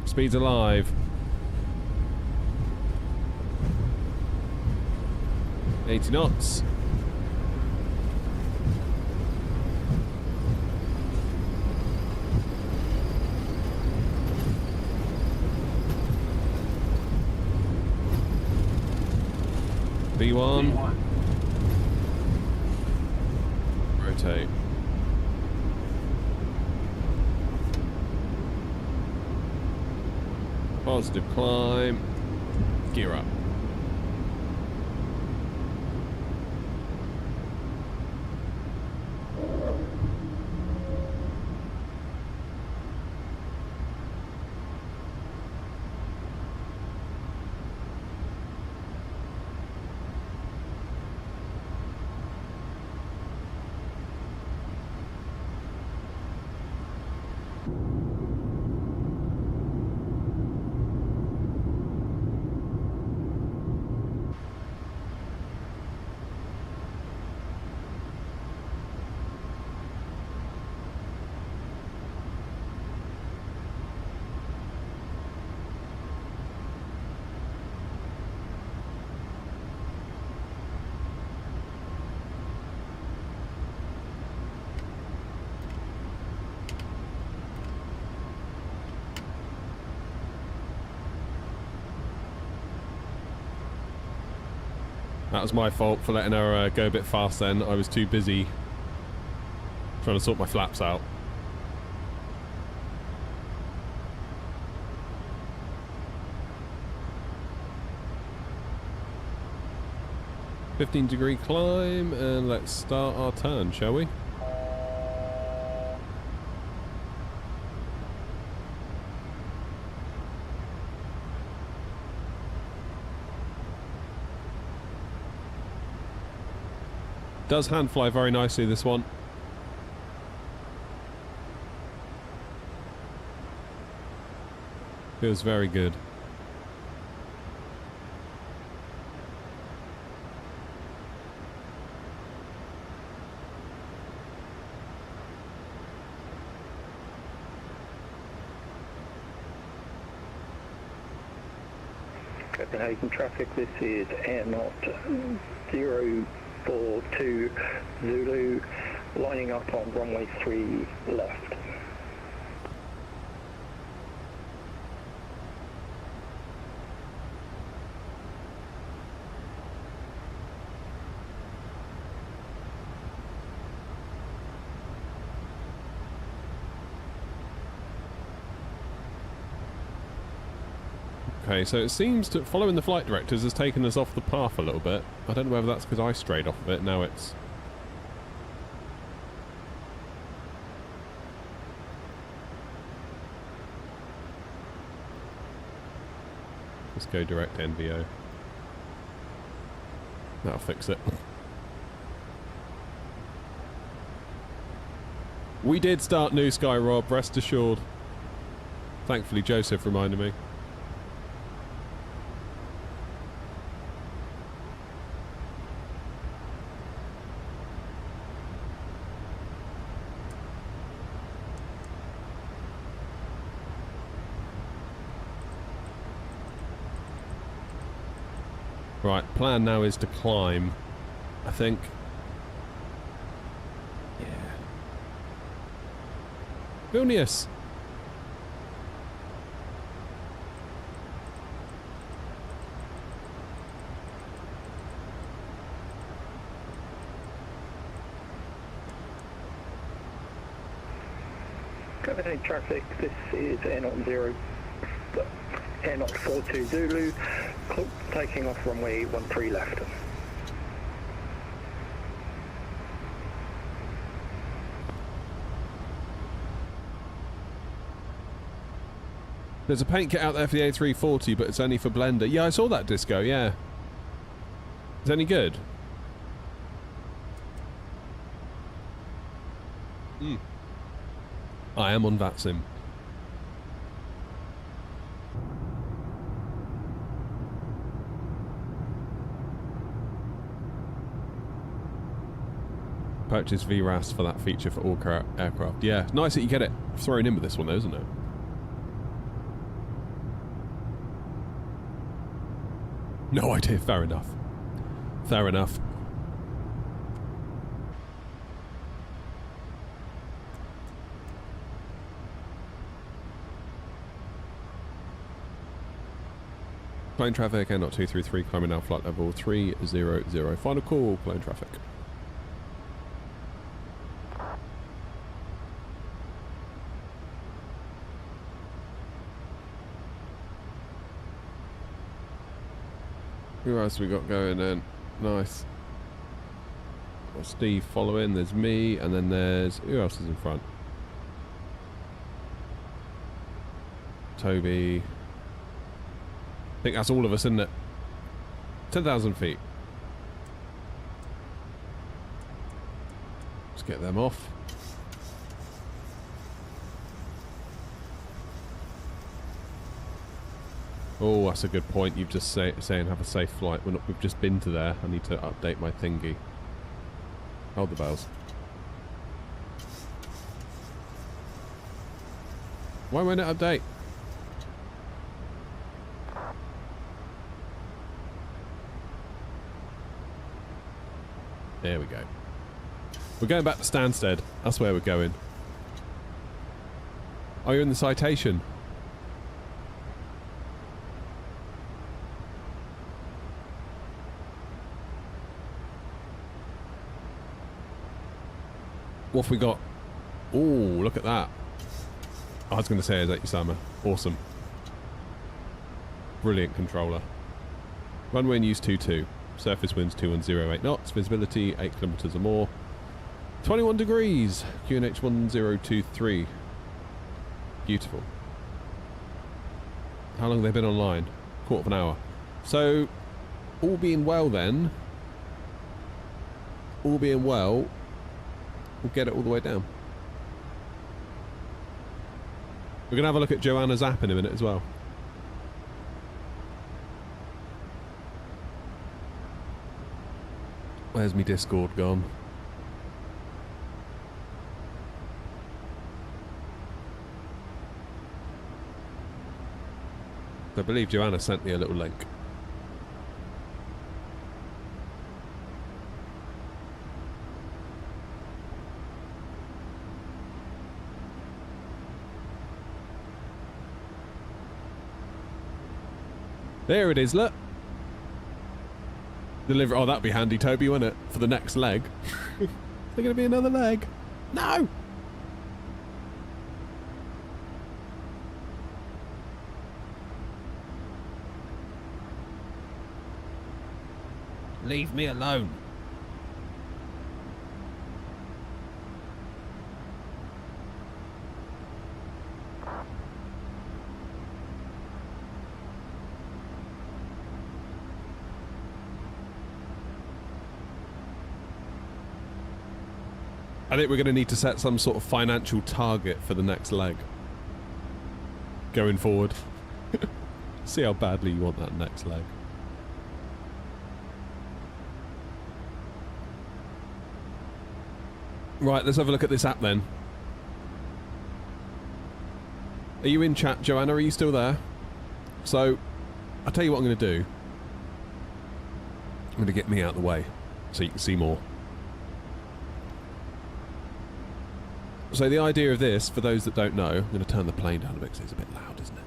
Speed's alive. 80 knots. B1. Rotate. Positive climb. Gear up. That was my fault for letting her go a bit fast then. I was too busy trying to sort my flaps out. "15-degree climb," and let's start our turn, shall we? Does hand fly very nicely, this one. Feels very good. Copenhagen traffic, this is Air Knot 042 Zulu, lining up on runway 3 left. Okay, so it seems to following the flight directors has taken us off the path a little bit. I don't know whether that's because I strayed off of it. Now it's... Let's go direct NVO. That'll fix it. We did start New Sky, Rob, rest assured. Thankfully Joseph reminded me. Right, plan now is to climb, I think. Yeah. Vilnius! Copenhagen traffic, this is Air Knot 42 Zulu, taking off runway 13 left. There's a paint kit out there for the A340, but it's only for Blender. Yeah, I saw that, Disco, yeah. Is it any good? I am on VATSIM. Purchase VRAS for that feature for all aircraft. Yeah, nice that you get it thrown in with this one though, isn't it? No idea, fair enough. Fair enough. Plane traffic, Air Knot 233, climbing now flight level 300. Final call, plane traffic. Who else we got going then? Nice. Got Steve following, there's me, and then there's... Who else is in front? Toby. I think that's all of us, isn't it? 10,000 feet. Let's get them off. Oh, that's a good point. You've just saying have a safe flight. We've just been to there. I need to update my thingy. Hold the bells. Why won't it update? There we go. We're going back to Stansted. That's where we're going. Are you in the citation? What have we got? Oh, look at that. I was going to say, is that Usama? Awesome. Brilliant controller. Runway in use 22. Surface winds 2108 knots. Visibility 8 kilometers or more. 21 degrees. QNH 1023. Beautiful. How long have they been online? Quarter of an hour. So, all being well then, all being well, we'll get it all the way down. We're going to have a look at Joanna's app in a minute as well. Where's me Discord gone? I believe Joanna sent me a little link. There it is, look. Deliver. Oh, that'd be handy, Toby, wouldn't it? For the next leg. Is there going to be another leg? No! Leave me alone. I think we're going to need to set some sort of financial target for the next leg. Going forward. See how badly you want that next leg. Right, let's have a look at this app then. Are you in chat, Joanna? Are you still there? So, I'll tell you what I'm going to do. I'm going to get me out of the way so you can see more. So the idea of this, for those that don't know, I'm going to turn the plane down a bit because it's a bit loud, isn't it?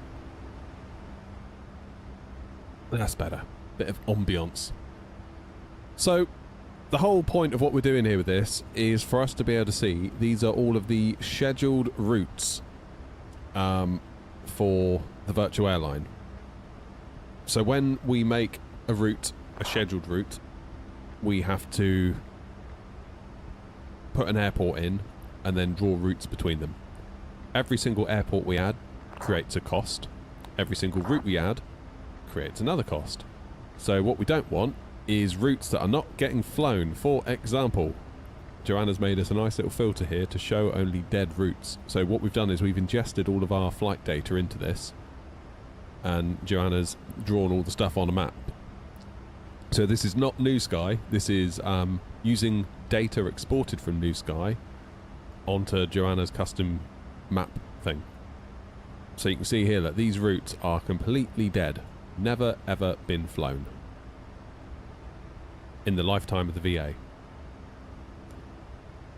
That's better. Bit of ambience. So, the whole point of what we're doing here with this is for us to be able to see these are all of the scheduled routes for the virtual airline. So when we make a route, a scheduled route, we have to put an airport in and then draw routes between them. Every single airport we add creates a cost. Every single route we add creates another cost. So what we don't want is routes that are not getting flown. For example, Joanna's made us a nice little filter here to show only dead routes. So what we've done is we've ingested all of our flight data into this, and Joanna's drawn all the stuff on a map. So this is not New Sky, this is using data exported from New Sky onto Joanna's custom map thing. So you can see here that these routes are completely dead, never ever been flown in the lifetime of the VA.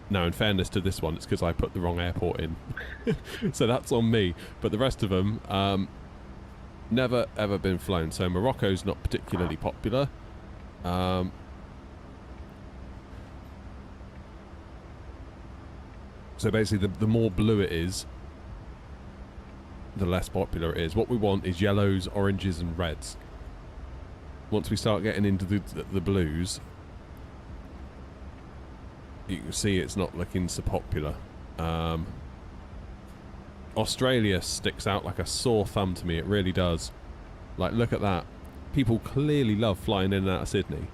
Now, in fairness to this one, it's because I put the wrong airport in. So that's on me. But the rest of them, never ever been flown. So Morocco's not particularly popular. So basically, the more blue it is, the less popular it is. What we want is yellows, oranges, and reds. Once we start getting into the blues, you can see it's not looking so popular. Australia sticks out like a sore thumb to me, it really does. Like, look at that. People clearly love flying in and out of Sydney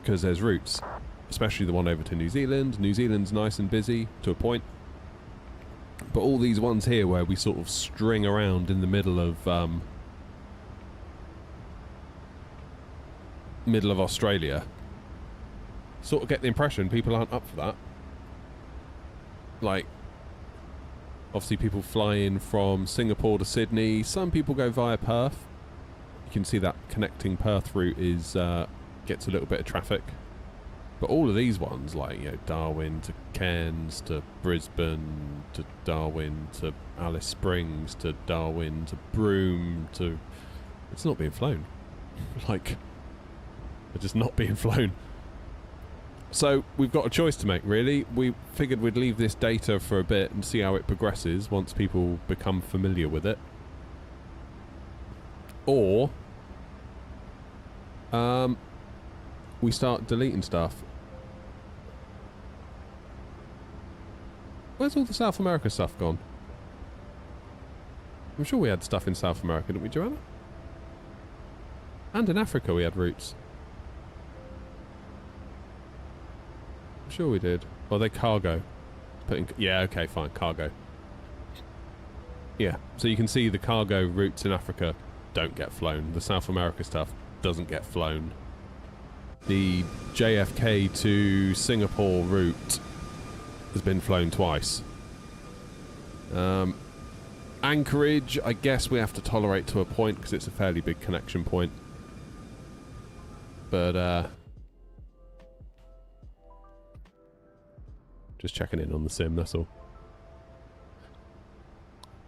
because there's routes, especially the one over to New Zealand. New Zealand's nice and busy to a point, but all these ones here where we sort of string around in the middle of Australia, sort of get the impression people aren't up for that. Like, obviously people fly in from Singapore to Sydney. Some people go via Perth. You can see that connecting Perth route is gets a little bit of traffic. But all of these ones, like, you know, Darwin to Cairns to Brisbane to Darwin to Alice Springs to Darwin to Broome to... It's not being flown. Like, they're just not being flown. So we've got a choice to make, really. We figured we'd leave this data for a bit and see how it progresses once people become familiar with it. Or we start deleting stuff. Where's all the South America stuff gone? I'm sure we had stuff in South America, didn't we, Joanna? And in Africa we had routes. I'm sure we did. Or they cargo. Yeah, okay, fine, cargo. Yeah, so you can see the cargo routes in Africa don't get flown. The South America stuff doesn't get flown. The JFK to Singapore route has been flown twice. Anchorage, I guess we have to tolerate to a point because it's a fairly big connection point. But, just checking in on the sim, that's all.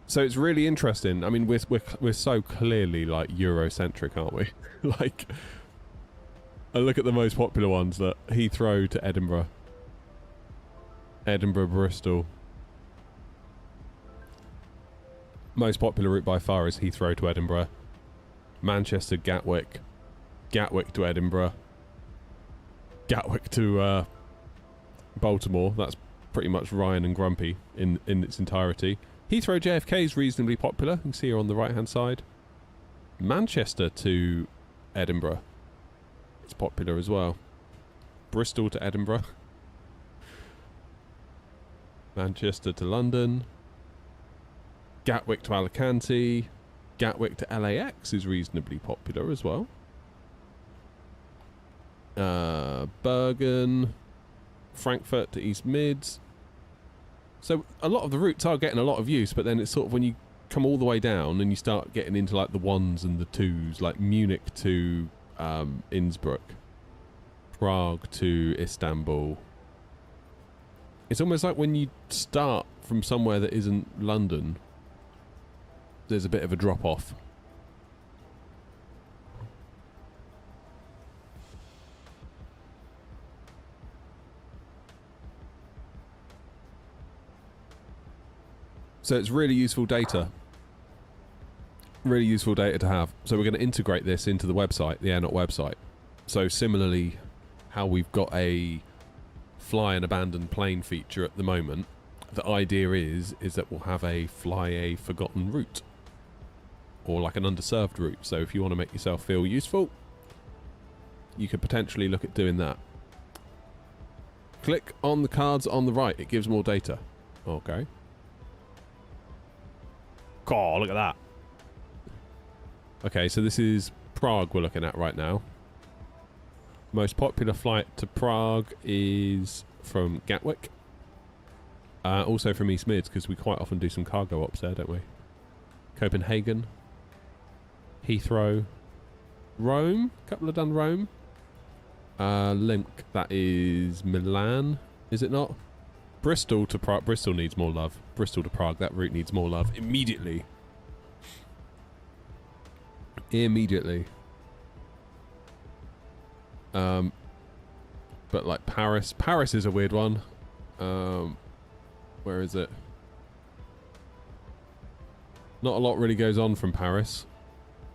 So it's really interesting. I mean, we're so clearly, like, Eurocentric, aren't we? Like, I look at the most popular ones, that Heathrow to Edinburgh. Edinburgh, Bristol. Most popular route by far is Heathrow to Edinburgh. Manchester, Gatwick. Gatwick to Edinburgh. Gatwick to Baltimore. That's pretty much Ryan and Grumpy in its entirety. Heathrow JFK is reasonably popular. You can see here on the right hand side. Manchester to Edinburgh. It's popular as well. Bristol to Edinburgh. Manchester to London. Gatwick to Alicante. Gatwick to LAX is reasonably popular as well. Bergen. Frankfurt to East Mids. So a lot of the routes are getting a lot of use, but then it's sort of when you come all the way down and you start getting into like the ones and the twos, like Munich to Innsbruck, Prague to Istanbul. It's almost like when you start from somewhere that isn't London, there's a bit of a drop off. So it's really useful data. Really useful data to have. So we're going to integrate this into the website, the Airnaut website. So similarly, how we've got a fly an abandoned plane feature at the moment, the idea is that we'll have a fly a forgotten route. Or like an underserved route. So if you want to make yourself feel useful, you could potentially look at doing that. Click on the cards on the right. It gives more data. Okay. Oh, look at that. Okay, so this is Prague we're looking at right now. Most popular flight to Prague is from Gatwick. Also from East Mids, because we quite often do some cargo ops there, don't we? Copenhagen. Heathrow. Rome. A couple have done Rome. Link, that is Milan, is it not? Bristol to Prague. Bristol needs more love. Bristol to Prague. That route needs more love immediately. Immediately. But like Paris. Paris is a weird one. Where is it? Not a lot really goes on from Paris,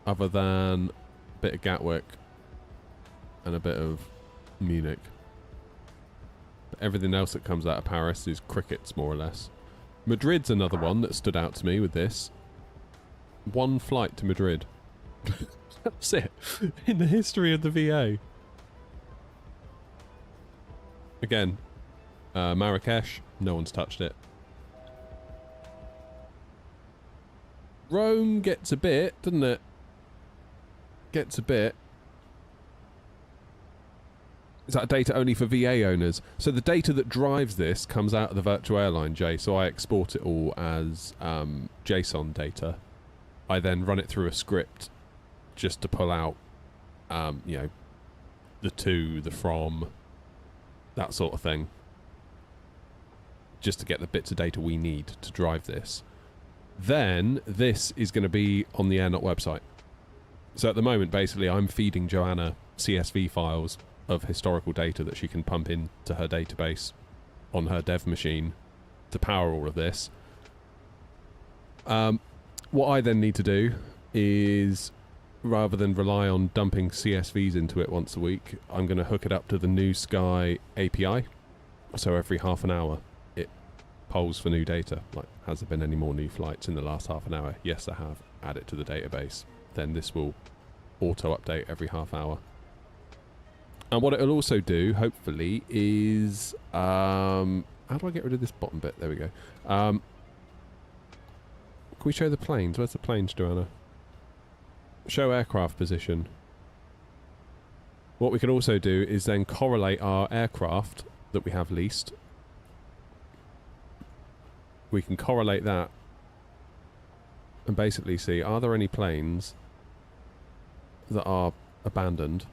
other than a bit of Gatwick and a bit of Munich. Everything else that comes out of Paris is crickets, more or less. Madrid's another one that stood out to me with this. One flight to Madrid. That's it. In the history of the VA. Again, Marrakesh, no one's touched it. Rome gets a bit, doesn't it? Gets a bit. Is that data only for VA owners? So the data that drives this comes out of the virtual airline, Jay, so I export it all as JSON data. I then run it through a script just to pull out, you know, the to, the from, that sort of thing. Just to get the bits of data we need to drive this. Then this is going to be on the Airnaut website. So at the moment, basically, I'm feeding Joanna CSV files of historical data that she can pump into her database on her dev machine to power all of this. What I then need to do is, rather than rely on dumping CSVs into it once a week, I'm going to hook it up to the New Sky API. So every half an hour it polls for new data. Like, has there been any more new flights in the last half an hour? Yes, there have. Add it to the database. Then this will auto-update every half hour. And what it'll also do, hopefully, is... how do I get rid of this bottom bit? There we go. Can we show the planes? Where's the planes, Joanna? Show aircraft position. What we can also do is then correlate our aircraft that we have leased. We can correlate that and basically see, are there any planes that are abandoned?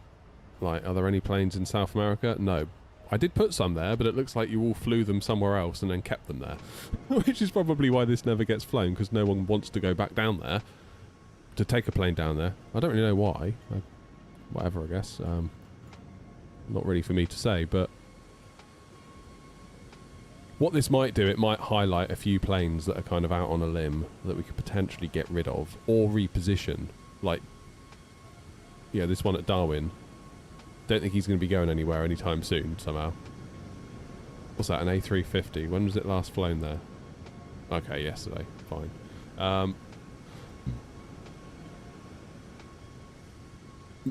Like, are there any planes in South America? No. I did put some there, but it looks like you all flew them somewhere else and then kept them there. Which is probably why this never gets flown, because no one wants to go back down there to take a plane down there. I don't really know why. Whatever, I guess. Not really for me to say, but what this might do, it might highlight a few planes that are kind of out on a limb that we could potentially get rid of or reposition. Like, yeah, this one at Darwin. Don't think he's going to be going anywhere anytime soon, somehow. What's that, an A350? When was it last flown there? Okay, yesterday. Fine.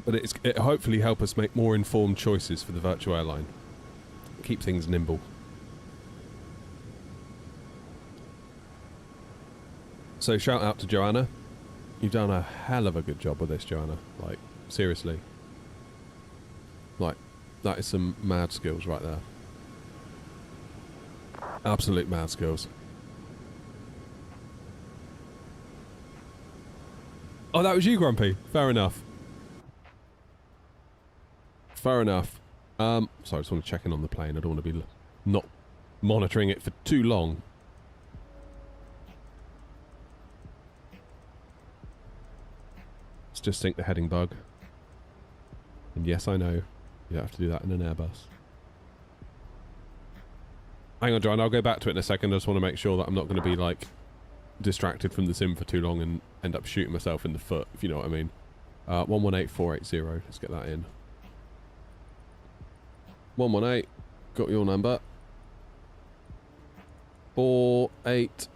But it hopefully help us make more informed choices for the virtual airline. Keep things nimble. So shout out to Joanna. You've done a hell of a good job with this, Joanna. Like, seriously. Like, that is some mad skills right there. Absolute mad skills. Oh, that was you, Grumpy. Fair enough. Fair enough. Sorry, I just want to check in on the plane. I don't want to be not monitoring it for too long. Let's just sync the heading bug. And yes, I know. You don't have to do that in an Airbus. Hang on, John. I'll go back to it in a second. I just want to make sure that I'm not going to be, like, distracted from the sim for too long and end up shooting myself in the foot, if you know what I mean. 118480. Let's get that in. 118. Got your number. 480.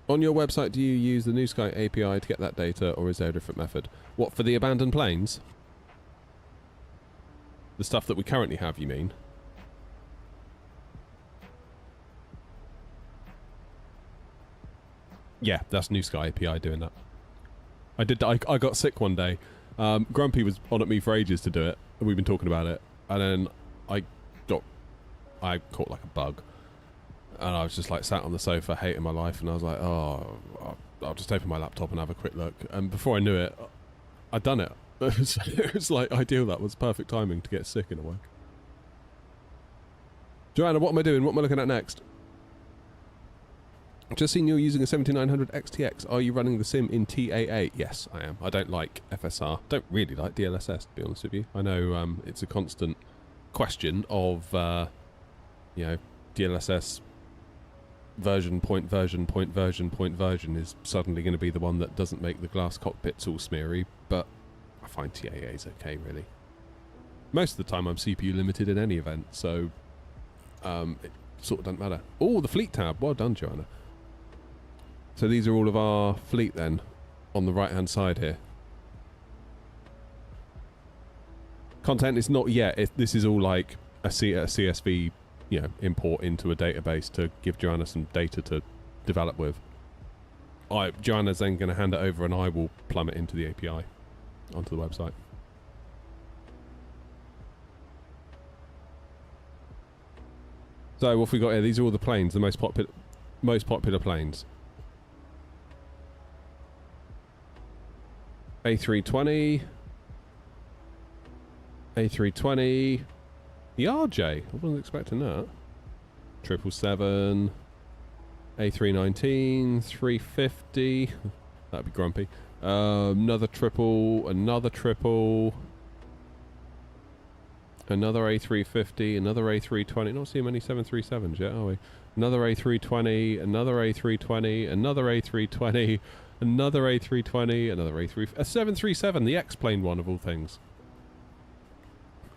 On your website, do you use the New Sky API to get that data, or is there a different method? What, for the abandoned planes? The stuff that we currently have, you mean? Yeah, that's New Sky API doing that. I got sick one day. Grumpy was on at me for ages to do it. We've been talking about it. And then I caught like a bug. And I was just like sat on the sofa hating my life, and I was like, oh, I'll just open my laptop and have a quick look. And before I knew it, I'd done it. It was like ideal. That was perfect timing to get sick in a way. Joanna, what am I doing? What am I looking at next? Just seen you're using a 7900 XTX. Are you running the sim in TAA? Yes, I am. I don't like FSR. Don't really like DLSS, to be honest with you. I know it's a constant question of, you know, DLSS version is suddenly going to be the one that doesn't make the glass cockpits all smeary, but I find TAA is okay, really. Most of the time I'm CPU limited in any event, so it sort of doesn't matter. Oh, the fleet tab. Well done, Joanna. So these are all of our fleet then, on the right hand side here. Content is not yet. This is all like a CSV, you know, import into a database to give Joanna some data to develop with. Joanna's then going to hand it over, and I will plumb it into the API onto the website. So what have we got here? These are all the planes, the most popular planes. A320, A320, the RJ. I wasn't expecting that. 777, A319, 350. That'd be grumpy. Another triple, another triple. Another A350, another A320. Not seeing many 737s yet, are we? Another A320, another A320, another A320, another A320, another A3... A 737, the X-plane one of all things.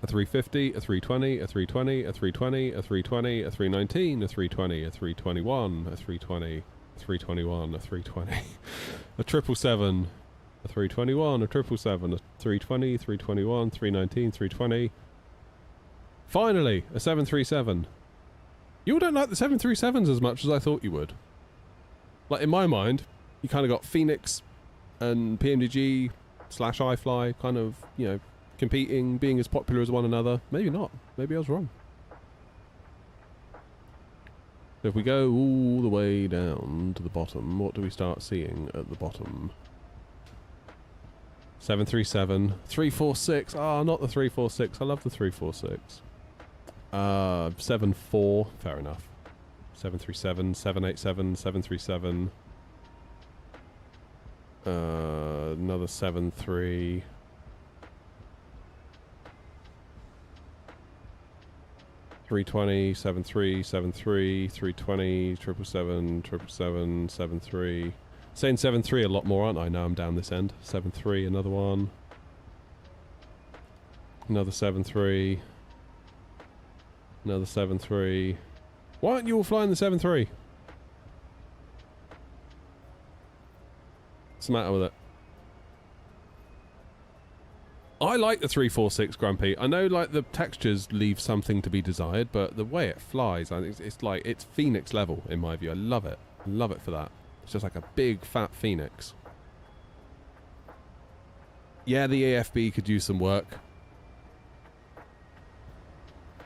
A 350, a 320, a 320, a 320, a 320, a 319, a 320, a 321, a 320, a 321, a 320, a 777, a 321, a 777, a 320, 321, 319, 320. Finally, a 737. You all don't like the 737s as much as I thought you would. Like, in my mind, you kind of got Phoenix and PMDG / iFly kind of, you know, competing, being as popular as one another. Maybe not. Maybe I was wrong. So if we go all the way down to the bottom, what do we start seeing at the bottom? 737. 346. Ah, not the 346. I love the 346. 74, fair enough. 737, 787, 737. Another 73. .320, 73, 73, 320, 777, 777, 73. Saying 73 a lot more, aren't I? Now I'm down this end. 73, another one. Another 73. Another 7.3. Why aren't you all flying the 7.3? What's the matter with it? I like the 346 Grumpy. I know, like, the textures leave something to be desired, but the way it flies, it's like, it's Phoenix level, in my view. I love it. I love it for that. It's just like a big, fat Phoenix. Yeah, the AFB could use some work.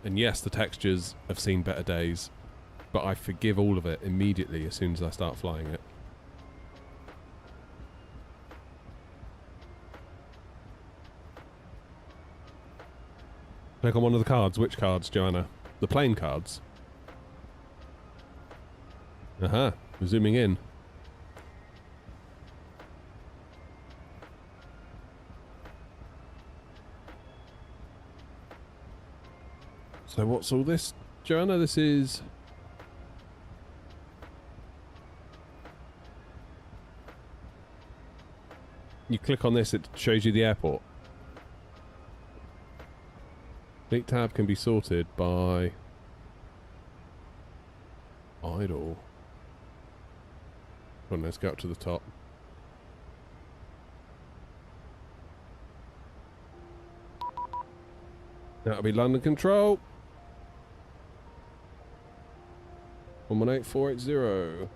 And yes, the textures have seen better days, but I forgive all of it immediately as soon as I start flying it. Click on one of the cards. Which cards, Joanna? The plane cards. Aha, we're zooming in. So what's all this, Joanna? This is... You click on this, it shows you the airport. Fleet tab can be sorted by... idle. Come on, let's go up to the top. That'll be London Control. 118480.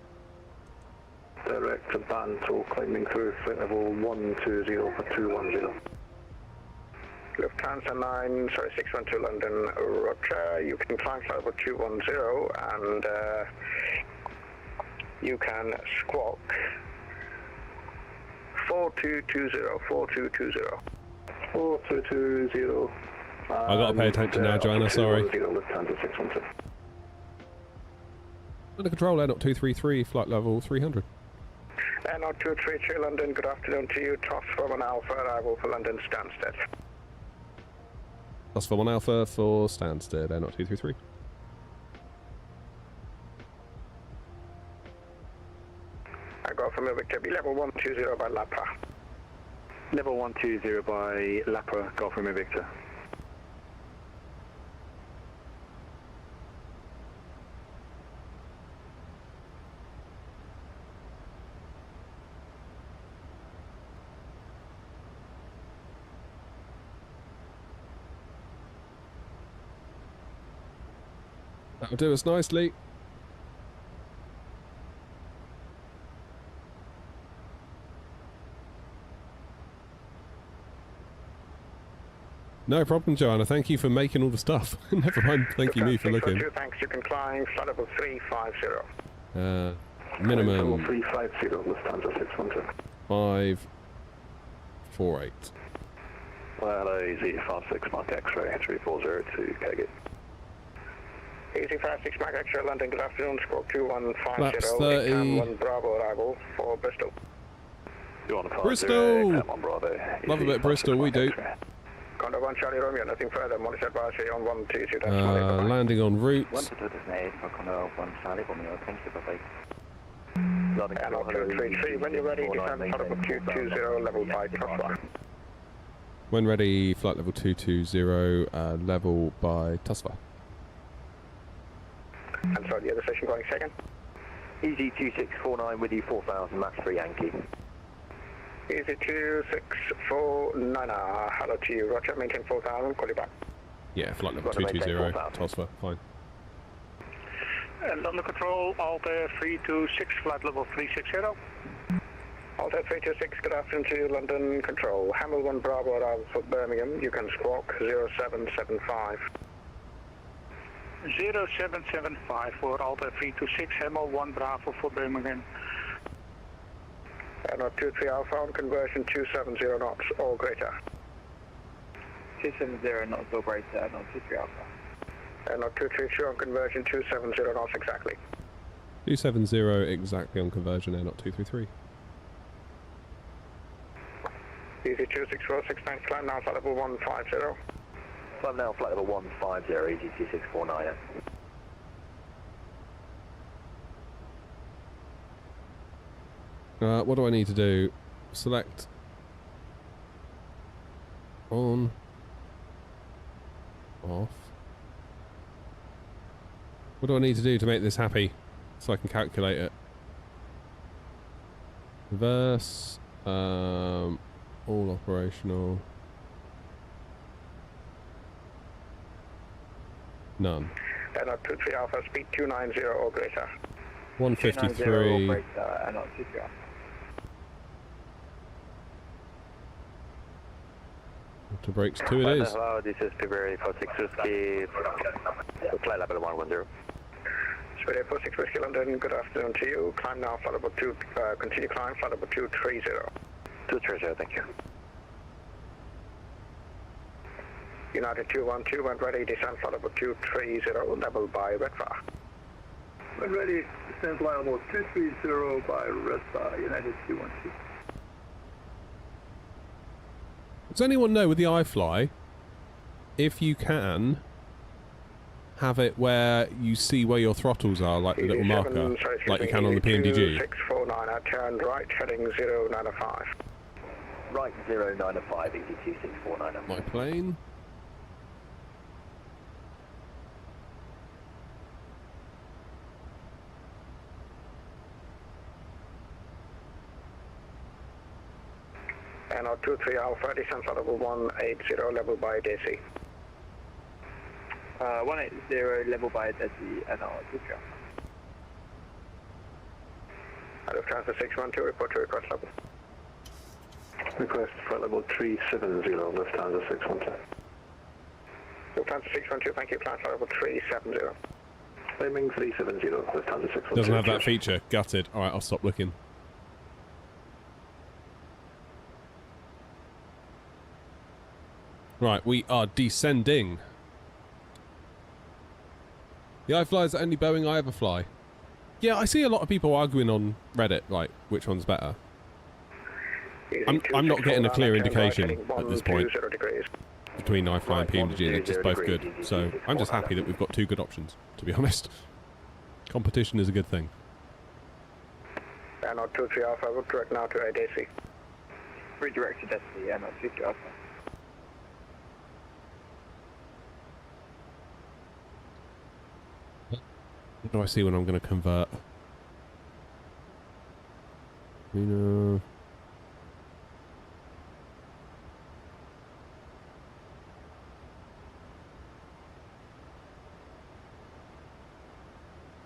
Direct to Bantal, climbing through flight level 120 for 210. Lufthansa 612 London, Roger. You can climb flight level 210 and you can squawk 4220, 4220. 4220. I gotta pay attention now, Joanna, sorry. Lufthansa 612. Under control, Air 233, flight level 300. Air 233 London, good afternoon to you. Toss from an Alpha, arrival for London Stansted. Plus for 1 Alpha for Stansted, Air 233. I go from Victor, be level 120 by Lapra. Level 120 by Lapra, Golf Romeo Victor. That'll do us nicely. No problem, Joanna. Thank you for making all the stuff. Never mind thanking me for looking. Thanks, you can climb flight level 350. Minimum 350, Lufthansa 612. 548. Hello, EZ56 Mark X-ray 340 to Kegit. EZ56 Mark X-ray London, good afternoon, squawk 2150. Flaps 30. 1 Bravo arrival for Bristol. Bristol! Love a bit of Bristol, we do. Condor 1 Charlie Romeo, nothing further. Monitor advisory on 122. Landing on route. 122 for Condor 1 Charlie Romeo, thank you, bye-bye. And on 233, when you're ready, descend flight level 220, level by Toswa. When ready, flight level 220, level by Toswa. And sorry, the other station going second. Easy 2649 with you, 4000, max 3 Yankee. Easy 2649, hello to you, roger, maintain 4000, call you back. Yeah, flight level 220, Toswa, fine. London Control, Alta 326, flight level 360. Alta 326, good afternoon to you, London Control. Hamel 1 Bravo for Birmingham, you can squawk 0775. 0775 for Alta 326, Hamel 1 Bravo for Birmingham. And 23 Alpha on conversion 270 knots or greater. 270 knots or greater, not 23 Alpha. And 232 on conversion 270 knots exactly. 270 exactly on conversion, air not 233. Easy 2646, thanks, climb now, flight level 150. Climb now, flight level 150, easy 2649. What do I need to do? Select on, off. What do I need to do to make this happy so I can calculate it? Reverse, all operational. None. And 23 Alpha, speed 290 or greater. 153. 290 or greater, and 23 Alpha. To brakes 2 it is. Hello, this is February 46 Whiskey, flight level 110. Spirit 46 Whiskey London, good afternoon to you. Climb now, flight level 2, continue climb, flight level 230. 230, thank you. United 212, when ready, descend flight level 230, level by Redfar. When ready, descend flight level 230 by Redfar, United 212. Does anyone know with the iFly, if you can have it where you see where your throttles are, like the little marker, like you can on the PMDG? 649, I turn right, heading 095. Right 095, easy 2649. My plane. And 23 Alpha, descend flight level 180, level by DC. 180, level by Desi, and 23 Alpha. Lufthansa 612, report to request level. Request flight level 370, Lufthansa 612. Lufthansa 612, thank you, climb flight level 370. Claiming 370, Lufthansa 612. Doesn't have that feature. Gutted. Alright, I'll stop looking. Right, we are descending. The iFly is the only Boeing I ever fly. Yeah, I see a lot of people arguing on Reddit, like, which one's better. I'm not getting a clear indication at this point between iFly and PMDG. They're just both good. So I'm just happy that we've got two good options, to be honest. Competition is a good thing. And 23 Alpha, we'll direct now to ADC. Redirect to Desi, and 23 Alpha. What do I see when I'm going to convert? You know.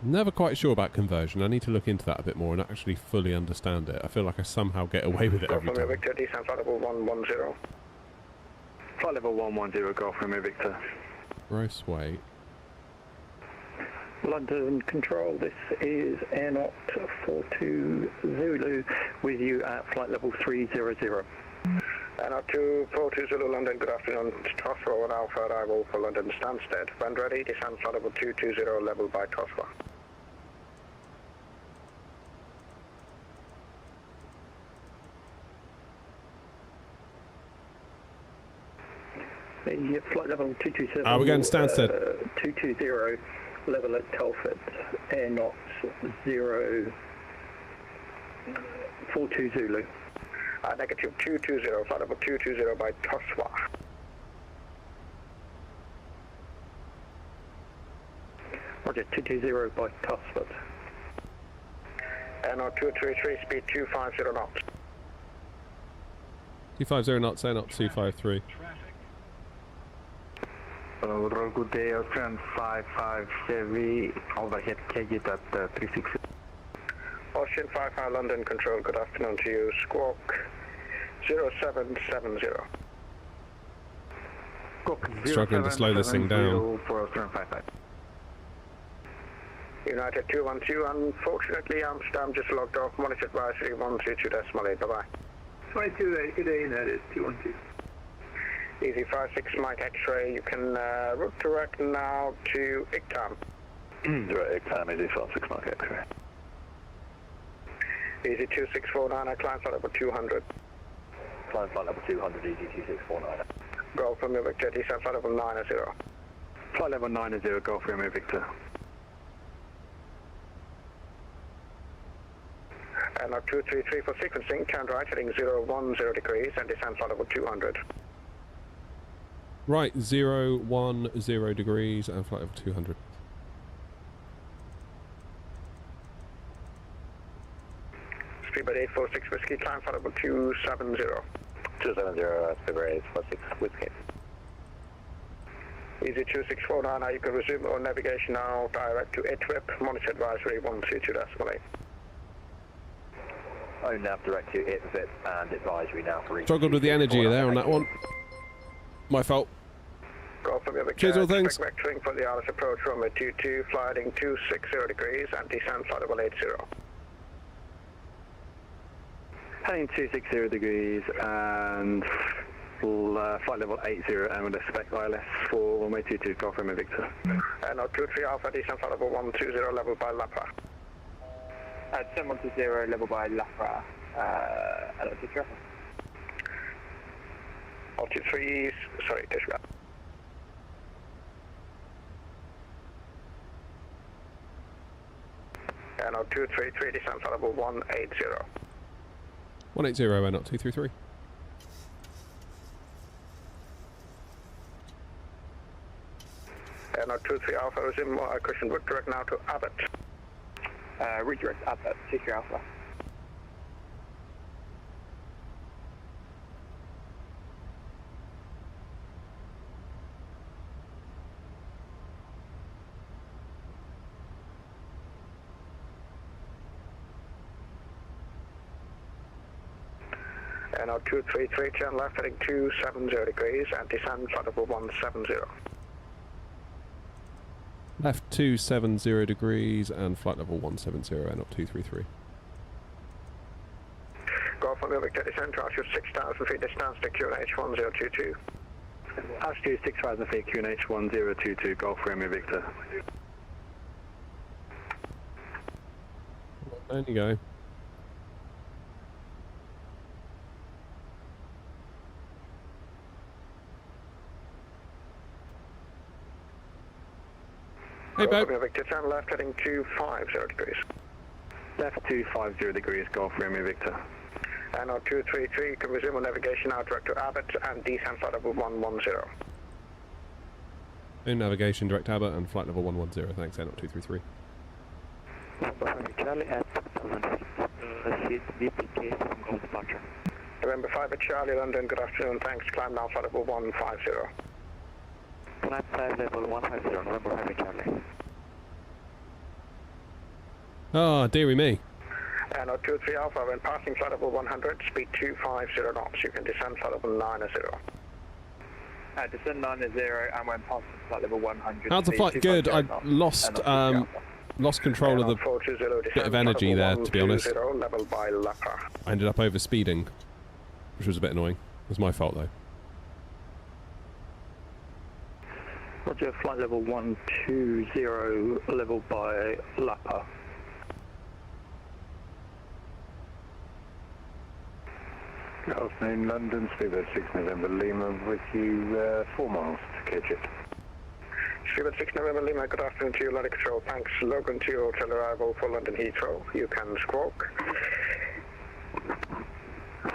Never quite sure about conversion. I need to look into that a bit more and actually fully understand it. I feel like I somehow get away with it every time. Victor, descend flight level 110. Flight level 110, Golf Romeo Victor. Gross weight. London Control, this is Airnaut 42 Zulu with you at flight level 300. Airnaut 242 Zulu London, good afternoon. Toswa 1 Alpha arrival for London Stansted. When ready, descend flight level 220 level by Toswa. The flight level 227. We're going to Stansted. 220, level at Telford, air knots 042 Zulu. Negative 220, flight level 220 by Toswa. Roger, 220 by Tosford. NR 233, speed 250 knots. 250 knots, air knots 253. Good day, Ocean 55 Chevy, overhead Kegit at 360. Ocean 55 London Control, good afternoon to you. Squawk 0770. Struggling to slow this thing down. For Ocean 55. United 212, unfortunately Amsterdam just logged off, monitor advisory 122.8, bye-bye. 22, good day, United 212. Easy 56 Mike X-ray, you can route direct now to ICTAM. Direct ICTAM, easy 56 Mike X-ray. Easy 2649, I climb flight level 200. Climb flight level 200, easy 2649. Golf Romeo Victor, descent flight level 90. Flight level 90, Golf Romeo Victor. And 233 for sequencing, turn right heading 010 degrees and descend flight level 200. Right, 010 degrees and flight level 200. Speedbird 846 Whiskey, climb flight level 270. 270, Speedbird 846 Whiskey. Easy 2649, now you can resume on navigation now direct to ITWIP, monitor advisory 122.8. Oh, nav direct to ITWIP and advisory now for each. Struggled with the energy there on that one. My fault. Golf from your Cheers, all things. vectoring for the Alice approach, Romeo 22, flying 260 degrees and descend flight level 80. Heading 260 degrees and flight level 80 and we'll expect ILS for runway 22, Golf Romeo Victor. And 23 Alpha, descend flight level 120, level by Lapa. Descend 120, level by Lapa, altitude. Altitude 3, sorry, disregard. And 233, descend flight level 180. 180 and not 233. And 23 Alpha, resume cushion route direct now to Abbott. Redirect Abbott, 23 Alpha. And 233, turn left heading 270 degrees and descend flight level 170. Left 270 degrees and flight level 170 and up 233. Golf Romeo Victor, descend to altitude 6,000 feet distance to QNH 1022. Altitude 6,000 feet, QNH 1022, Golf Romeo Victor. There you go. Hey, Bob. Victor, turn left heading 250 degrees. Left 250 degrees, Golf Romeo Victor. And 233, you can resume on navigation now direct to Abbott and descend flight level 110. In navigation, direct Abbott and flight level 110. Thanks, N up 233. Charlie at 7 feet. Proceed VPK from Golf departure. November 5 at Charlie, London, good afternoon, thanks. Climb now flight level 150. Climb 5 level 150, November 5 at Charlie. Ah, dearie me. And 23 Alpha, when passing flight level 100, speed 250 knots. You can descend flight level 90. Descend 90 and when passing flight level 100. How's the flight? Good. I lost control of the bit of energy there, to be honest. Level by Lapa. I ended up over speeding, which was a bit annoying. It was my fault though. Roger, flight level 120, level by Lapa. Afternoon, London, Speedbird 6 November Lima with you 4 miles to Kedgett. Speedbird 6 November Lima, good afternoon to you, London Control. Thanks, Logan to your hotel arrival for London Heathrow. You can squawk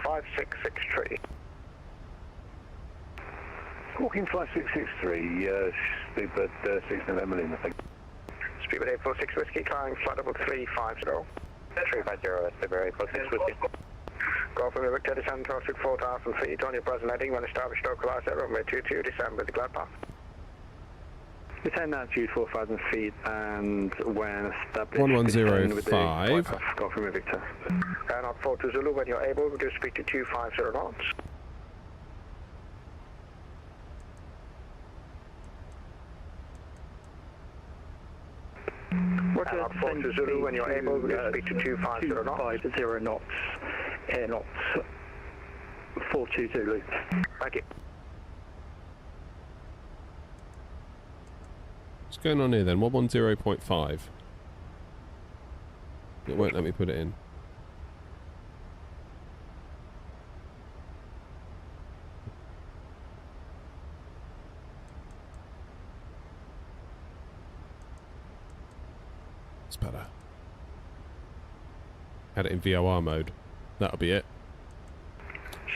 5663. Squawking 5663, Speedbird 6 November Lima, thank you. Speedbird 846 Whiskey, climbing flight level 350. 350, Speedbird 846 Whiskey. Golf Romeo Victor, descend to altitude 4,000 feet on your present heading when established localized at runway 22, descend with the glide path. Descend altitude 4,000 feet and when established... 1105. Golf Romeo Victor. Airnaut 42 Zulu, when you're able, reduce speed to 250 knots. Airnaut 42 Zulu, when you're able, reduce speed to 250 knots. 250 knots. Air knots 42 Zulu. Thank you. What's going on here then? 110.5. It won't let me put it in. It's better. Had it in VOR mode. That'll be it.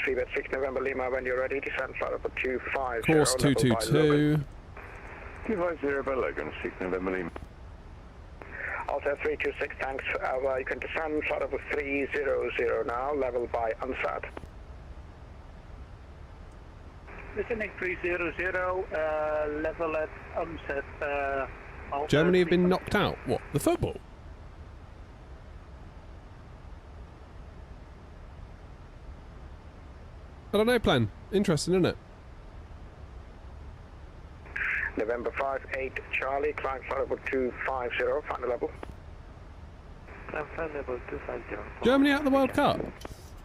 Speedbird 6 November Lima, when you're ready, descend flight level 250. Course 222. 250 by Logan, 6 November Lima. Alta 326, thanks. You can descend flight level 300 now, level by UNSAT. Descending 300, level at UNSAT. Germany have been knocked out. What? The football? I don't know, plan. Interesting, isn't it? November 58 Charlie, climb flight level 250, final level. Climb flight level 250. Germany out of the World Cup.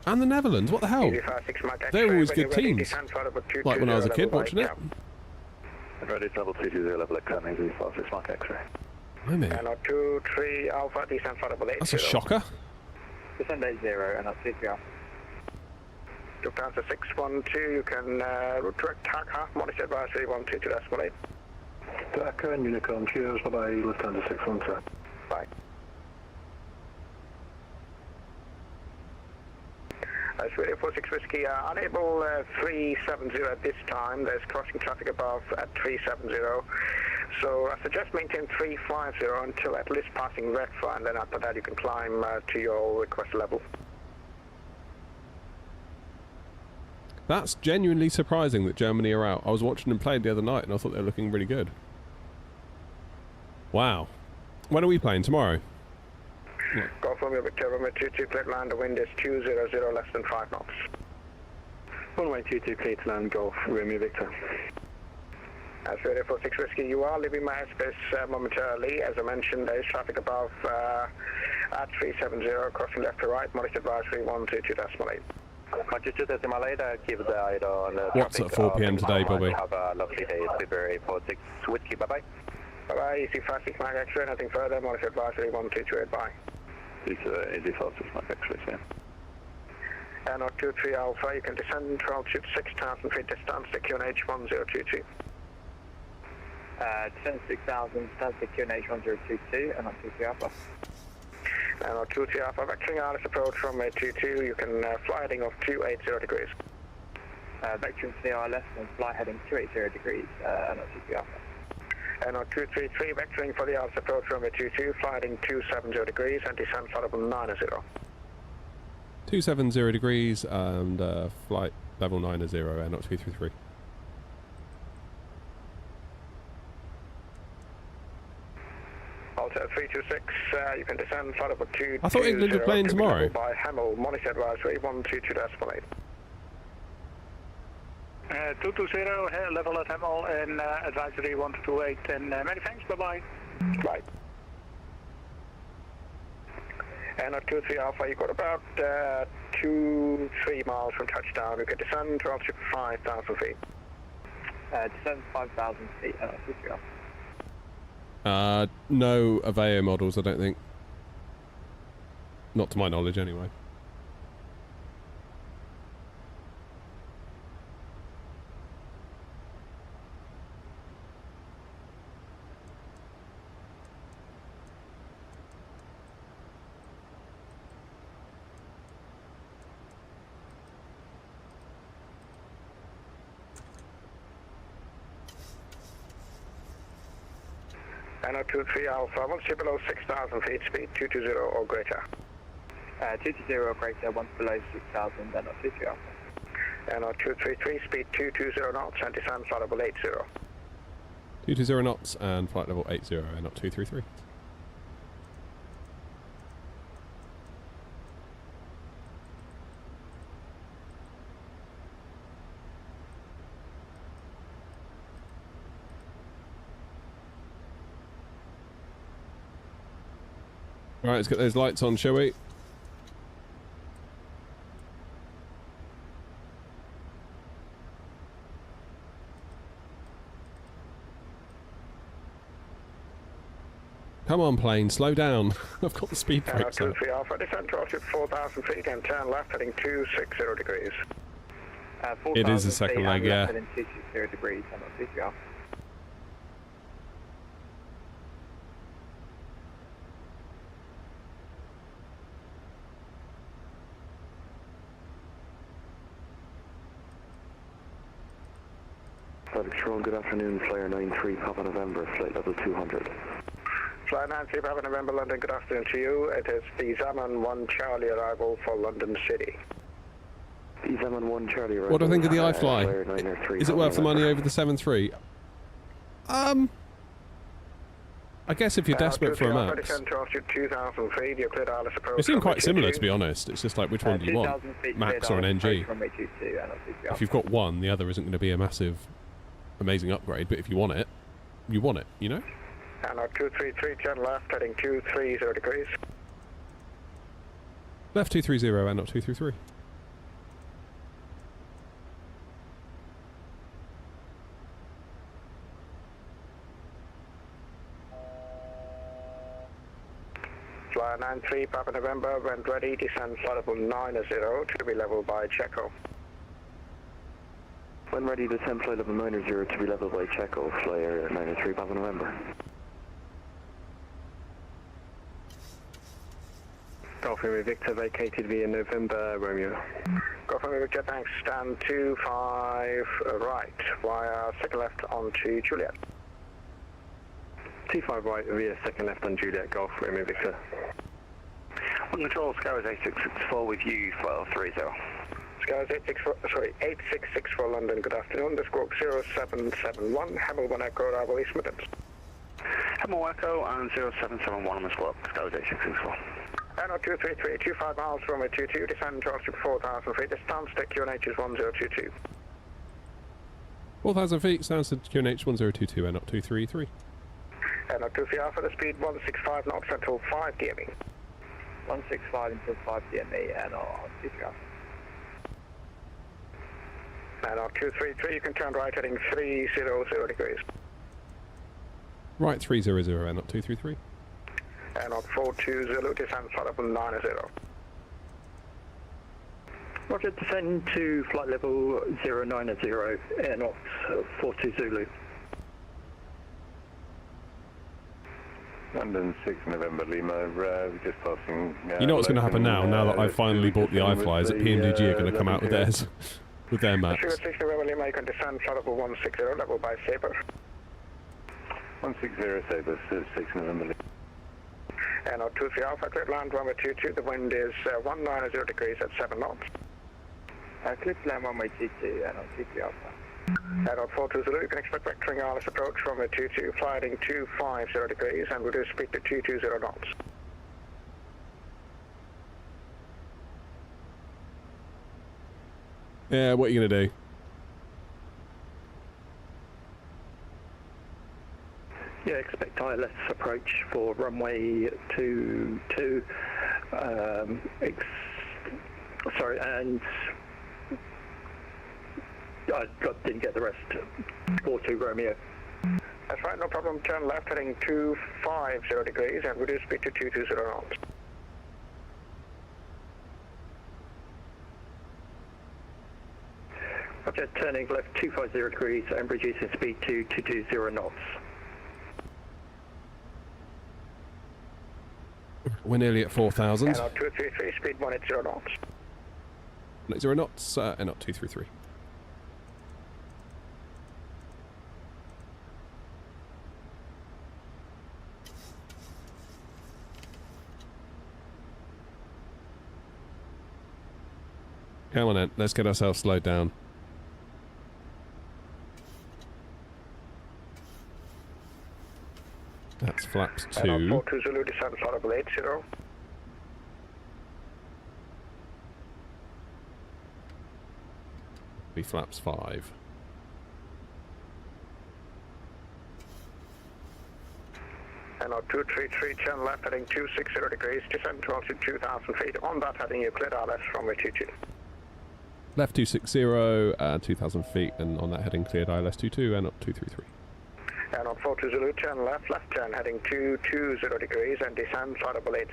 And the Netherlands, what the hell? They were always good teams. Like when I was a kid watching it. Ready, level 220, level at Cologne, 56 Mark X-ray. Blimey. And 23 Alpha, descend flight level 80. That's a shocker. Descend 80 and I'll see you. Look down to 612, you can direct TACA, monitor advisory 122.8. TACA and Unicorn, cheers, bye-bye, Lufthansa 612. Bye. Australia 46 Whiskey, unable 370 at this time. There's crossing traffic above at 370. So I suggest maintain 350 until at least passing Redfire, and then after that you can climb to your request level. That's genuinely surprising that Germany are out. I was watching them play the other night and I thought they were looking really good. Wow. When are we playing? Tomorrow? Golf Romeo Victor, Romeo 22, clear to land, the wind is 200, less than 5 knots. Runway 22, clear to land, Golf Romeo Victor. Australia 46 Whiskey, you are leaving my airspace momentarily. As I mentioned, there is traffic above at 370, crossing left to right, modest advisory 122.8. Keep the eye on What's at 4 p.m. today, Bobby? Have a lovely day, Speedbird 846 Whiskey, bye-bye. Bye-bye, easy 56 Mark X-ray, nothing further, modest advisory 122.8, bye. Easy 56 Mark X-ray, yeah. And 23 Alpha, you can descend to altitude 6,000 feet distance to QNH 1022. Descend 6,000, stand to QNH 1022, and 23 Alpha. And 23 Alpha, vectoring RS approach from 22, you can fly heading of 280 degrees. Vectoring CR left and fly heading 280 degrees, and 23 Alpha. And 233, vectoring for the RS approach from 22, fly heading 270 degrees and descend flight level 90. 270 degrees and flight level 90, and not 233. Alta 326, you can descend flight level 220. I thought England were playing tomorrow. By Hemel, monitor advisory 122.8. 220, level at Hemel and advisory 1228, and many thanks, bye-bye. Bye. And 23 Alpha, you've got about 2-3 miles from touchdown. You can descend to altitude 5,000 feet. Descend 5,000 feet, and 23 Alpha. No Aveo models, I don't think. Not to my knowledge, anyway. NO23 Alpha, once you're below 6,000 feet, speed 220 or greater. 220 or greater, once below 6,000, NO23 Alpha. NO233, speed 220 knots, and descend flight level 80. 220 knots and flight level 80, and up 233. Alright, let's get those lights on, shall we? Come on, plane, slow down. I've got the speed brakes on. 2-3 Alpha, descend to altitude 4,000 feet and turn left heading 260 degrees. It is a second leg, yeah. 260 degrees, NO23 Alpha. Patrol, good afternoon, Flyer 93, Papa November, flight level 200. Flyer 93, Papa November, London, good afternoon to you. It is the Zaman 1 Charlie arrival for London City. The Zaman 1 Charlie arrival. What do I think of the iFly? Is it worth the money over the 7.3? I guess if you're desperate for a max. They seem quite similar, to be honest. It's just like, which one do you want? Max or an NG? If you've got one, the other isn't going to be a massive, amazing upgrade, but if you want it, you know? And 233, turn left, heading 230 degrees. Left 230 and not 233. Flyer 93, Papa November, when ready, descend flight level 90 to be leveled by Checo. When ready, descend flight level 90 to be leveled by Checo, Flyer 93, Papa November. Golf Romeo Victor, vacated via November Romeo. Golf Romeo Victor, thanks, stand 25 right, via second left onto Juliet. 25 right via second left on Juliet, Golf Romeo Victor. On control, Skywards 8664 with you, file 30. Skywards 8664 London, good afternoon. The squawk 0771, Hamilton Echo, arrival East Midlands. Hamilton Echo and 0771 on the squawk, Skywards 8664. NO 233, 25 miles from 22, descend to altitude 4,000 feet. This time stick QNH is 1022. 4,000 feet, sounds to QNH 1022 and up 233. NO 23 Alpha, the speed 165 knots until 5 DME. 165 until 5 DME and NO 23 Alpha. NO 233, you can turn right heading 300 degrees. Right 300 and up 233. NO 42 Zulu, descend flight level 90. Roger, descend to flight level 090, NO 42 Zulu. London 6 November Lima, we're just passing... you know what's going to happen now that I've finally bought the iFly, is that PMDG are going to come out with theirs, with their maps. 6 November Lima, you can descend flight level 160, level by Sabre. 160 Sabre, 6 November Lima. NO 23 Alpha, clear land runway 22, the wind is 190 degrees at 7 knots. Clear land runway 22, NO 23 Alpha. NO 42 Zulu, you can expect vectoring wireless approach runway 22, flying 250 degrees and reduce speed to 220 knots. Yeah, what are you going to do? Yeah, expect ILS approach for runway 22. And I didn't get the rest. 42 Romeo. That's right, no problem. Turn left heading 250 degrees and reduce speed to 220 knots. Roger, turning left 250 degrees and reducing speed to 220 knots. We're nearly at 4,000. NO 233, speed 180 knots. 180 knots, and up 233. Come on then, let's get ourselves slowed down. That's flaps 2. 42 Zulu, descend Throttles 80. Be flaps 5. And 233, turn left heading 260 degrees, descend to altitude 2,000 feet. On that heading, you cleared RS runway 22. Left 260, 2,000 feet, and on that heading cleared ILS 22 and up 233. And 42 Zulu, turn left turn heading 220 degrees and descend Throttles 80.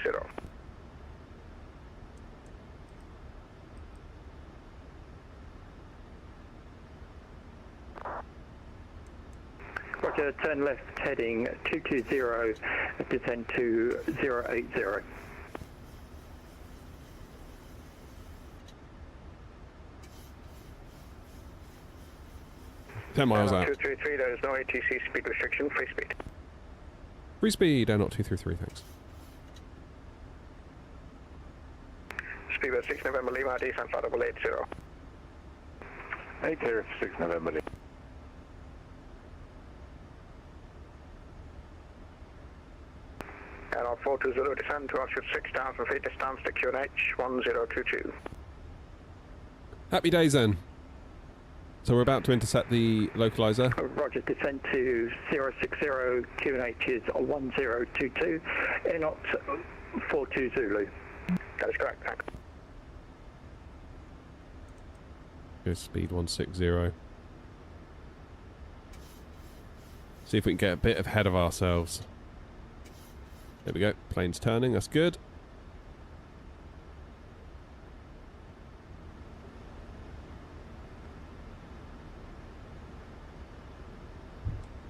Roger, turn left heading 220, descend to 080. Ten miles out. 233, there is no ATC speed restriction, free speed. Free speed, and not 233, thanks. Speedbird 6 November Lima, descend Throttles 80. 6 November Lima. And 42 Zulu, descend to altitude 6,000 feet, distance to QNH 1022. Happy days then. So we're about to intercept the localizer. Roger, descend to 060, QNH is 1022, not 42 Zulu. That is correct, thanks. Good speed 160. See if we can get a bit ahead of ourselves. There we go, plane's turning, that's good.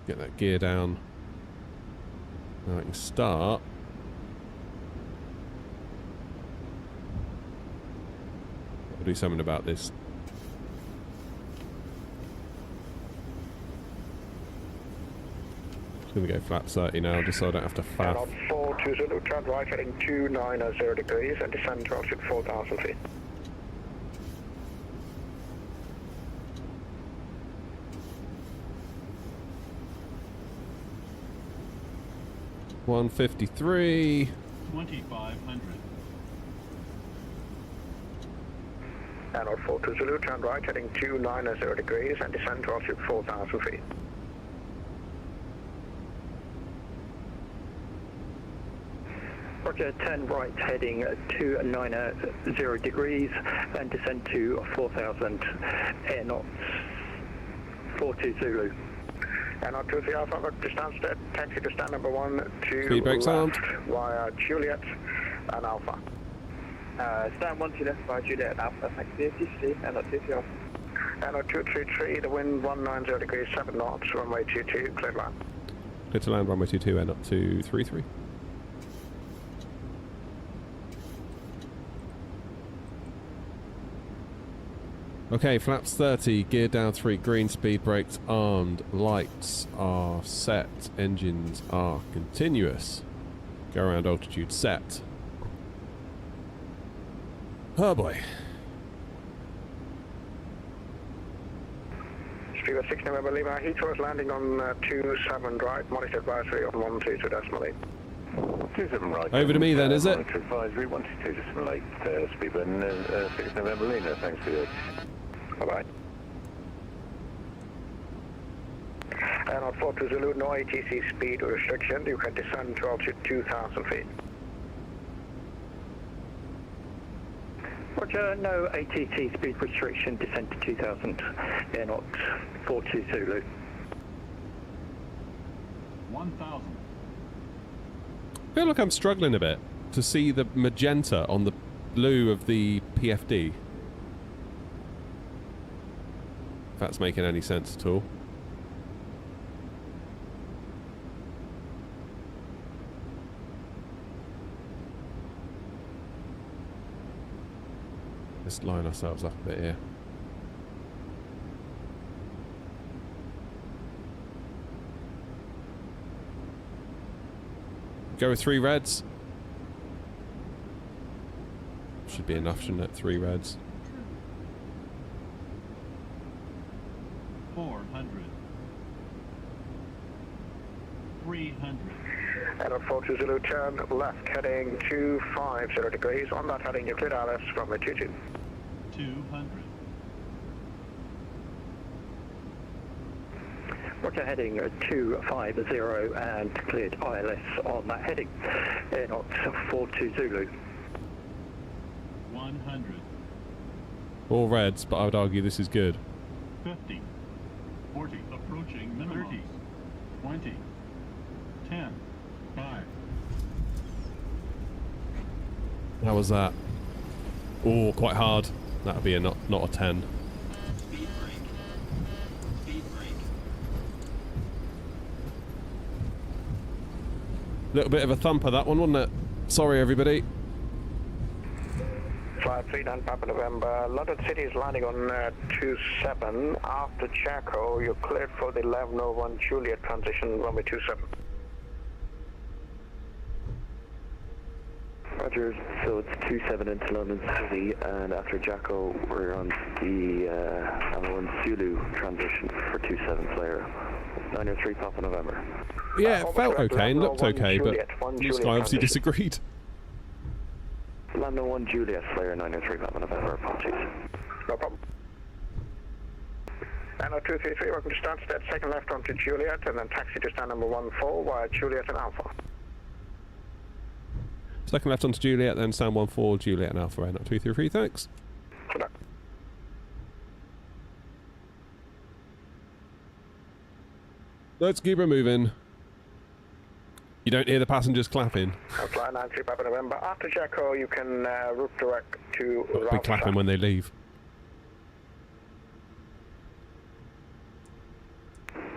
Get that gear down. Now I can start. I'll do something about this. Just gonna go flat 30 now, just so I don't have to faff. And 42 Zulu, turn right heading 290 degrees and descend to altitude 4,000 feet. $153. 2,500. And 42 Zulu, turn right heading 290 degrees and descend to altitude 4,000 feet. Roger, turn right heading 290 degrees and descend to 4,000 air knots, 42 Zulu. And 23 Alpha, distance to taxi to stand number 1 to Speed brakes armed. via Juliet and Alpha. Stand 1 to left via Juliet and Alpha, thanks for the ATC, and 23 Alpha. And 233, the wind 190 degrees, 7 knots, runway 22, clear land. Clear to land, runway 22 and up to 33. Okay, flaps 30, gear down 3, green, speed brakes armed, lights are set, engines are continuous. Go around altitude set. Oh boy. Speedbird 6 November Lima, Heathrow is landing on 27 right, monitor advisory on 122.8. 27 right. Over to me then, is it? Monitor advisory 122.8, Speedbird 6 November Lima, thanks for your... Bye-bye. And on 42 Zulu, no ATC speed restriction. You can descend to altitude 2,000 feet. Roger, no ATC speed restriction, descend to 2,000 air knots, 42 Zulu. 1,000. I feel like I'm struggling a bit to see the magenta on the blue of the PFD. If that's making any sense at all. Let's line ourselves up a bit here. Go with 3 reds. Should be enough, shouldn't it? 3 reds. 300. And on 42 Zulu, turn left, heading 250 degrees. On that heading, you cleared ILS from the 22. 200. Roger, heading 250 and cleared ILS on that heading. Air knots 42 Zulu. 100. All reds, but I would argue this is good. 50. 40. Approaching minimum. 30. 20. 10. 5. How was that? Oh, quite hard. That'd be a not a 10. Speed brake. Speed brake. Little bit of a thumper, that one, wasn't it? Sorry, everybody. Flight 39 Papa November. London City is landing on 27. After Chaco, you're cleared for the 1101 Juliet transition, runway 27. Roger, so it's 27 into London City, and after Jacko, we're on the 1 Zulu transition for 27 Flare. 903 Papa November. Yeah, it felt okay and looked okay, but this guy obviously disagreed. Lando 1 Juliet, Flare 903 Papa November, apologies. No problem. Nano 233, welcome to Stansted, second left onto Juliet, and then taxi to stand number 14 via Juliet and Alpha. Second left onto Juliet, then stand 14, Juliet and Alpha, not 233, thanks. Let's keep her moving. You don't hear the passengers clapping. Flight 93 Papa November. After Jacko, you can route direct to They'll be clapping when they leave.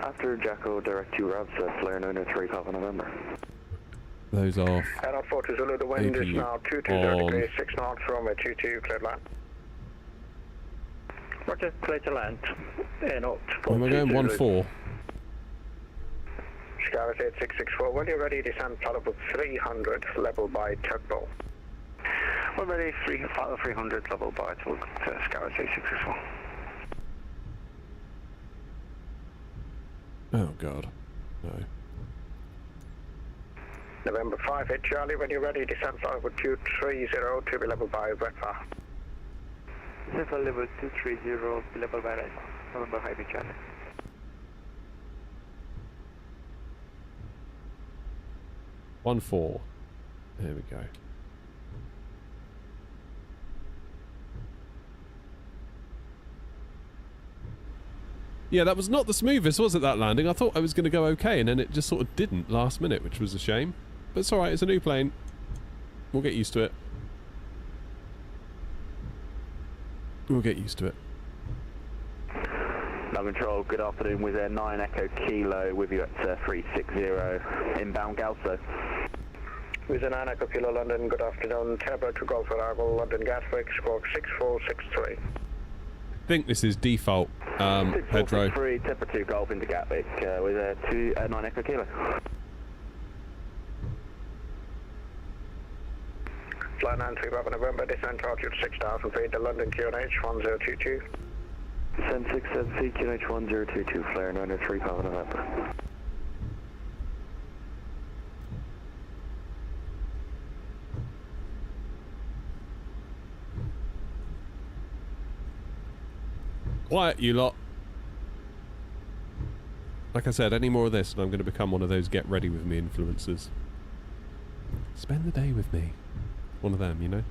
After Jacko, direct to Rabsa, Flare 903 Papa November. Those off. Air Knot 40 Zulu, the wind is now 220 degrees, 6 knots from a 22, cleared land. Roger, clear to land. Air Knot 40 Where am I going? 1-4. Skyros 8664, when you're ready, descend flight level 300, level by tugboat. We're ready, 300, level by tugboat, Skyros 8664. Oh, God. No. November 5, 8 Charlie, when you're ready, descend flight level 230 to be level by Redfire. Descend flight level 230, be level by Redfire. November 5, 8 Charlie. 1-4. There we go. Yeah, that was not the smoothest, was it, that landing? I thought I was going to go okay, and then it just sort of didn't last minute, which was a shame. But it's alright, it's a new plane. We'll get used to it. We'll get used to it. Nav Control, good afternoon, with Air 9 Echo Kilo with you at 360, inbound Galso. With a 9 Echo Kilo London, good afternoon, Turbo to Golf arrival, London Gatwick, squawk 6463. I think this is default, Pedro. 6463, Temper 2 Golf into Gatwick with a 9 Echo Kilo. Flight 93 Papa November, descent altitude 6,000 feet to London QNH 1022. Descend 6,000 feet, QNH 1022, Flare 903 Papa November. Quiet, you lot. Like I said, any more of this and I'm going to become one of those get ready with me influencers. Spend the day with me. One of them, you know?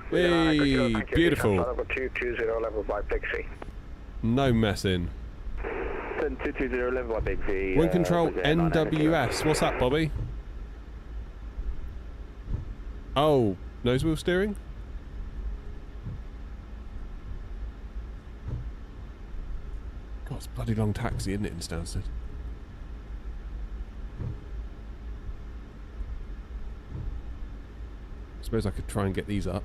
Hey, beautiful. 220 level by Pixie. No messing. 220 level by Big V. Wind control NWS. What's that, Bobby? Oh, nose wheel steering? God, it's a bloody long taxi, isn't it, in Stansted? I suppose I could try and get these up.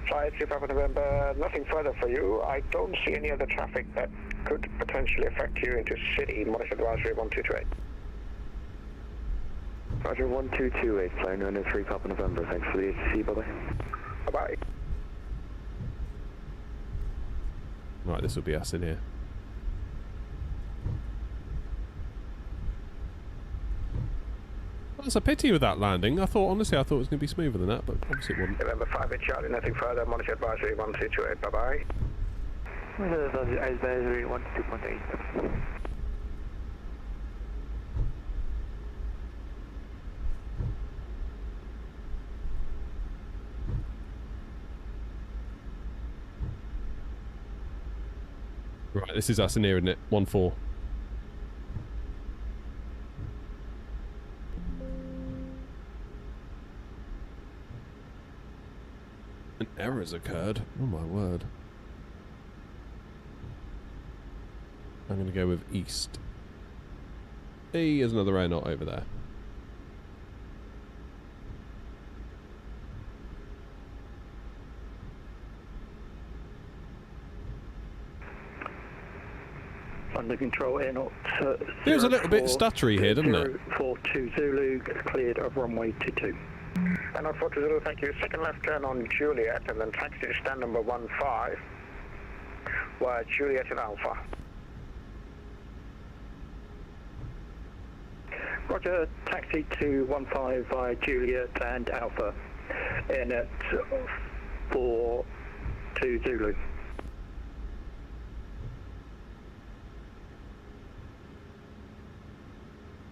Flight 3 Papa November, nothing further for you. I don't see any other traffic that could potentially affect you into city. Monitor advisory 1228. Roger, 1228, flying 903 Papa November. Thanks for the ATC, bye-bye. Bye-bye. Right, this will be us in here. Well, it's a pity with that landing. Honestly, I thought it was going to be smoother than that, but obviously it wasn't. November 5 Charlie, nothing further. Monitor advisory 1228. Bye-bye. Advisory 12.8. Right, this is us in here, isn't it? 1-4. An error's occurred. Oh my word. I'm going to go with east. Hey, there's another air knot over there. Under control, air knot. Feels a little bit stuttery here, doesn't it? 042 Zulu, cleared of runway 22. And on 42 Zulu, thank you. Second left turn on Juliet, and then taxi to stand number 15, where Juliet and Alpha. Roger, taxi to 15 via Juliet and Alpha. In at 42 Zulu.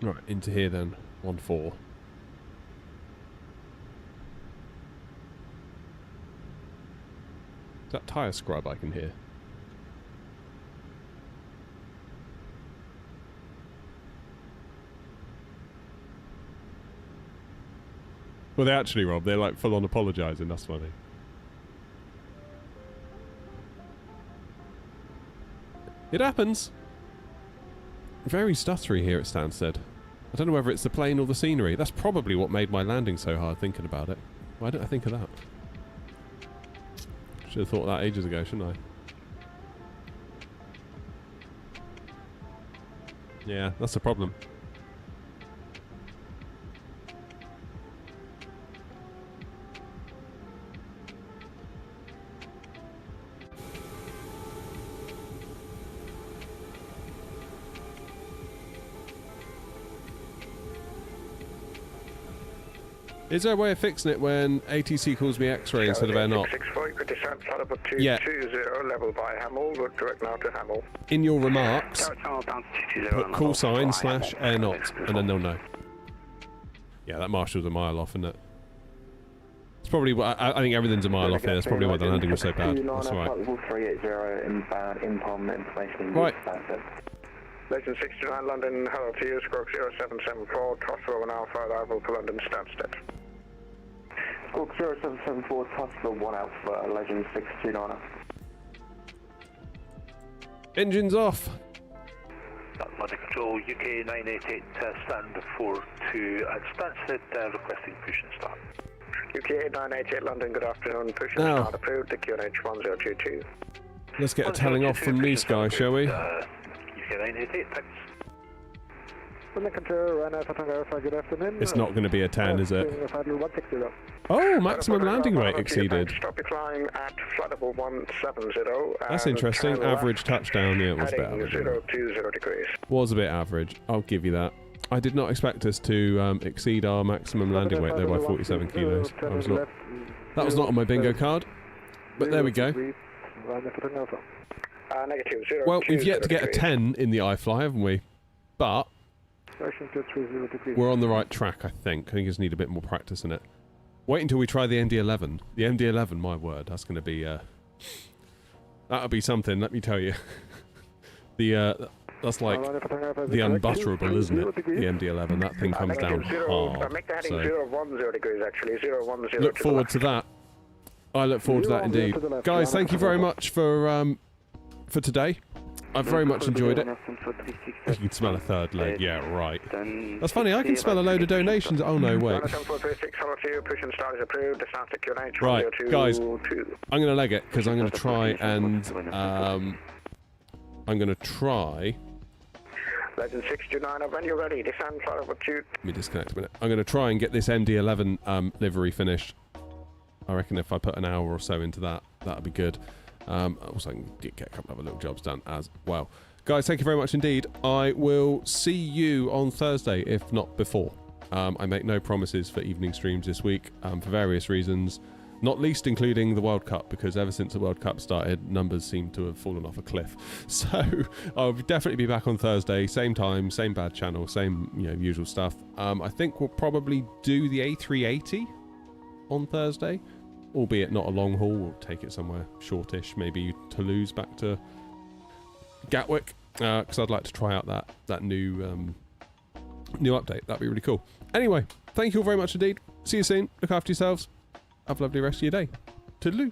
Right, into here then. 1-4. Is that tyre scrub I can hear? Well, they actually, Rob, they're like full on apologising. That's funny. It happens. Very stuttery here at Stansted. I don't know whether it's the plane or the scenery. That's probably what made my landing so hard thinking about it. Why didn't I think of that? Should have thought of that ages ago, shouldn't I? Yeah, that's the problem. Is there a way of fixing it when ATC calls me X-ray instead of air knot? 64, you could descend flight level 220, Yeah. level by Hamel, we're direct now to Hamel. In your remarks, put call sign / air knot, and then they'll know. Yeah, that marshal's a mile off, isn't it? It's probably, I think everything's a mile off here. That's probably why the landing was so bad. That's alright. Right. Legend 69 London, hello to you, stroke 0774, Tosro and Alpha, arrival to London Stansted. Squawk 0774, Tosro 1 Alpha, Legend 69. Engines off. London Control, UK 988, stand 42 at Stansted, requesting push and start. UK 988 London, good afternoon, push and start approved, the QNH 1022. Let's get a telling off from me, Sky, shall we? UK 988, thanks. London Control, good afternoon. It's not going to be a 10, is it? Oh, maximum landing rate exceeded. Stop your climb at flight level 170. That's interesting. Average touchdown, yeah, it was a bit average. 020 degrees. Was a bit average. I'll give you that. I did not expect us to exceed our maximum landing weight, though, by 47 kilos. That was not on my bingo card. But there we go. Negative, well, we've yet to get a 10 in the iFly, haven't we? But we're on the right track, I think. I think we just need a bit more practice in it. Wait until we try the MD-11. The MD-11, my word, that's going to be... that'll be something, let me tell you. That's like the unbutterable, isn't it? The MD-11. That thing comes down hard. Make the heading 010 degrees, actually. 010 look forward to that. I look forward to that indeed. Guys, thank you very much for today. I've very much enjoyed it. You can smell a third leg. Yeah, right. That's funny. I can smell a load of donations. Oh, no, wait. Right, guys, I'm going to leg it because I'm going to try and... I'm going to try Legend 629, when you're ready, descend flight level 2. Let me disconnect a minute. I'm going to try and get this MD-11 livery finished. I reckon if I put an hour or so into that, that'd be good. Also, I can get a couple of other little jobs done as well. Guys, thank you very much indeed. I will see you on Thursday, if not before. I make no promises for evening streams this week for various reasons, not least including the World Cup, because ever since the World Cup started, numbers seem to have fallen off a cliff. So I'll definitely be back on Thursday, same time, same bad channel, same usual stuff. I think we'll probably do the A380 on Thursday, albeit not a long haul. We'll take it somewhere shortish, maybe Toulouse back to Gatwick, because I'd like to try out that new update. That'd be really cool. Anyway, thank you all very much indeed. See you soon. Look after yourselves. Have a lovely rest of your day. Toodaloo.